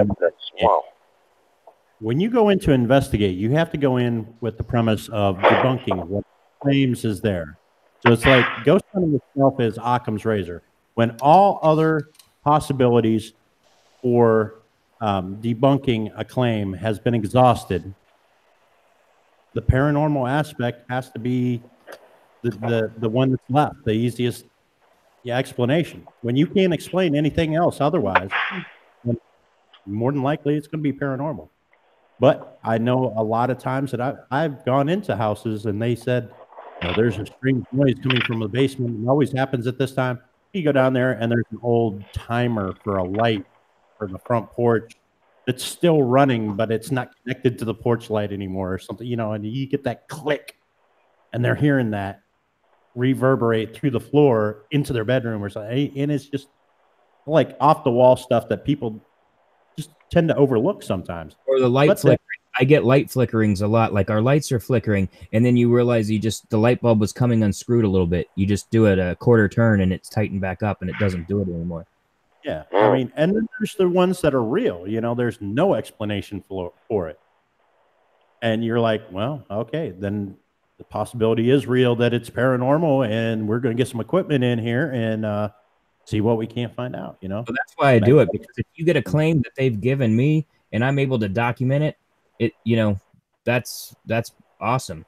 investigate, you have to go in with the premise of debunking what claims is there. So it's like ghost hunting itself is Occam's razor. When all other possibilities for debunking a claim has been exhausted, the paranormal aspect has to be the one that's left, the easiest explanation. When you can't explain anything else otherwise, then more than likely it's going to be paranormal. But I know a lot of times that I've gone into houses and they said, there's a strange noise coming from the basement. It always happens at this time. You go down there and there's an old timer for a light for the front porch that's still running, but it's not connected to the porch light anymore or something, and you get that click and they're hearing that reverberate through the floor into their bedroom or something. And it's just like off the wall stuff that people just tend to overlook sometimes. Or the light flickering. I get light flickerings a lot. Like our lights are flickering, and then you realize the light bulb was coming unscrewed a little bit. You just do it a quarter turn, and it's tightened back up, and it doesn't do it anymore. Yeah, I mean, and then there's the ones that are real. There's no explanation for it, and you're like, well, okay, then the possibility is real that it's paranormal, and we're going to get some equipment in here and see what we can't find out. Well, that's why I do it, because if you get a claim that they've given me and I'm able to document it, that's awesome.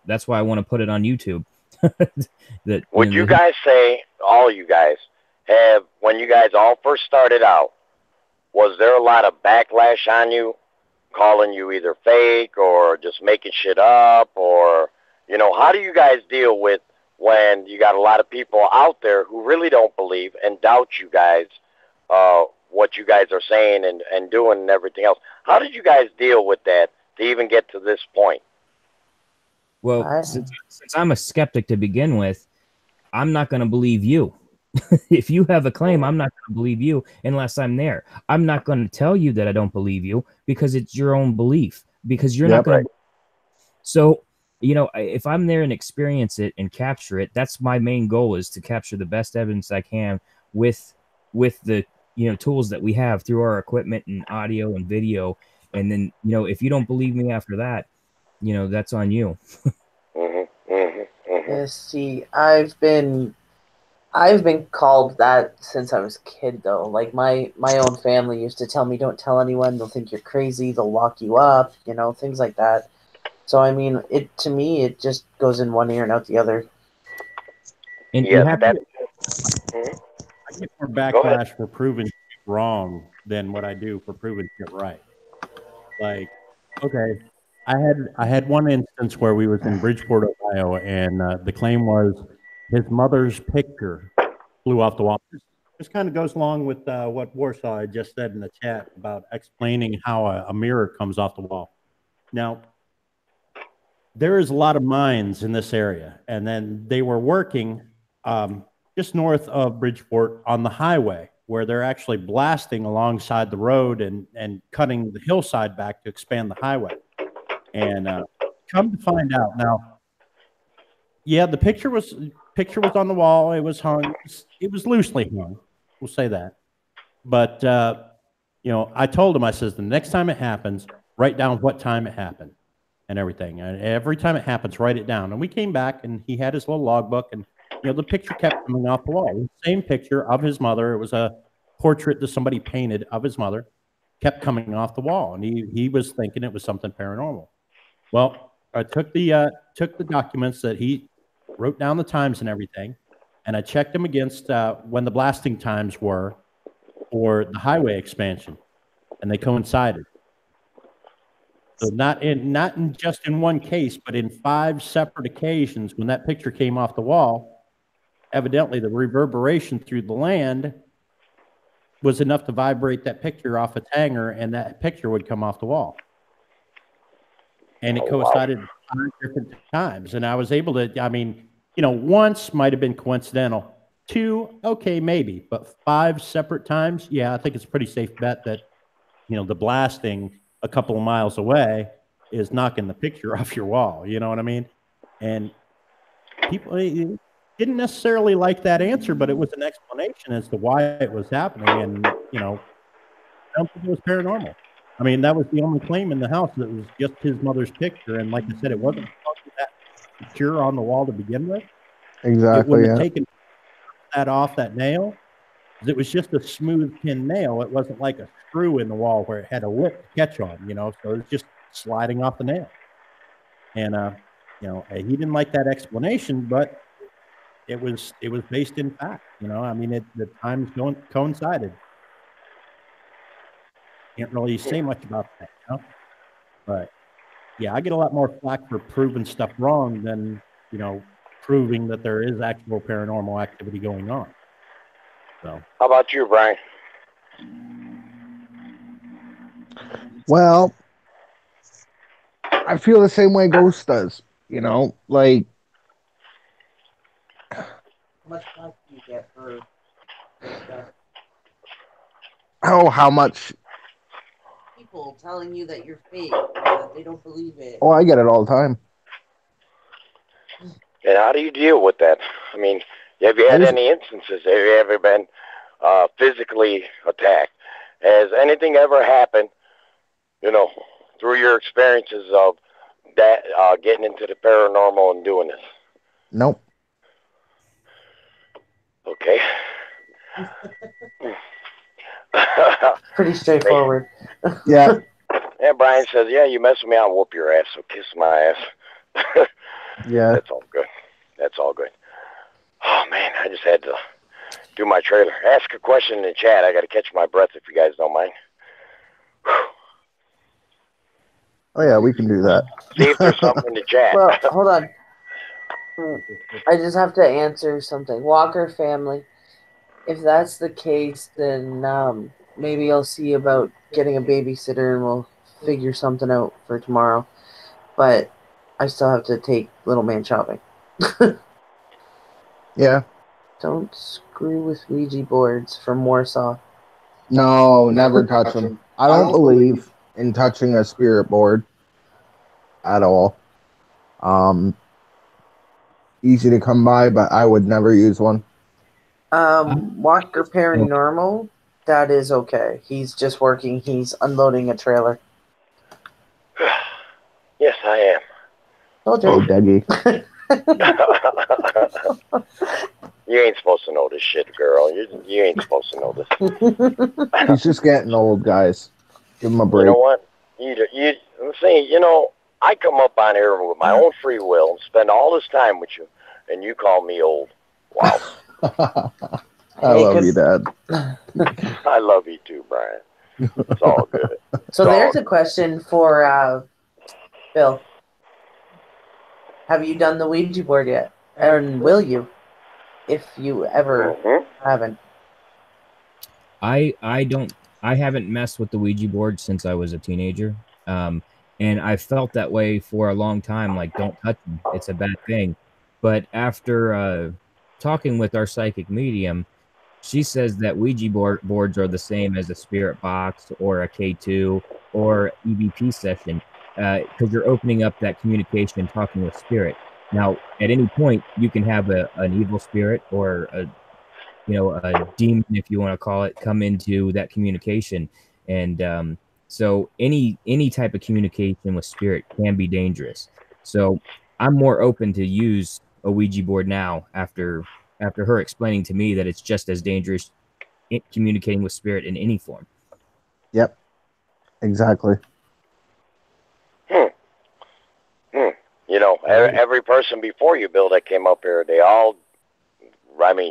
That's why I want to put it on YouTube. Would you guys say, all you guys, when you guys all first started out, was there a lot of backlash on you, calling you either fake or just making shit up, or, how do you guys deal with when you got a lot of people out there who really don't believe and doubt you guys, what you guys are saying and doing and everything else? How did you guys deal with that to even get to this point? Well, since I'm a skeptic to begin with, I'm not going to believe you. If you have a claim, I'm not going to believe you unless I'm there. I'm not going to tell you that I don't believe you because it's your own belief, because you're not going to. So, if I'm there and experience it and capture it, that's my main goal, is to capture the best evidence I can with the tools that we have through our equipment and audio and video. And then, if you don't believe me after that, that's on you. Yes, see, I've been called that since I was a kid, though. Like my own family used to tell me, don't tell anyone, they'll think you're crazy, they'll lock you up, things like that. So I mean, to me it just goes in one ear and out the other. And yes, I get more backlash for proving wrong than what I do for proving shit right. Like, okay, I had one instance where we was in Bridgeport, Ohio, and the claim was his mother's picture flew off the wall. This kind of goes along with what Warsaw had just said in the chat about explaining how a mirror comes off the wall. Now, there is a lot of mines in this area, and then they were working just north of Bridgeport on the highway, where they're actually blasting alongside the road and cutting the hillside back to expand the highway. And come to find out now, yeah, the picture was on the wall. It was hung. It was loosely hung. We'll say that. But I told him, I says, the next time it happens, write down what time it happened and everything. And every time it happens, write it down. And we came back, and he had his little logbook, and the picture kept coming off the wall. The same picture of his mother. It was a portrait that somebody painted of his mother, kept coming off the wall, and he was thinking it was something paranormal. Well, I took the documents that he wrote down, the times and everything, and I checked them against when the blasting times were for the highway expansion, and they coincided. So not just in one case, but in 5 separate occasions, when that picture came off the wall, evidently the reverberation through the land was enough to vibrate that picture off its hanger, and that picture would come off the wall. And it coincided 5 different times. And I was able to, once might have been coincidental. 2, okay, maybe. But 5 separate times, yeah, I think it's a pretty safe bet that, the blasting a couple of miles away is knocking the picture off your wall. You know what I mean? And people didn't necessarily like that answer, but it was an explanation as to why it was happening. And, I don't think it was paranormal. I mean, that was the only claim in the house, that was just his mother's picture. And like I said, it wasn't that picture on the wall to begin with. Exactly. It wouldn't have taken that off that nail. It was just a smooth pin nail. It wasn't like a screw in the wall where it had a lip to catch on, so it was just sliding off the nail. And, he didn't like that explanation, but it was based in fact, the times coincided. Can't really say much about that, But yeah, I get a lot more flack for proving stuff wrong than, proving that there is actual paranormal activity going on. So, How about you, Brian? Well, I feel the same way Ghost does. Like, How much flack do you get for stuff? oh, how much? People telling you that you're fake or that they don't believe it. Oh, I get it all the time. And how do you deal with that? I mean, have you had any instances? Have you ever been physically attacked? Has anything ever happened, through your experiences of that, getting into the paranormal and doing this? Nope. Okay. Pretty straightforward. Yeah. Yeah, Brian says, yeah, you mess with me, I'll whoop your ass, so kiss my ass. Yeah. That's all good. That's all good. Oh, man, I just had to do my trailer. Ask a question in the chat. I got to catch my breath if you guys don't mind. Oh, yeah, we can do that. See if there's something in the chat. Well, hold on. I just have to answer something. Walker family, if that's the case, then maybe I'll see about getting a babysitter and we'll figure something out for tomorrow. But I still have to take little man shopping. Yeah. Don't screw with Ouija boards from Warsaw. No, never touch them. I don't believe in touching a spirit board at all. Easy to come by, but I would never use one. Walker Paranormal, that is okay. He's just working. He's unloading a trailer. Yes, I am. Told you. Oh, Deggy. You ain't supposed to know this shit, girl. You ain't supposed to know this. He's just getting old, guys. Give him a break. You know what? I'm saying, I come up on here with my own free will and spend all this time with you, and you call me old. Wow. I love you, Dad. I love you too, Brian. It's all good. So there's a question for Bill. Have you done the Ouija board yet? And will you? If you ever haven't. I haven't messed with the Ouija board since I was a teenager. And I felt that way for a long time, like, don't touch them. It's a bad thing. But after talking with our psychic medium, she says that Ouija boards are the same as a spirit box or a K2 or E.V.P. session, because you're opening up that communication and talking with spirit. Now, at any point, you can have an evil spirit or a demon, if you want to call it, come into that communication. And so any type of communication with spirit can be dangerous. So I'm more open to use a Ouija board now after her explaining to me that it's just as dangerous in communicating with spirit in any form. Yep. Exactly. Every person before you, Bill, that came up here, they all,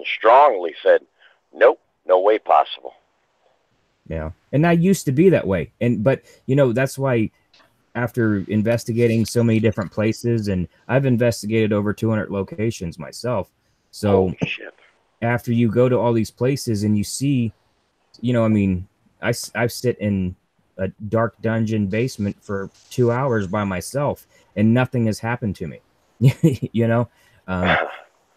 strongly said, nope, no way possible. Yeah. And I used to be that way. But that's why after investigating so many different places, and I've investigated over 200 locations myself. So after you go to all these places and you see, I've sit in a dark dungeon basement for 2 hours by myself and nothing has happened to me.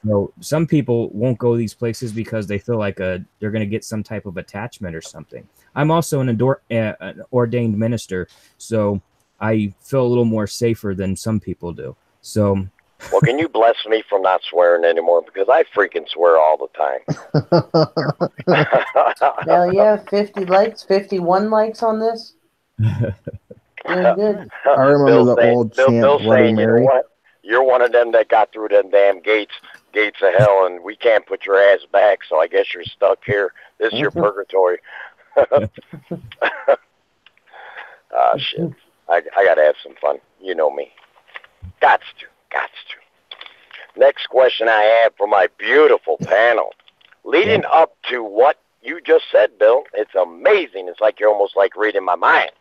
So some people won't go these places because they feel like they're going to get some type of attachment or something. I'm also an ordained minister, so I feel a little more safer than some people do. So, well, can you bless me from not swearing anymore? Because I freaking swear all the time. Hell yeah, 50 likes, 51 likes on this. Doing good. I remember the old chant, Bill Bloody saying, Mary. You know what? You're one of them that got through them damn gates of hell, and we can't put your ass back, so I guess you're stuck here. This is your purgatory. Shit. I got to have some fun. You know me. Gots to. Next question I have for my beautiful panel. Leading up to what you just said, Bill, it's amazing. It's like you're almost like reading my mind.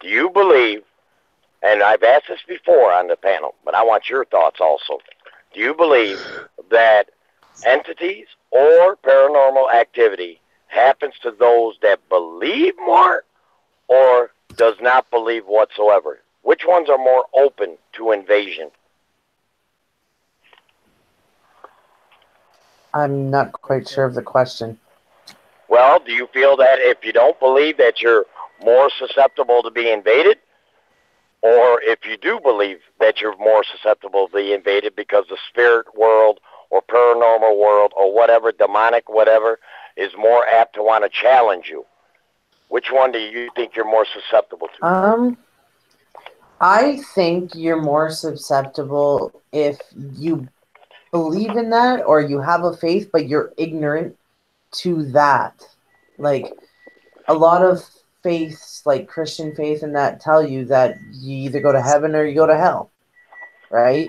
Do you believe and I've asked this before on the panel, but I want your thoughts also. Do you believe that entities or paranormal activity happens to those that believe more or does not believe whatsoever? Which ones are more open to invasion? I'm not quite sure of the question. Well, do you feel that if you don't believe that you're more susceptible to be invaded? Or if you do believe that you're more susceptible to be invaded because the spirit world or paranormal world or whatever, demonic whatever, is more apt to want to challenge you? Which one do you think you're more susceptible to? I think you're more susceptible if you believe in that or you have a faith, but you're ignorant to that. Like a lot of faiths, like Christian faith and that, tell you that you either go to heaven or you go to hell, right?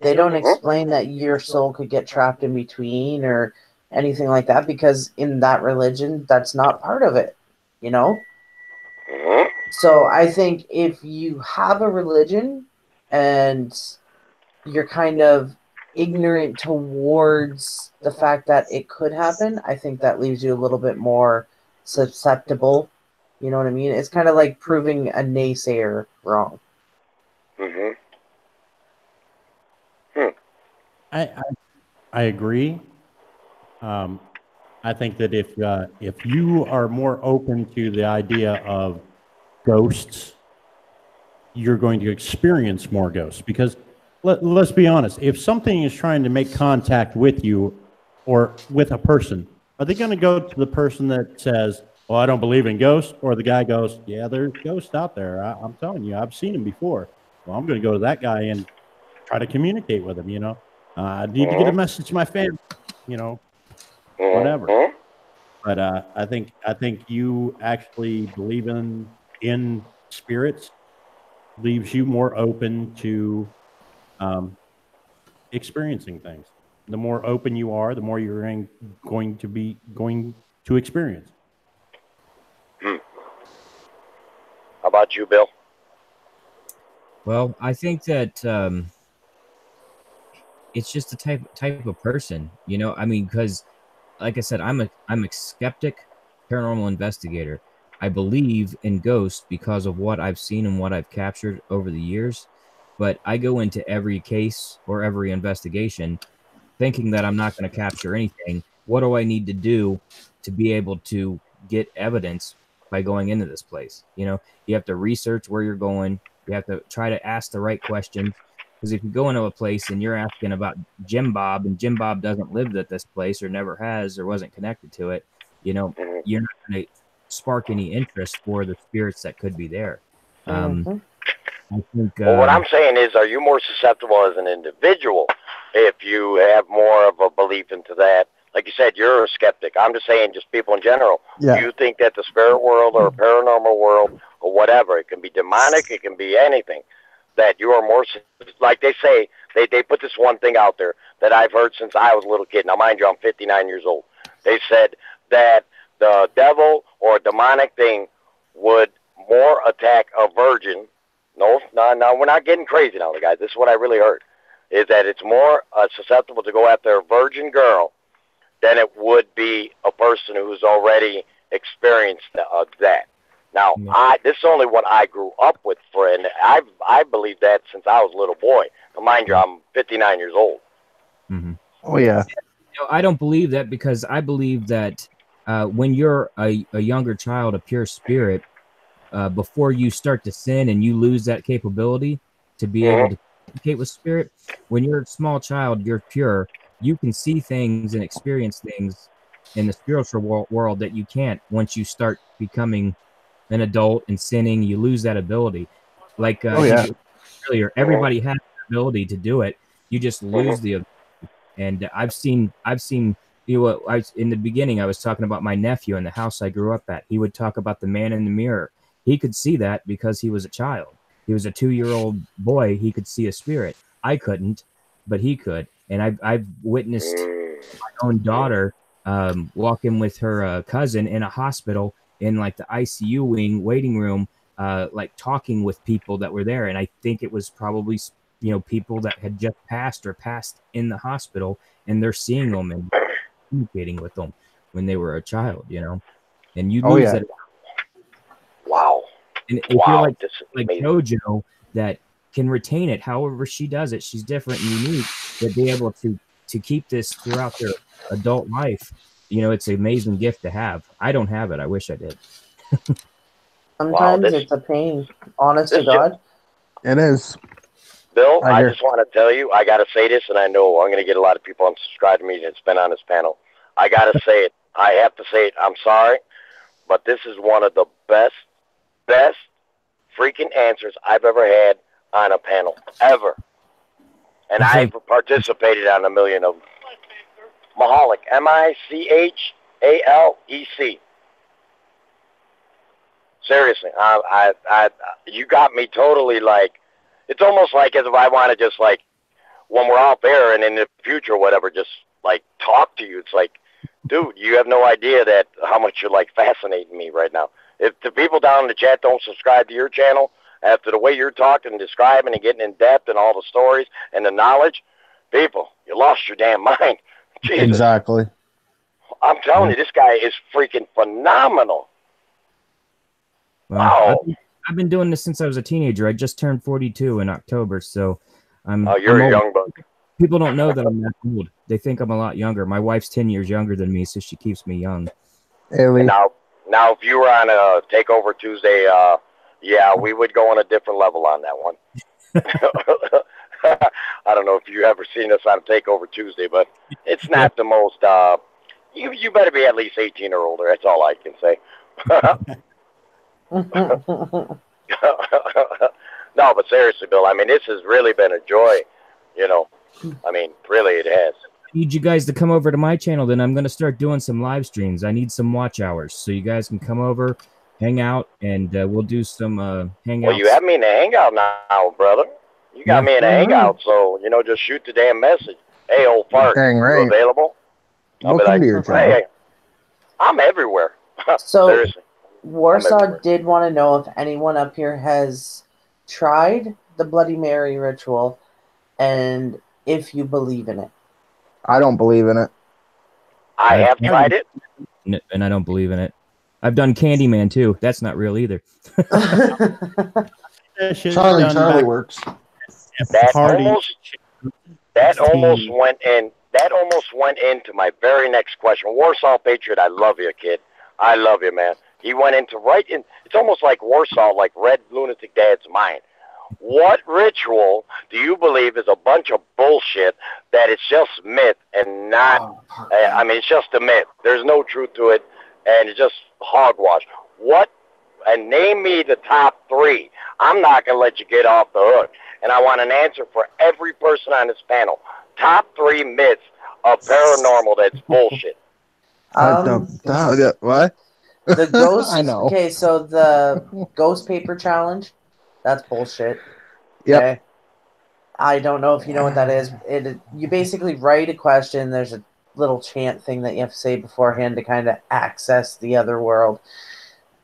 They don't explain that your soul could get trapped in between or anything like that because in that religion, that's not part of it, you know? So I think if you have a religion and you're kind of ignorant towards the fact that it could happen, I think that leaves you a little bit more susceptible. You know what I mean? It's kind of like proving a naysayer wrong. I agree. I think that if you are more open to the idea of ghosts, you're going to experience more ghosts. Because let's be honest, if something is trying to make contact with you or with a person, are they going to go to the person that says, "Well, I don't believe in ghosts," or the guy goes, "Yeah, there's ghosts out there. I'm telling you, I've seen them before. Well, I'm going to go to that guy and try to communicate with him. I need to get a message to my family. Whatever." But I think you actually believe in spirits leaves you more open to experiencing things. The more open you are, the more you're going to experience. How about you, Bill? Well, I think that it's just the type of person, I mean, because like I said, I'm a skeptic paranormal investigator. I believe in ghosts because of what I've seen and what I've captured over the years. But I go into every case or every investigation thinking that I'm not going to capture anything. What do I need to do to be able to get evidence by going into this place? You have to research where you're going. You have to try to ask the right questions. Because if you go into a place and you're asking about Jim Bob and Jim Bob doesn't live at this place or never has or wasn't connected to it, you're not going to spark any interest for the spirits that could be there. I think. Well, what I'm saying is, are you more susceptible as an individual if you have more of a belief into that? Like you said, you're a skeptic. I'm just saying, just people in general. Yeah. Do you think that the spirit world or paranormal world or whatever, it can be demonic, it can be anything, that you are more, like they say, they put this one thing out there that I've heard since I was a little kid. Now, mind you, I'm 59 years old. They said that the devil or a demonic thing would more attack a virgin. No, we're not getting crazy now, guys. This is what I really heard, is that it's more susceptible to go after a virgin girl than it would be a person who's already experienced that. Now, this is only what I grew up with, and I believed that since I was a little boy. Now, mind you, I'm 59 years old. Mm-hmm. Oh, yeah. I don't believe that because I believe that when you're a younger child, a pure spirit, before you start to sin and you lose that capability to be able to communicate with spirit, when you're a small child, you're pure, you can see things and experience things in the spiritual world that you can't once you start becoming an adult and sinning. You lose that ability. Like earlier, everybody has the ability to do it. You just lose the ability. And I've seen in the beginning I was talking about my nephew in the house I grew up at. He would talk about the man in the mirror. He could see that because he was a child. He was a 2-year-old boy. He could see a spirit. I couldn't, but he could. And I've witnessed my own daughter walk in with her cousin in a hospital in like the ICU wing waiting room, like talking with people that were there. And I think it was probably, people that had just passed or passed in the hospital, and they're seeing them and communicating with them when they were a child, and you Oh, lose yeah. that. Wow. And if you're Wow. This is like amazing. JoJo that can retain it, however she does it, she's different and unique, to be able to keep this throughout their adult life, it's an amazing gift to have. I don't have it. I wish I did. Sometimes it's a pain. Honest to this God. It is. Bill, I I hear- just want to tell you, I got to say this, and I know I'm going to get a lot of people unsubscribed to me that's been on this panel. I got to say it. I have to say it. I'm sorry, but this is one of the best freaking answers I've ever had on a panel, ever. And I've participated on a million of them. Mahalik, Michalec. Seriously, you got me totally like, it's almost like as if I want to just like, when we're out there and in the future or whatever, just like talk to you. It's like, dude, you have no idea that how much you're like fascinating me right now. If the people down in the chat don't subscribe to your channel, after the way you're talking and describing and getting in depth and all the stories and the knowledge, people, you lost your damn mind. Jesus. Exactly. I'm telling you, this guy is freaking phenomenal. Well, Wow. I've been doing this since I was a teenager. I just turned 42 in October, so Oh, you're a young buck. People don't know that I'm that old. They think I'm a lot younger. My wife's 10 years younger than me, so she keeps me young. Haley. Now, if you were on a Takeover Tuesday, yeah, we would go on a different level on that one. I don't know if you've ever seen us on Takeover Tuesday, but it's not the most. You better be at least 18 or older. That's all I can say. No, but seriously, Bill, I mean, this has really been a joy. I mean, really, it has. I need you guys to come over to my channel. Then I'm going to start doing some live streams. I need some watch hours, so you guys can come over, hang out, and we'll do some hangouts. Well, you have me in a hangout now, brother. You got me in a hangout, so just shoot the damn message. Hey, old fart, Dang right. you available? We'll come to your channel. Hey, I'm everywhere. So, seriously. Warsaw did want to know if anyone up here has tried the Bloody Mary ritual and if you believe in it. I don't believe in it. I have tried it. And I don't believe in it. I've done Candyman, too. That's not real either. Charlie works. That almost went in. That almost went into my very next question. Warsaw Patriot, I love you, kid. I love you, man. He went into right in. It's almost like Warsaw, like Red Lunatic Dad's mind. What ritual do you believe is a bunch of bullshit that it's just myth and not? I mean, it's just a myth. There's no truth to it, and it's just hogwash. What? And name me the top 3. I'm not gonna let you get off the hook, and I want an answer for every person on this panel. Top 3 myths of paranormal that's bullshit. What? The ghost. I know. Okay, so the ghost paper challenge. That's bullshit. Yep. Okay. I don't know if you know what that is. You basically write a question. There's a little chant thing that you have to say beforehand to kind of access the other world.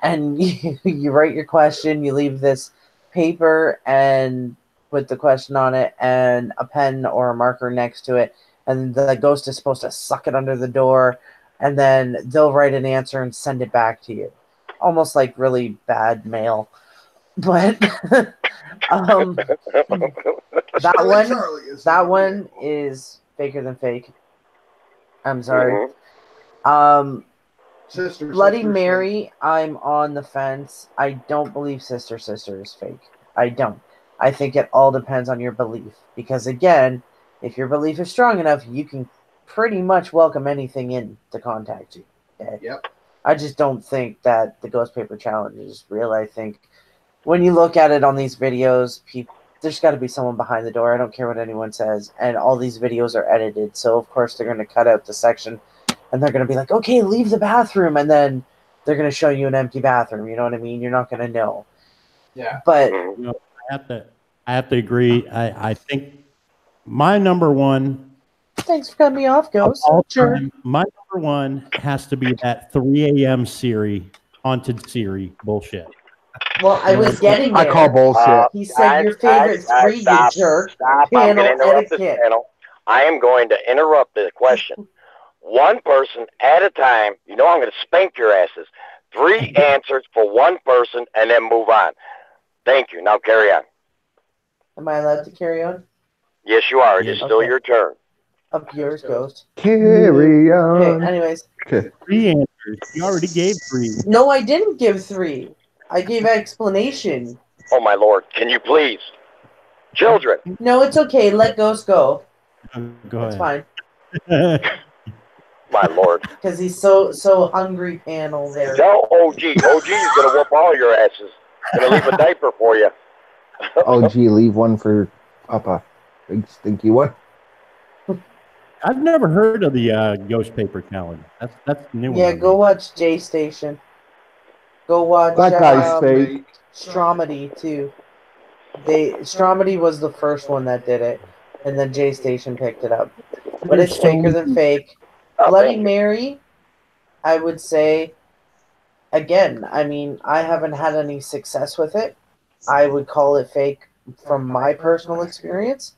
And you write your question. You leave this paper and with the question on it and a pen or a marker next to it. And the ghost is supposed to suck it under the door. And then they'll write an answer and send it back to you. Almost like really bad mail. But that one is faker than fake. I'm sorry. Bloody Mary, I'm on the fence. I don't believe Sister is fake. I don't. I think it all depends on your belief. Because again, if your belief is strong enough, you can pretty much welcome anything in to contact you. Okay? Yep. I just don't think that the Ghost Paper Challenge is real. I think when you look at it on these videos, there's got to be someone behind the door. I don't care what anyone says. And all these videos are edited. So, of course, they're going to cut out the section. And they're going to be like, okay, leave the bathroom. And then they're going to show you an empty bathroom. You know what I mean? You're not going to know. Yeah. But I have to agree. I think my number one. Thanks for cutting me off, Ghost. Sure. My number one has to be that 3 a.m. Siri, haunted Siri bullshit. Well, I was getting I call there. bullshit. He said your favorite three, you jerk. Stop. I'm going to Panel interrupt this etiquette. panel. I am going to interrupt the question. One person at a time. You know I'm going to spank your asses. 3 answers for one person and then move on. Thank you. Now carry on. Am I allowed to carry on? Yes, you are. It Yes. is still Okay. your turn. Up yours goes. Carry on. Okay, anyways. Okay. 3 answers. You already gave 3. No, I didn't give 3. I gave explanation. Oh, my Lord. Can you please? Children. No, it's okay. Let Ghost go. Go It's ahead. fine. My Lord. Because he's so hungry, panel there. Tell OG. OG is going to whoop all your asses. Going to leave a diaper for you. Oh, gee, leave one for Papa. Big stinky one. I've never heard of the Ghost Paper Challenge. That's a new one. Yeah, on go me. watch J Station. Go watch That guy's fake. Stromedy too. Stromedy was the first one that did it, and then J Station picked it up. But it's There's so faker than many- fake. Oh, Bloody thank you. Mary, I would say, again, I mean, I haven't had any success with it. I would call it fake from my personal experience.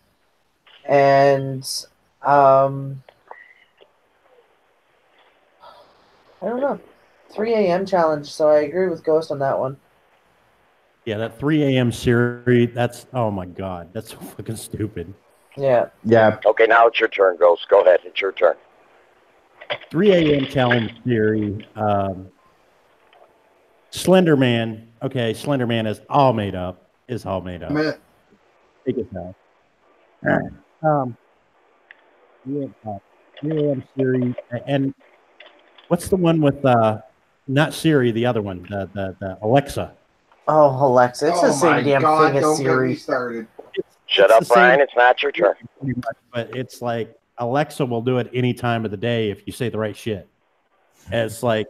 And I don't know. 3 a.m. challenge, so I agree with Ghost on that one. Yeah, that 3 a.m. Siri, that's, oh my God, that's so fucking stupid. Yeah. Yeah. Okay, now it's your turn, Ghost. Go ahead. It's your turn. 3 a.m. challenge theory. Slender Man. Okay, Slender Man is all made up. Is all made up. Take it back. Yeah, 3 a.m. Siri. And what's the one with not Siri, the other one, the Alexa. Oh, Alexa, it's the same damn thing as Don't get me Siri. started. Shut It's up, the same- Brian. It's not your turn. pretty much, but it's like Alexa will do it any time of the day if you say the right shit. And it's like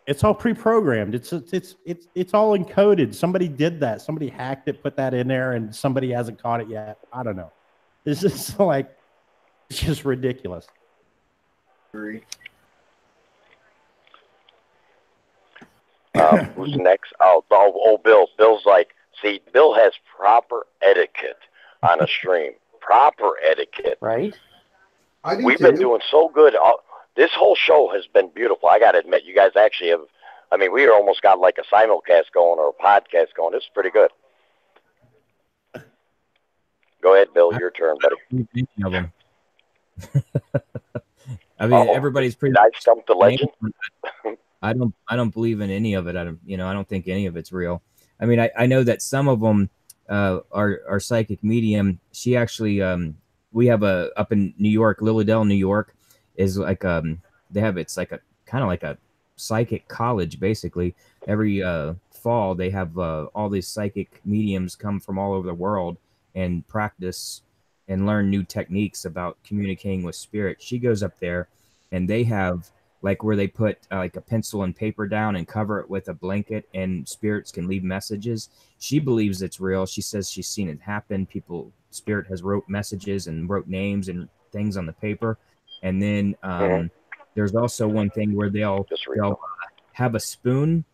it's all pre-programmed. It's all encoded. Somebody did that. Somebody hacked it, put that in there, and somebody hasn't caught it yet. I don't know. It's just like it's just ridiculous. Who's next? Oh, Bill. Bill's like, see, Bill has proper etiquette on a stream. Proper etiquette. Right? I do We've too. been doing so good. This whole show has been beautiful. I got to admit, you guys actually have. I mean, we almost got like a simulcast going or a podcast going. This is pretty good. Go ahead, Bill. Your turn, buddy. Any of them. I mean, everybody's pretty. Did I stump the legend? I don't believe in any of it. I don't think any of it's real. I mean, I know that some of them are psychic medium. She actually we have up in New York, Lilydale, New York, is like it's like a kind of like a psychic college basically. Every fall they have all these psychic mediums come from all over the world and practice and learn new techniques about communicating with spirit. She goes up there and they have like where they put like a pencil and paper down and cover it with a blanket and spirits can leave messages. She believes it's real. She says she's seen it happen. Spirit has wrote messages and wrote names and things on the paper. And then there's also one thing where they'll have a spoon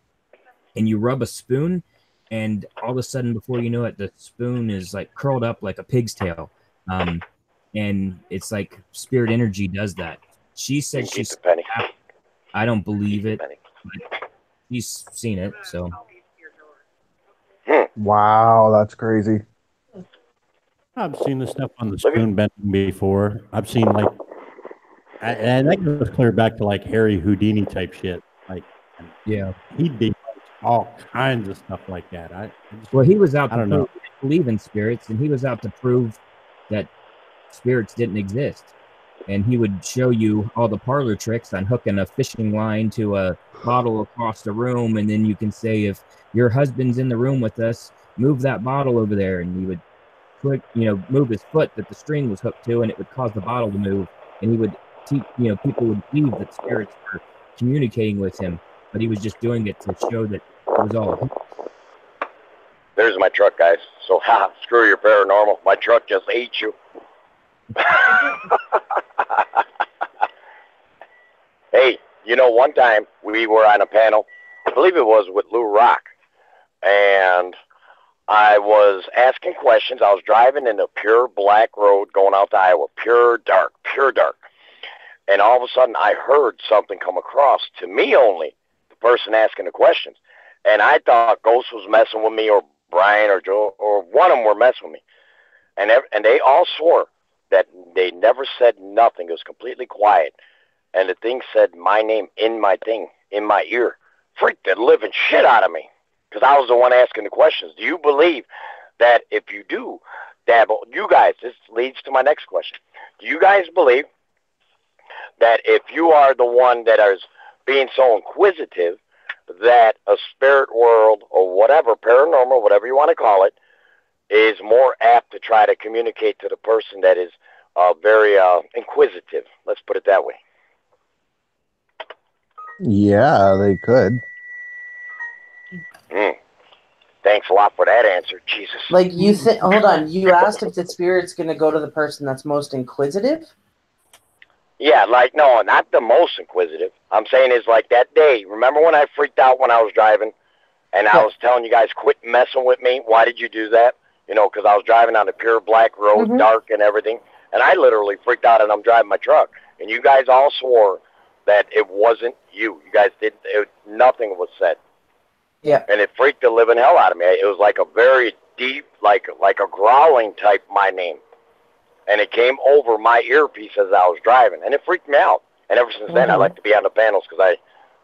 and you rub a spoon and all of a sudden before you know it, the spoon is like curled up like a pig's tail. And it's like spirit energy does that. She said she's penny. I don't believe it. She's seen it, so. Wow, that's crazy. I've seen this stuff on the spoon bending before. I've seen like, and that goes clear back to like Harry Houdini type shit. Like, yeah, he did all kinds of stuff like that. Well, he was out. I don't know. Believe in spirits, and he was out to prove that spirits didn't exist. And he would show you all the parlor tricks on hooking a fishing line to a bottle across the room, and then you can say, if your husband's in the room with us, move that bottle over there, and he would move his foot that the string was hooked to, and it would cause the bottle to move. And he would teach, people would believe that spirits were communicating with him, but he was just doing it to show that it was all. There's my truck, guys. So, screw your paranormal. My truck just ate you. Hey, one time we were on a panel, I believe it was with Lou Rock, and I was asking questions. I was driving in a pure black road going out to Iowa, pure dark, pure dark. And all of a sudden, I heard something come across to me only, the person asking the questions. And I thought Ghost was messing with me, or Brian, or Joe, or one of them were messing with me. And they all swore that they never said nothing. It was completely quiet. And the thing said my name in my thing, in my ear. Freaked the living shit out of me, because I was the one asking the questions. Do you believe that if you do dabble, you guys, this leads to my next question. Do you guys believe that if you are the one that is being so inquisitive, that a spirit world or whatever, paranormal, whatever you want to call it, is more apt to try to communicate to the person that is very inquisitive? Let's put it that way. Yeah, they could. Thanks a lot for that answer. Jesus. Like you think? Hold on. You asked if the spirit's going to go to the person that's most inquisitive. Yeah, like, no, not the most inquisitive. I'm saying is like that day. Remember when I freaked out when I was driving, and I was telling you guys, quit messing with me? Why did you do that? You know, because I was driving on a pure black road, dark and everything, and I literally freaked out, and I'm driving my truck. And you guys all swore that it wasn't you. You guys didn't. Nothing was said. Yeah. And it freaked the living hell out of me. It was like a very deep, like a growling type, my name. And it came over my earpiece as I was driving, and it freaked me out. And ever since then, I like to be on the panels, because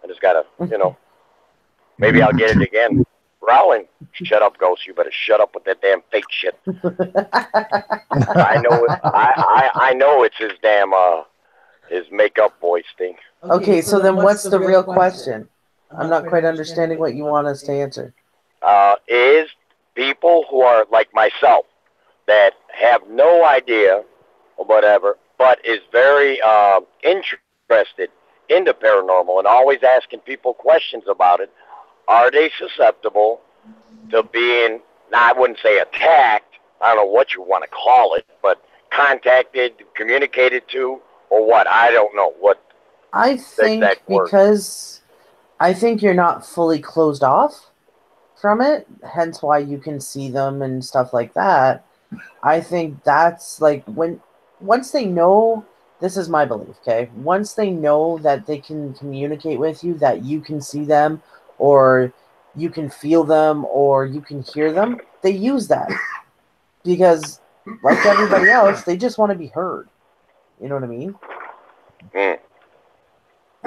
I just got to, you know, maybe I'll get it again. Growling. Shut up, Ghost. You better shut up with that damn fake shit. I know it. I know it's his damn, his makeup voice thing. Okay, so then what's the real question? I'm not quite understanding what you want us to answer. Is people who are like myself, that have no idea or whatever, but is very interested in the paranormal and always asking people questions about it, are they susceptible to being, now I wouldn't say attacked, I don't know what you want to call it, but contacted, communicated to, or what? I don't know what. I think because I think you're not fully closed off from it, hence why you can see them and stuff like that. I think that's like once they know, this is my belief, okay? Once they know that they can communicate with you, that you can see them, or you can feel them, or you can hear them, they use that. Because, like everybody else, they just want to be heard. You know what I mean?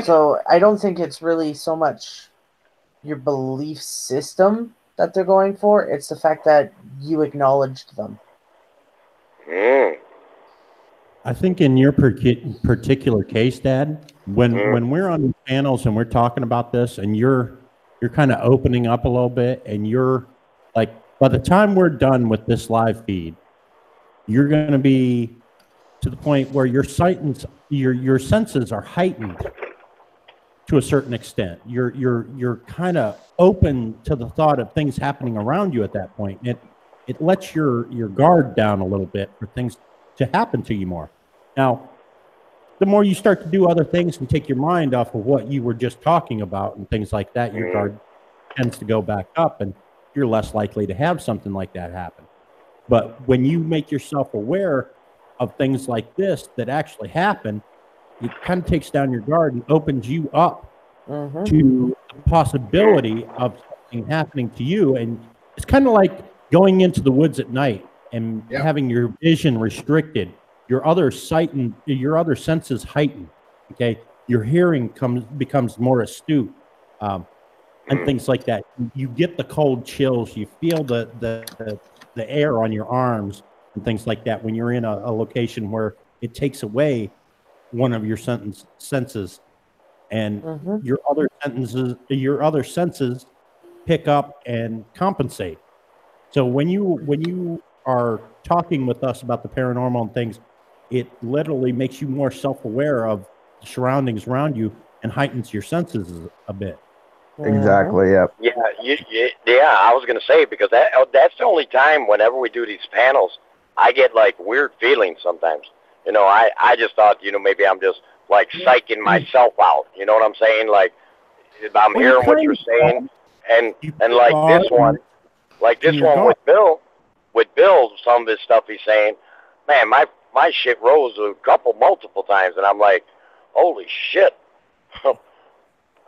So I don't think it's really so much your belief system that they're going for. It's the fact that you acknowledged them. I think in your particular case, Dad, when we're on panels and we're talking about this, and you're kind of opening up a little bit, and you're like, by the time we're done with this live feed, you're going to be to the point where your senses are heightened to a certain extent. You're kind of open to the thought of things happening around you at that point. It lets your guard down a little bit for things to happen to you more. Now, the more you start to do other things and take your mind off of what you were just talking about and things like that, your guard tends to go back up, and you're less likely to have something like that happen. But when you make yourself aware of things like this that actually happen, it kind of takes down your guard and opens you up to the possibility of something happening to you. And it's kind of like going into the woods at night and having your vision restricted, your other sight and your other senses heightened. Okay, your hearing becomes more astute, and things like that. You get the cold chills. You feel the air on your arms and things like that when you're in a location where it takes away one of your senses, and your other senses pick up and compensate. So when you are talking with us about the paranormal and things, it literally makes you more self-aware of the surroundings around you and heightens your senses a bit. Exactly. Yep. Yeah. I was gonna say, because that's the only time whenever we do these panels, I get like weird feelings sometimes. You know, I just thought, you know, maybe I'm just like psyching myself out. You know what I'm saying? Like, I'm hearing what you're saying, and You like are, this one, and you're gone. with Bill, some of his stuff he's saying, man, my shit rose multiple times, and I'm like, holy shit.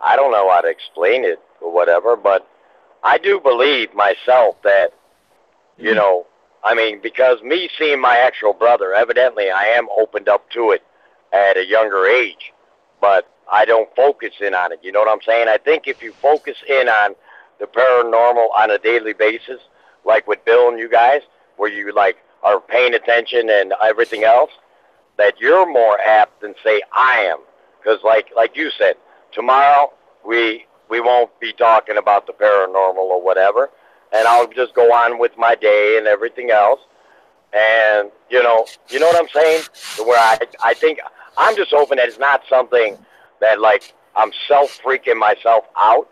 I don't know how to explain it or whatever, but I do believe myself that, you know, I mean, because me seeing my actual brother, evidently I am opened up to it at a younger age, but I don't focus in on it. You know what I'm saying? I think if you focus in on the paranormal on a daily basis, like with Bill and you guys, where you like are paying attention and everything else, that you're more apt than say I am. Because like you said, tomorrow we won't be talking about the paranormal or whatever, and I'll just go on with my day and everything else. And you know what I'm saying? Where I think I'm just hoping that it's not something that like I'm freaking myself out.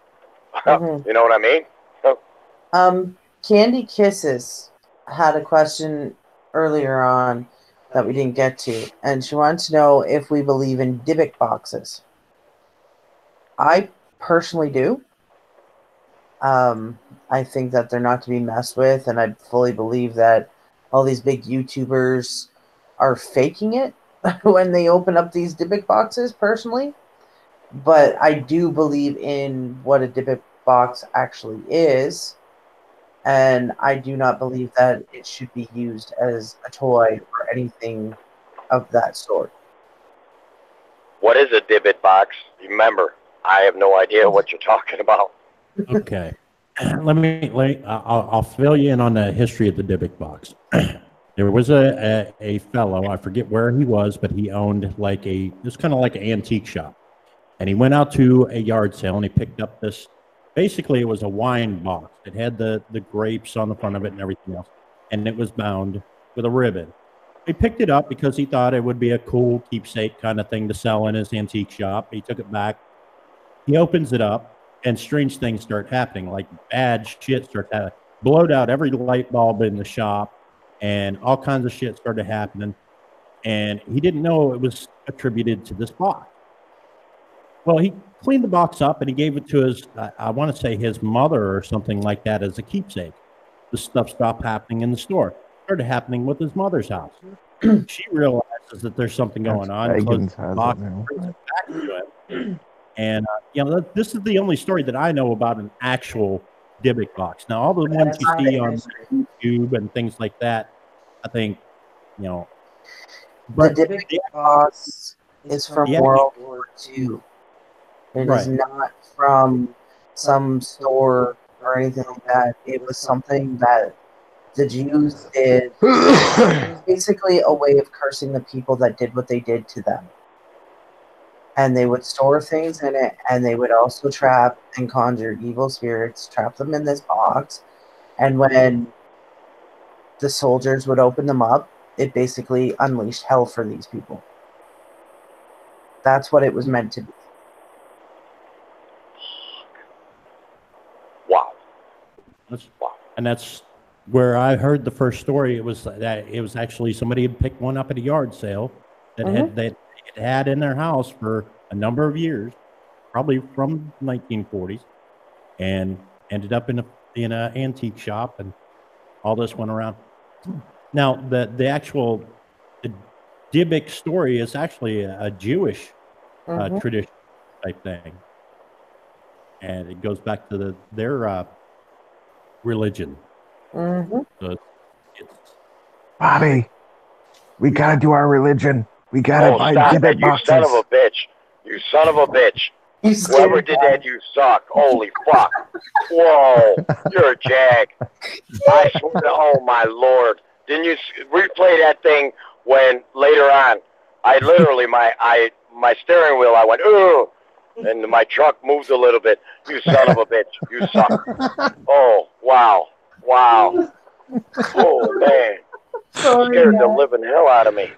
You know what I mean? Candy Kisses had a question earlier on that we didn't get to, and she wanted to know if we believe in Dybbuk boxes. I personally do. I think that they're not to be messed with, and I fully believe that all these big YouTubers are faking it when they open up these Dybbuk boxes, personally. But I do believe in what a Dybbuk box actually is, and I do not believe that it should be used as a toy or anything of that sort. What is a Dybbuk box? Remember, I have no idea what you're talking about. Okay. I'll fill you in on the history of the Dybbuk box. There was a fellow, I forget where he was, but he owned it's kind of like an antique shop. And he went out to a yard sale and he picked up this, basically it was a wine box. It had the grapes on the front of it and everything else. And it was bound with a ribbon. He picked it up because he thought it would be a cool keepsake kind of thing to sell in his antique shop. He took it back. He opens it up. And strange things start happening, like bad shit starts happening. Blowed out every light bulb in the shop, and all kinds of shit started happening. And he didn't know it was attributed to this box. Well, he cleaned the box up and he gave it to I want to say his mother or something like that as a keepsake. This stuff stopped happening in the store. It started happening with his mother's house. She realizes that there's something going on. Closes the box, brings it back to him. And, this is the only story that I know about an actual Dybbuk box. Now, all the ones you see on YouTube and things like that, I think, But the Dybbuk box is from World War II. It is not from some store or anything like that. It was something that the Jews did. It was basically a way of cursing the people that did what they did to them. And they would store things in it, and they would also trap and conjure evil spirits, trap them in this box. And when the soldiers would open them up, it basically unleashed hell for these people. That's what it was meant to be. Wow. And that's where I heard the first story. It was actually somebody had picked one up at a yard sale that had in their house for a number of years, probably from 1940s, and ended up in an antique shop, and all this went around. Now, the actual Dybbuk story is actually a Jewish tradition type thing, and it goes back to their religion. So it's Bobby, we gotta do our religion. We gotta buy Dybbuk boxes. You son of a bitch. You son of a bitch. Whoever did that, you suck. Holy fuck. Whoa. You're a jag. I swear to, oh my Lord. Didn't you replay that thing when later on, I literally, my steering wheel, I went, ooh, and my truck moved a little bit. You son of a bitch. You suck. Oh, wow. Wow. Oh, man. Scared the living hell out of me.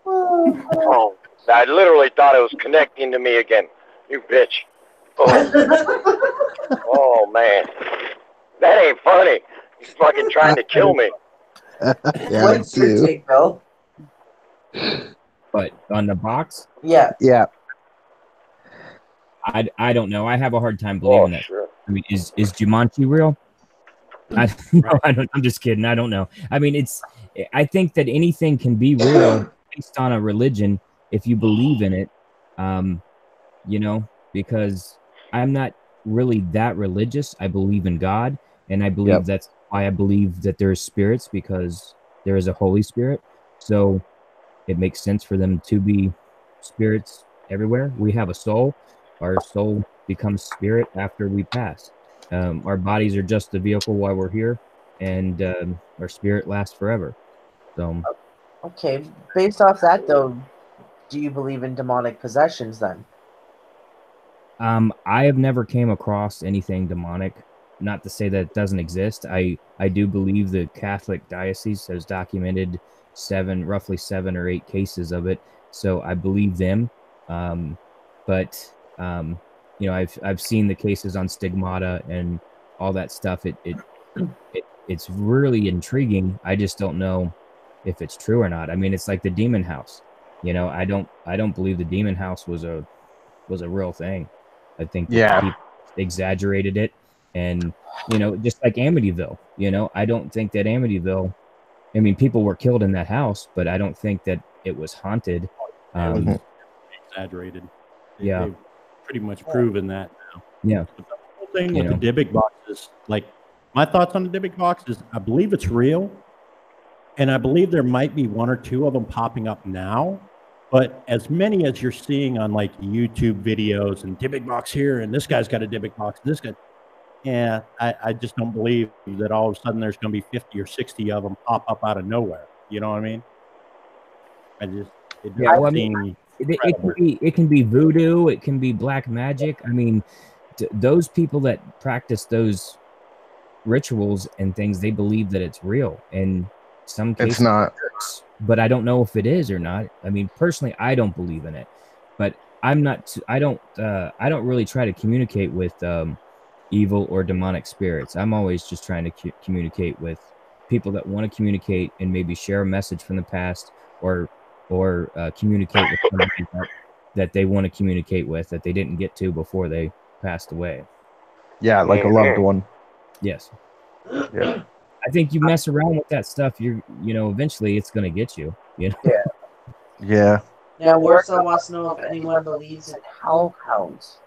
Oh, I literally thought it was connecting to me again. You bitch. Oh, oh man. That ain't funny. He's fucking trying to kill me. What's your take, Bill? But on the box? Yeah. Yeah. I don't know. I have a hard time believing that. Sure. I mean, is Jumanji real? No, I'm just kidding. I don't know. I mean, I think that anything can be real based on a religion if you believe in it. Because I'm not really that religious. I believe in God, and I believe Yep. that's why I believe that there's spirits, because there is a Holy Spirit. So it makes sense for them to be spirits everywhere. We have a soul. Our soul becomes spirit after we pass. Our bodies are just the vehicle while we're here, and our spirit lasts forever. So Okay, based off that though, do you believe in demonic possessions then? I have never came across anything demonic. Not to say that it doesn't exist. I do believe the Catholic diocese has documented roughly 7 or 8 cases of it. So I believe them. But I've seen the cases on stigmata and all that stuff. It's really intriguing. I just don't know if it's true or not. I mean, it's like the demon house. I don't believe the demon house was a real thing. I think that the Yeah. people exaggerated it, and just like Amityville. I don't think that Amityville. I mean, people were killed in that house, but I don't think that it was haunted. It was exaggerated. Yeah. They've pretty much proven that now. Yeah. But the whole thing with the Dybbuk boxes, like my thoughts on the Dybbuk boxes, I believe it's real, and I believe there might be 1 or 2 of them popping up now. But as many as you're seeing on like YouTube videos and Dybbuk box here, and this guy's got a Dybbuk box, this guy, yeah, I just don't believe that all of a sudden there's going to be 50 or 60 of them pop up out of nowhere. You know what I mean? It doesn't seem credible. It can be voodoo, it can be black magic. I mean, those people that practice those rituals and things, they believe that it's real. And some cases It's not. it works, but I don't know if it is or not. I mean, personally, I don't believe in it, but I don't really try to communicate with evil or demonic spirits. I'm always just trying to communicate with people that want to communicate and maybe share a message from the past, or communicate with somebody that they want to communicate with that they didn't get to before they passed away. Yeah, like a loved one. Yes. Yeah. I think you mess around with that stuff, eventually it's going to get you. Yeah. Yeah. Now, Warsaw wants to know if anyone believes in hellhounds.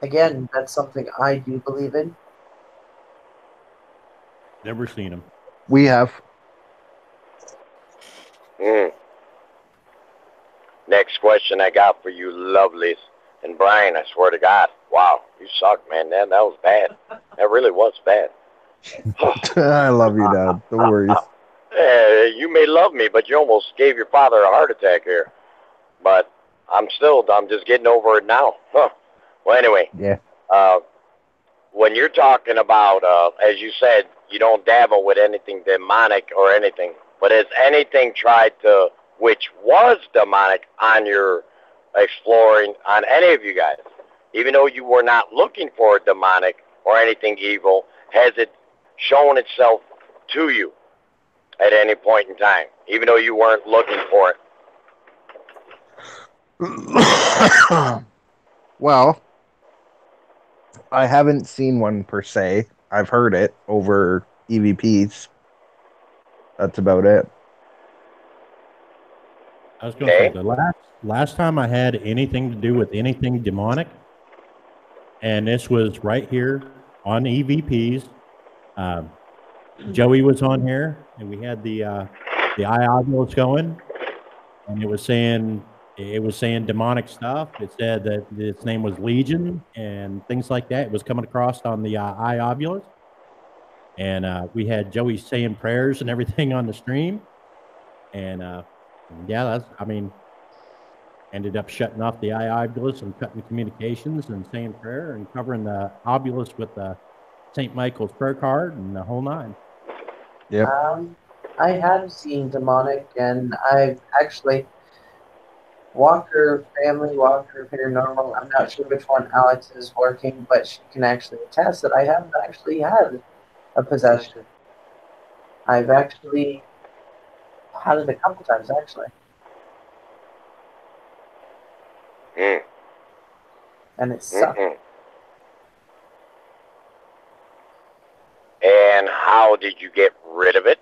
Again, that's something I do believe in. Never seen them. We have. Next question I got for you, lovelies. And Brian, I swear to God, wow, you suck, man. That was bad. That really was bad. I love you, Dad. No worries. You may love me, but you almost gave your father a heart attack here. But I'm just getting over it now. Huh. Well, anyway. Yeah. When you're talking about, as you said, you don't dabble with anything demonic or anything, but has anything tried to, which was demonic on your exploring, on any of you guys, even though you were not looking for demonic or anything evil, has it shown itself to you at any point in time, even though you weren't looking for it? Well, I haven't seen one per se. I've heard it over E.V.P'S. That's about it. I was going to say the last time I had anything to do with anything demonic, and this was right here on E.V.P'S. Joey was on here, and we had the eye obulus going, and it was saying demonic stuff. It said that its name was Legion and things like that. It was coming across on the eye obulus, and we had Joey saying prayers and everything on the stream, and ended up shutting off the eye obulus and cutting communications and saying prayer and covering the obulus with the St. Michael's prayer card and the whole nine. Yeah. I have seen demonic, and I've actually Walker Paranormal. I'm not sure which one Alex is working, but she can actually attest that I have actually had a possession. I've actually had it a couple times, actually. and it sucked. Mm-mm. And how did you get rid of it?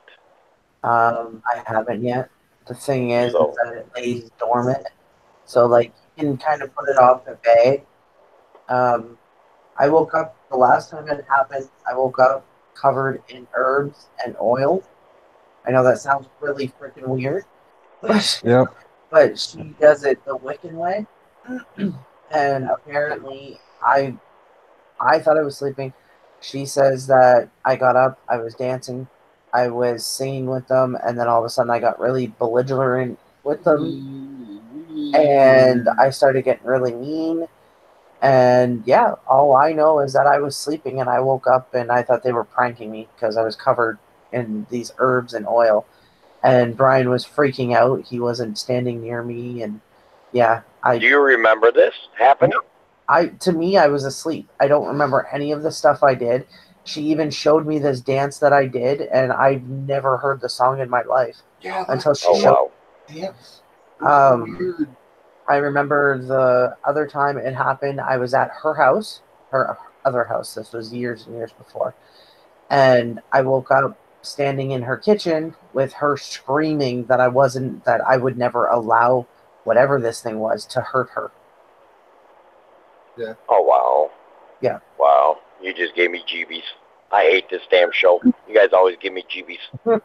I haven't yet. The thing is So- that it lays dormant, so like you can kind of put it off a bay. I woke up the last time it happened. I woke up covered in herbs and oil. I know that sounds really freaking weird, Yep. but she does it the Wiccan way, and apparently I thought I was sleeping. She says that I got up, I was dancing, I was singing with them, and then all of a sudden I got really belligerent with them, and I started getting really mean. And yeah, all I know is that I was sleeping and I woke up and I thought they were pranking me because I was covered in these herbs and oil. And Brian was freaking out. He wasn't standing near me, and yeah, Do you remember this happening? to me, I was asleep. I don't remember any of the stuff I did. She even showed me this dance that I did, and I've never heard the song in my life until she Oh, showed. wow. Yeah. Um, I remember the other time it happened. I was at her house, her other house. This was years and years before, and I woke up standing in her kitchen with her screaming that I would never allow whatever this thing was to hurt her. Oh, wow. Yeah. Wow. You just gave me jeebies. I hate this damn show. You guys always give me jeebies.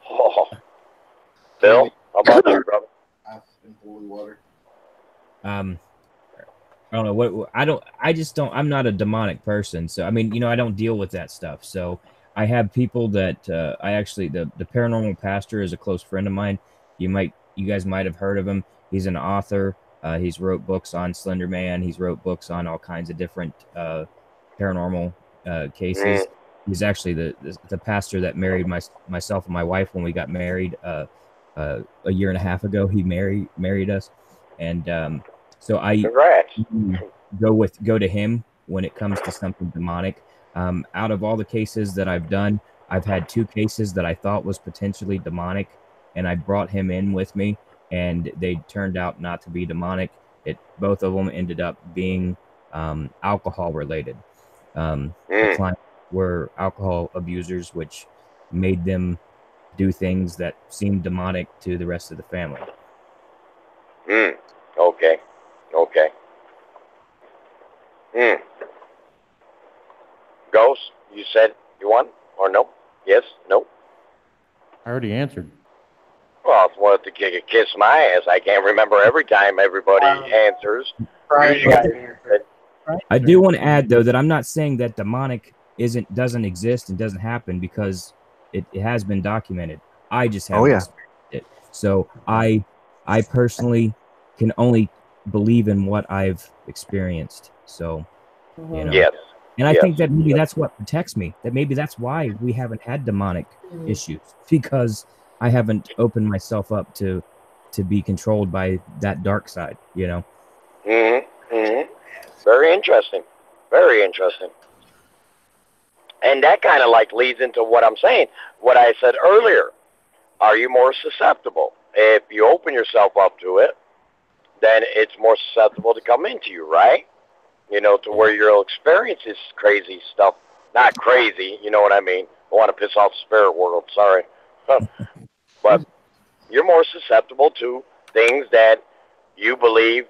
Oh. Bill, how about you, brother? In holy water. I don't know what I'm not a demonic person. So, I mean, I don't deal with that stuff. So I have people that, the paranormal pastor is a close friend of mine. You guys might have heard of him. He's an author. He's wrote books on Slender Man. He's wrote books on all kinds of different, paranormal, cases. He's actually the pastor that married myself and my wife when we got married, a year and a half ago. He married us. And, so I Congrats. go to him when it comes to something demonic. Out of all the cases that I've done, I've had 2 cases that I thought was potentially demonic, and I brought him in with me, and they turned out not to be demonic. Both of them ended up being alcohol related. The clients were alcohol abusers, which made them do things that seemed demonic to the rest of the family. Okay. Okay. Ghost, you said you won or no? Yes? No? I already answered. Well, if you wanted to kiss my ass, I can't remember every time everybody answers. Brian Usually wasn't here. I do want to add, though, that I'm not saying that demonic doesn't exist and doesn't happen, because it has been documented. I just haven't experienced it. So I personally can only believe in what I've experienced. So, Yes. And I think that maybe that's what protects me. That maybe that's why we haven't had demonic issues, because I haven't opened myself up to be controlled by that dark side, Very interesting. Very interesting. And that kind of leads into what I'm saying. What I said earlier. Are you more susceptible? If you open yourself up to it, then it's more susceptible to come into you, right? To where you'll experience this crazy stuff. Not crazy, you know what I mean? I want to piss off the spirit world, sorry. But you're more susceptible to things that you believe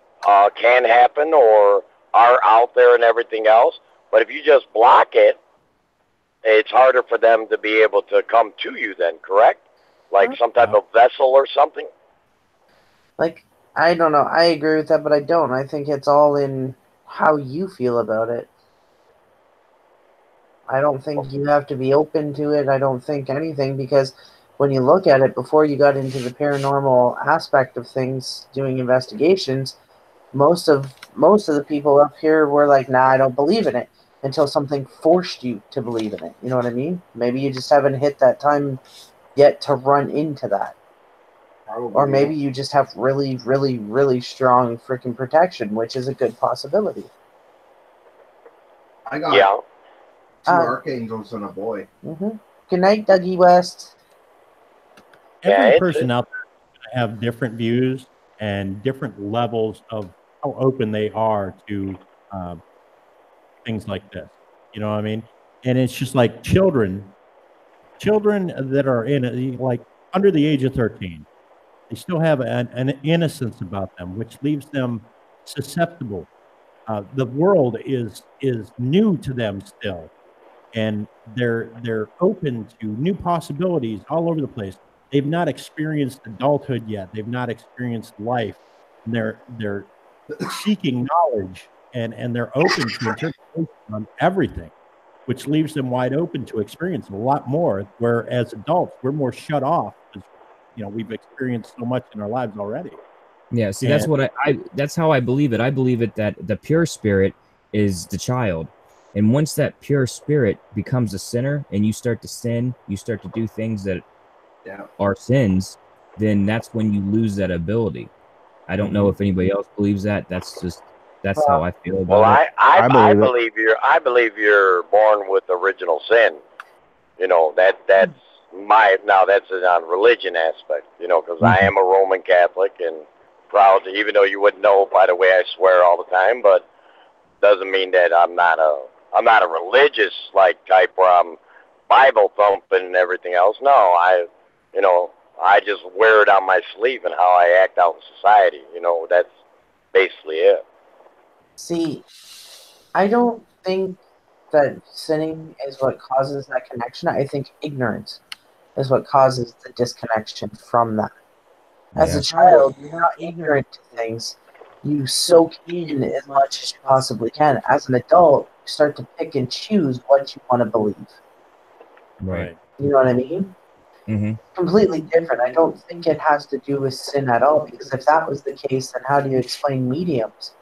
can happen or are out there and everything else. But if you just block it, it's harder for them to be able to come to you then, correct? Like some type of vessel or something? I don't know. I agree with that, but I don't. I think it's all in how you feel about it. I don't think you have to be open to it. I don't think anything, because when you look at it, before you got into the paranormal aspect of things, doing investigations, most of the people up here were like, "Nah, I don't believe in it," until something forced you to believe in it. You know what I mean? Maybe you just haven't hit that time yet to run into that. Or maybe you just have really, really, really strong freaking protection, which is a good possibility. I got 2 archangels and a boy. Good night, Dougie West. Every person out there have different views and different levels of how open they are to things like this. You know what I mean? And it's just like children that are like under the age of 13, they still have an innocence about them, which leaves them susceptible. The world is new to them still, and they're open to new possibilities all over the place. They've not experienced adulthood yet. They've not experienced life. And they're seeking knowledge, and they're open to interpretation on everything, which leaves them wide open to experience a lot more. Where as adults, we're more shut off because we've experienced so much in our lives already. Yeah, see, that's what I that's how I believe it. I believe it that the pure spirit is the child. And once that pure spirit becomes a sinner and you start to sin, you start to do things that are sins, then that's when you lose that ability. I don't know if anybody else believes that. That's how I feel about it. I believe you're born with original sin. That's that's on religion aspect, because I am a Roman Catholic and proud to, even though you wouldn't know by the way I swear all the time, but doesn't mean that I'm not a religious type where I'm Bible thumping and everything else. No, I just wear it on my sleeve and how I act out in society. That's basically it. See, I don't think that sinning is what causes that connection. I think ignorance is what causes the disconnection from that. As a child, you're not ignorant to things. You soak in as much as you possibly can. As an adult, you start to pick and choose what you want to believe. Right. You know what I mean? Mm-hmm. Completely different. I don't think it has to do with sin at all, because if that was the case, then how do you explain mediums?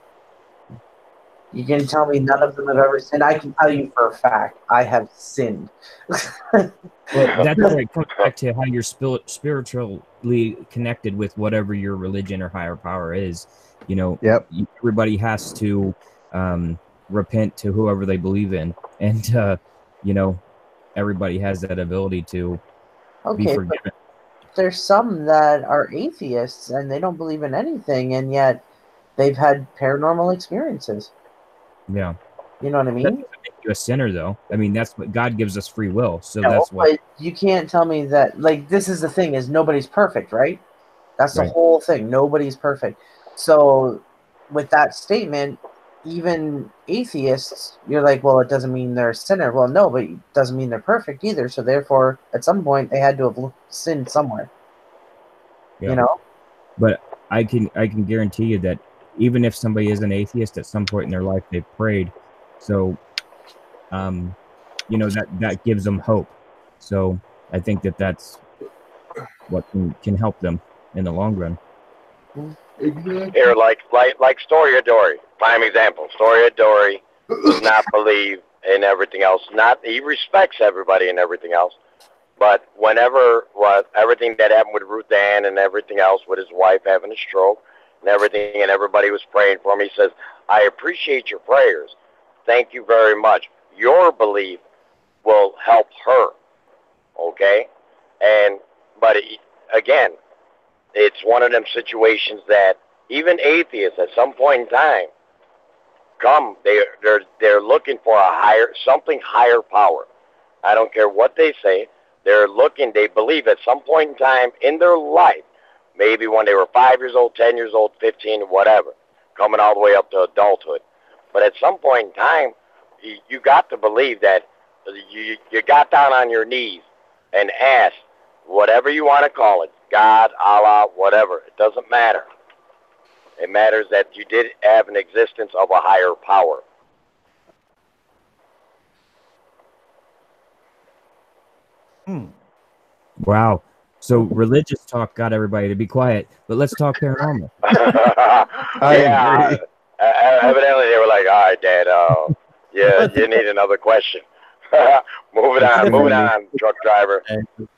You can tell me none of them have ever sinned. I can tell you for a fact I have sinned. Well, that's where it comes back to how you're spiritually connected with whatever your religion or higher power is. Everybody has to repent to whoever they believe in, and everybody has that ability to be forgiven. There's some that are atheists and they don't believe in anything, and yet they've had paranormal experiences. Yeah. You know what I mean? That doesn't make you a sinner, though. I mean, that's what God gives us, free will. So No, that's what. But you can't tell me that. This is the thing: is nobody's perfect, right? That's the whole thing. Nobody's perfect. So, with that statement, even atheists, you're like, well, it doesn't mean they're a sinner. Well, no, but it doesn't mean they're perfect either. So therefore, at some point, they had to have sinned somewhere. Yeah. But I can guarantee you that even if somebody is an atheist, at some point in their life they've prayed. So, that gives them hope. So I think that's what can help them in the long run. Here, like Story of Dory, prime example. Story of Dory does not believe in everything else. He respects everybody and everything else. But everything that happened with Ruth Ann and everything else with his wife having a stroke and everything, and everybody was praying for him, he says, I appreciate your prayers. Thank you very much. Your belief will help her. Okay? But again, it's one of them situations that even atheists at some point in time they're looking for something higher power. I don't care what they say. They believe at some point in time in their life, maybe when they were 5 years old, 10 years old, 15, whatever, coming all the way up to adulthood. But at some point in time, you got to believe that you got down on your knees and asked, whatever you want to call it, God, Allah, whatever, it doesn't matter. It matters that you did have an existence of a higher power. Wow. So religious talk got everybody to be quiet, but let's talk paranormal. I agree. Evidently they were like, all right, Dad, you need another question. Moving on, truck driver.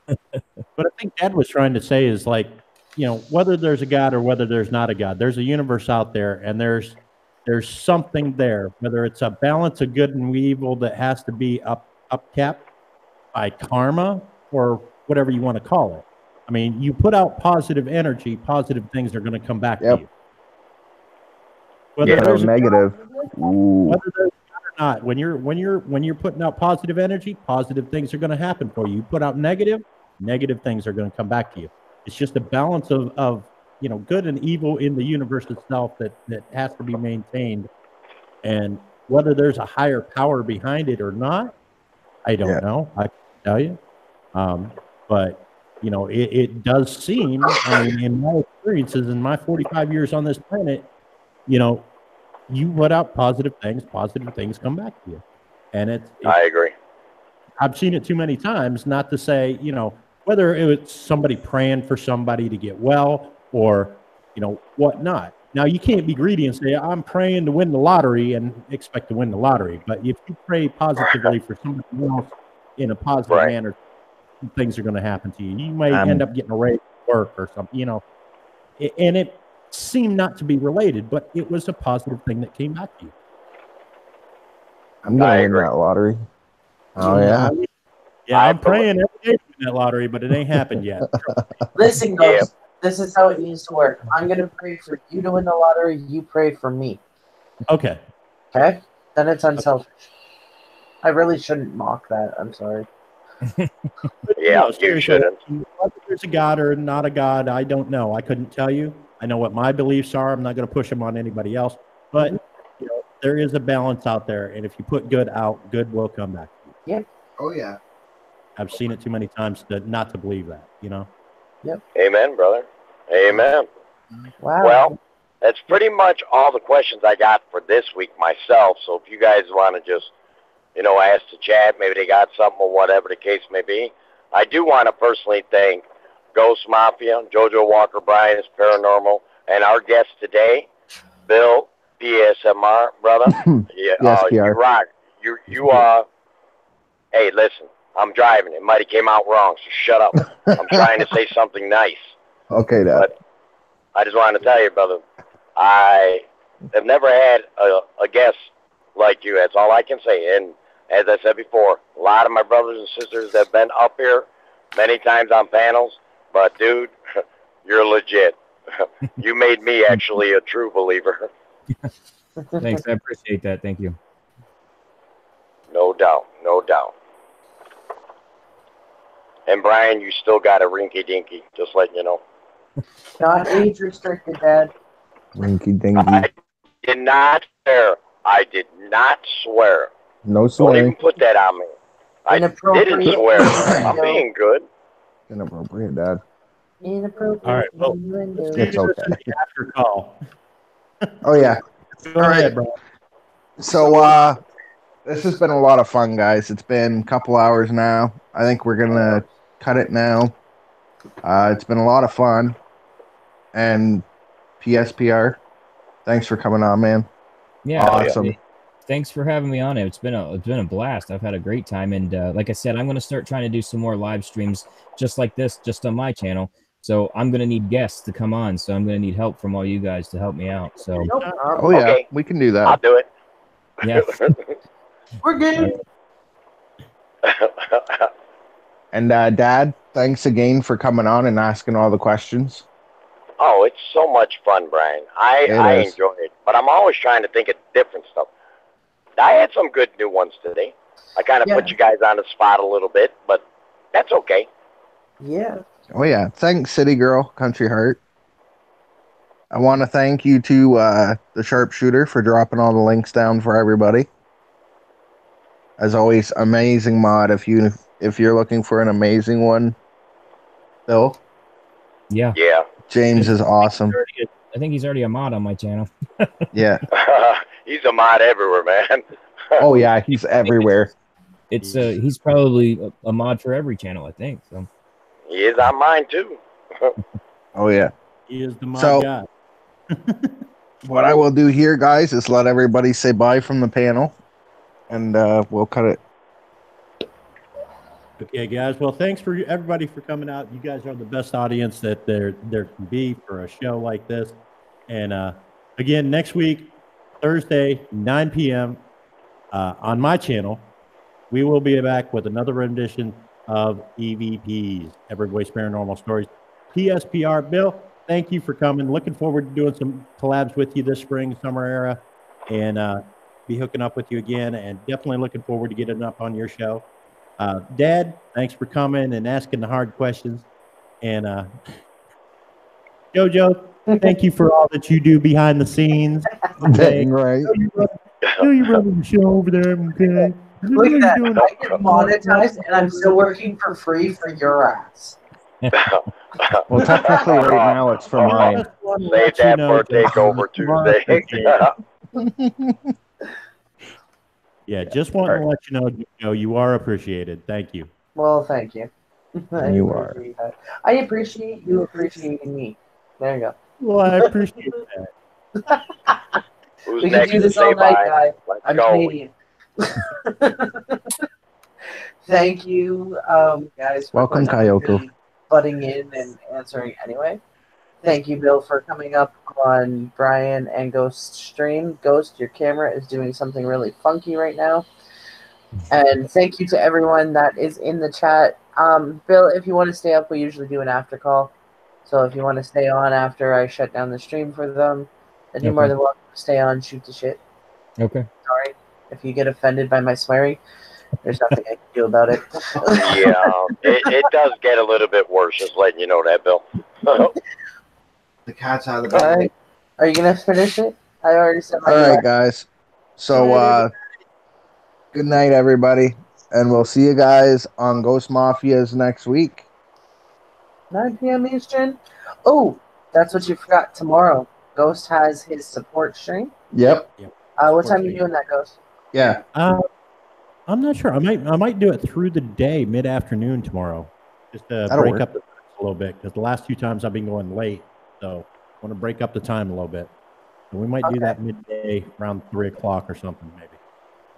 But I think Dad was trying to say is whether there's a God or whether there's not a God, there's a universe out there, and there's something there, whether it's a balance of good and evil that has to be upkept by karma or whatever you want to call it. I mean, you put out positive energy, positive things are going to come back to you. Whether So there's a negative. Ooh. whether there's or not, when you're putting out positive energy, positive things are going to happen for you. You put out negative, negative things are going to come back to you. It's just a balance of good and evil in the universe itself that has to be maintained. And whether there's a higher power behind it or not, I don't Yeah. know. I can tell you. But it does seem, I mean, in my experiences, in my 45 years on this planet, you put out positive things come back to you. And I agree. I've seen it too many times not to say, whether it was somebody praying for somebody to get well or, whatnot. Now, you can't be greedy and say, I'm praying to win the lottery and expect to win the lottery. But if you pray positively for somebody else in a positive Right. manner, things are going to happen to you. You might end up getting a raise at work or something, and it seemed not to be related, but it was a positive thing that came back to you. I'm gonna I win agree. that lottery. Oh yeah. Yeah, I I'm praying every day to win that lottery, but it ain't happened yet. Listen, Yeah. guys, this is how it needs to work. I'm going to pray for you to win the lottery. You pray for me. Okay. Okay? Then it's unselfish. I really shouldn't mock that. I'm sorry. Yeah, you seriously, shouldn't. whether there's a God or not a God, I don't know. I couldn't tell you. I know what my beliefs are. I'm not going to push them on anybody else. But there is a balance out there, and if you put good out, good will come back to you. Oh yeah. I've seen it too many times not to believe that. Amen, brother. Amen. Wow. Well, that's pretty much all the questions I got for this week myself. So if you guys want to just, ask the chat, maybe they got something or whatever the case may be. I do want to personally thank Ghost Mafia, Jojo Walker, Brian's Paranormal, and our guest today, Bill, PSMR, brother. Yeah, Yes, you PR. rock. You are. Hey, listen, I'm driving. It might have came out wrong, so shut up. I'm trying to say something nice. Okay, Dad. But I just wanted to tell you, brother, I have never had a guest like you. That's all I can say. And as I said before, a lot of my brothers and sisters have been up here many times on panels. But, dude, you're legit. You made me actually a true believer. Thanks. I appreciate that. Thank you. No doubt. No doubt. And, Brian, you still got a rinky-dinky, just letting you know. Not age restricted, Dad. Rinky dinky. I did not swear. I did not swear. No Don't swearing. even put that on me. I Inappropriate. didn't swear. I'm being good. Inappropriate, Dad. Inappropriate. All right, well, innuendo. Let's It's do this okay. in the after call. Oh yeah. Go ahead, bro. So this has been a lot of fun, guys. It's been a couple hours now. I think we're gonna cut it now. It's been a lot of fun. And PSPR, thanks for coming on, man. Yeah. Awesome. Thanks for having me on. It's been a blast. I've had a great time, and like I said, I'm going to start trying to do some more live streams just like this, just on my channel. So I'm going to need guests to come on. So I'm going to need help from all you guys to help me out. So No problem. Oh yeah, Okay. we can do I'll that. do it. yeah, We're good. And Dad, thanks again for coming on and asking all the questions. Oh, it's so much fun, Brian. I is. enjoy it. But I'm always trying to think of different stuff. I had some good new ones today. I kind of put you guys on the spot a little bit, but that's okay. Yeah. Oh yeah, thanks, City Girl, Country Heart. I want to thank you to the Sharpshooter for dropping all the links down for everybody. As always, amazing mod. If you're looking for an amazing one, Bill, yeah. Yeah. James is awesome. I think he's already a mod on my channel. Yeah. He's a mod everywhere, man. Oh yeah, he's everywhere. It's he's probably a mod for every channel, I think. So He is on mine, too. Oh yeah. He is the mod So- guy. What I will do here, guys, is let everybody say bye from the panel, and we'll cut it. Okay, guys. Well, thanks for everybody for coming out. You guys are the best audience that there can be for a show like this. And again, next week, Thursday, 9 p.m. On my channel, we will be back with another rendition of E.V.P'S, Every Voice Paranormal Stories. PSPR, Bill, thank you for coming. Looking forward to doing some collabs with you this spring, summer era, and be hooking up with you again. And definitely looking forward to getting up on your show. Dad, thanks for coming and asking the hard questions. And JoJo, thank you for all that you do behind the scenes. Dang right. You running the show over there, okay? Look at that. I get monetized and I'm still working for free for your ass. Well, technically, right now it's for mine. Save that for Takeover Tuesday. Yeah, just wanting to let you know, Joe, you are appreciated. Thank you. Well, thank you. You are. I appreciate you appreciating me. There you go. Well, I appreciate that. Who's We can next do to this say all night, bye? guy. Let's I'm go. Canadian. Thank you, guys. For Welcome, Kyoto. really butting in and answering anyway. Thank you, Bill, for coming up on Brian and Ghost stream. Ghost, your camera is doing something really funky right now. And thank you to everyone that is in the chat. Bill, if you want to stay up, we usually do an after call. So if you want to stay on after I shut down the stream for them, then you're more than welcome to stay on, shoot the shit. Okay. Sorry if you get offended by my swearing. There's nothing I can do about it. Yeah, it does get a little bit worse, just letting you know that, Bill. The cat's out of the bag. Are you going to finish it? I already said my All right, goodbye. guys. So, good night, everybody. And we'll see you guys on Ghost Mafias next week. 9 p.m. Eastern. Oh, that's what you forgot. Tomorrow, Ghost has his support stream. Yep. What time are you doing that, Ghost? Yeah. I'm not sure. I might do it through the day, mid-afternoon tomorrow, just to That'll break work. up the times a little bit. Because the last 2 times I've been going late, so I want to break up the time a little bit. And we might do that midday, around 3 o'clock or something, maybe.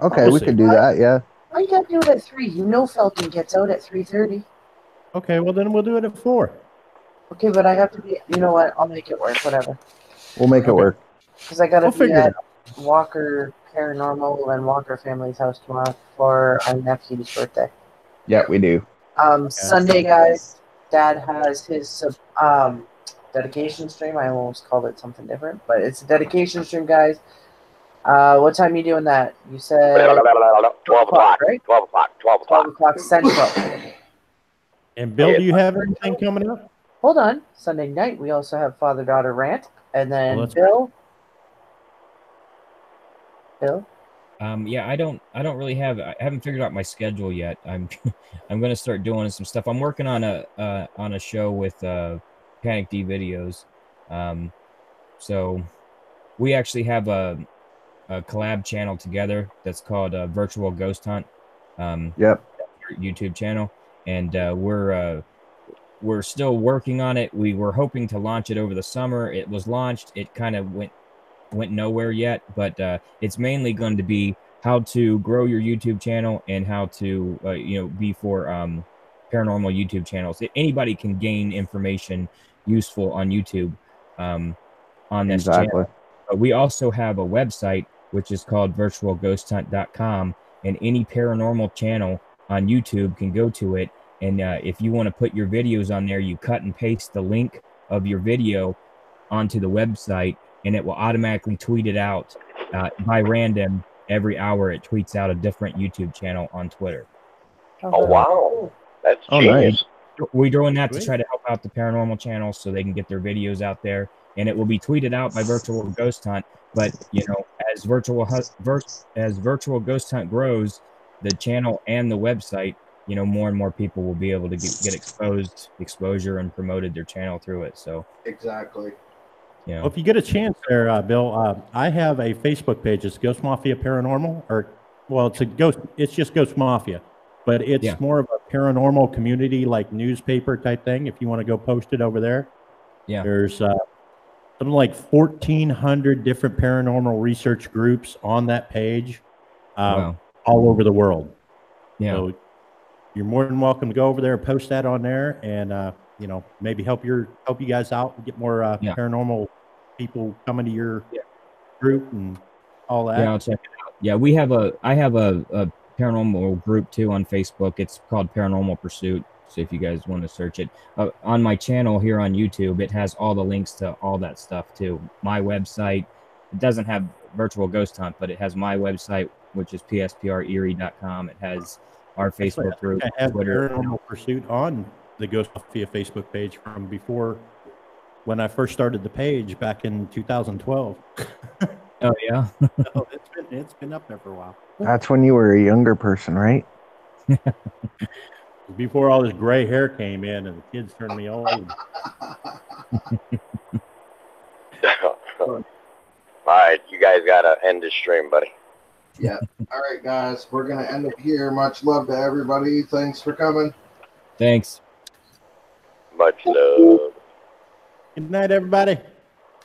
Okay, We'll we see. could do that. Yeah. Why you gotta do it at 3? You know Falcon gets out at 3:30. Okay, well then we'll do it at 4. Okay, but I have to be. You know what? I'll make it work. Whatever. We'll make it work. Because I gotta We'll be figure at it Walker Paranormal and Walker Family's house tomorrow for our nephew's birthday. Yeah, we do. Sunday, guys. Dad has his dedication stream. I almost called it something different, but it's a dedication stream, guys. What time are you doing that? You said 12 o'clock, right? 12 o'clock, 12 12 o'clock. o'clock Central. And Bill, do you have anything coming up? Hold on. Sunday night, we also have father-daughter rant, and then that's Bill. Yeah, I don't really have. I haven't figured out my schedule yet. I'm going to start doing some stuff. I'm working on a show with Panic D videos. So we actually have a collab channel together that's called Virtual Ghost Hunt. Yep. YouTube channel, and we're still working on it. We were hoping to launch it over the summer. It was launched. It kind of went nowhere yet, but it's mainly going to be how to grow your YouTube channel and how to be for paranormal YouTube channels. Anybody can gain information useful on YouTube on this channel. But we also have a website which is called virtualghosthunt.com, and any paranormal channel on YouTube can go to it. And if you want to put your videos on there, you cut and paste the link of your video onto the website, and it will automatically tweet it out by random. Every hour it tweets out a different YouTube channel on Twitter. Oh, wow. That's genius. Nice. We're doing that to try to help out the paranormal channels so they can get their videos out there, and it will be tweeted out by Virtual Ghost Hunt. But as Virtual Ghost Hunt grows, the channel and the website, more and more people will be able to get exposure and promoted their channel through it. So Exactly. Well, if you get a chance there, Bill, I have a Facebook page. It's Ghost Mafia Paranormal, it's just Ghost Mafia, but it's more of a paranormal community, like newspaper type thing. If you want to go post it over there, there's something like 1,400 different paranormal research groups on that page, all over the world. So you're more than welcome to go over there and post that on there, and maybe help you guys out and get more paranormal people coming to your group and all that. Yeah, I'll check it out. Yeah, I have a paranormal group too on Facebook. It's called Paranormal Pursuit. So if you guys want to search it on my channel here on YouTube, it has all the links to all that stuff too. My website, it doesn't have Virtual Ghost Hunt, but it has my website, which is psprerie.com. It has our Actually, Facebook group, I have Twitter. Paranormal Pursuit on the Ghost Mafia Facebook page from before when I first started the page back in 2012. Oh yeah. So it's been up there for a while. That's when you were a younger person, right? Before all this gray hair came in and the kids turned me old. All right, you guys gotta end the stream, buddy. Yeah. All right, guys. We're going to end it here. Much love to everybody. Thanks for coming. Thanks. Much love. Good night, everybody.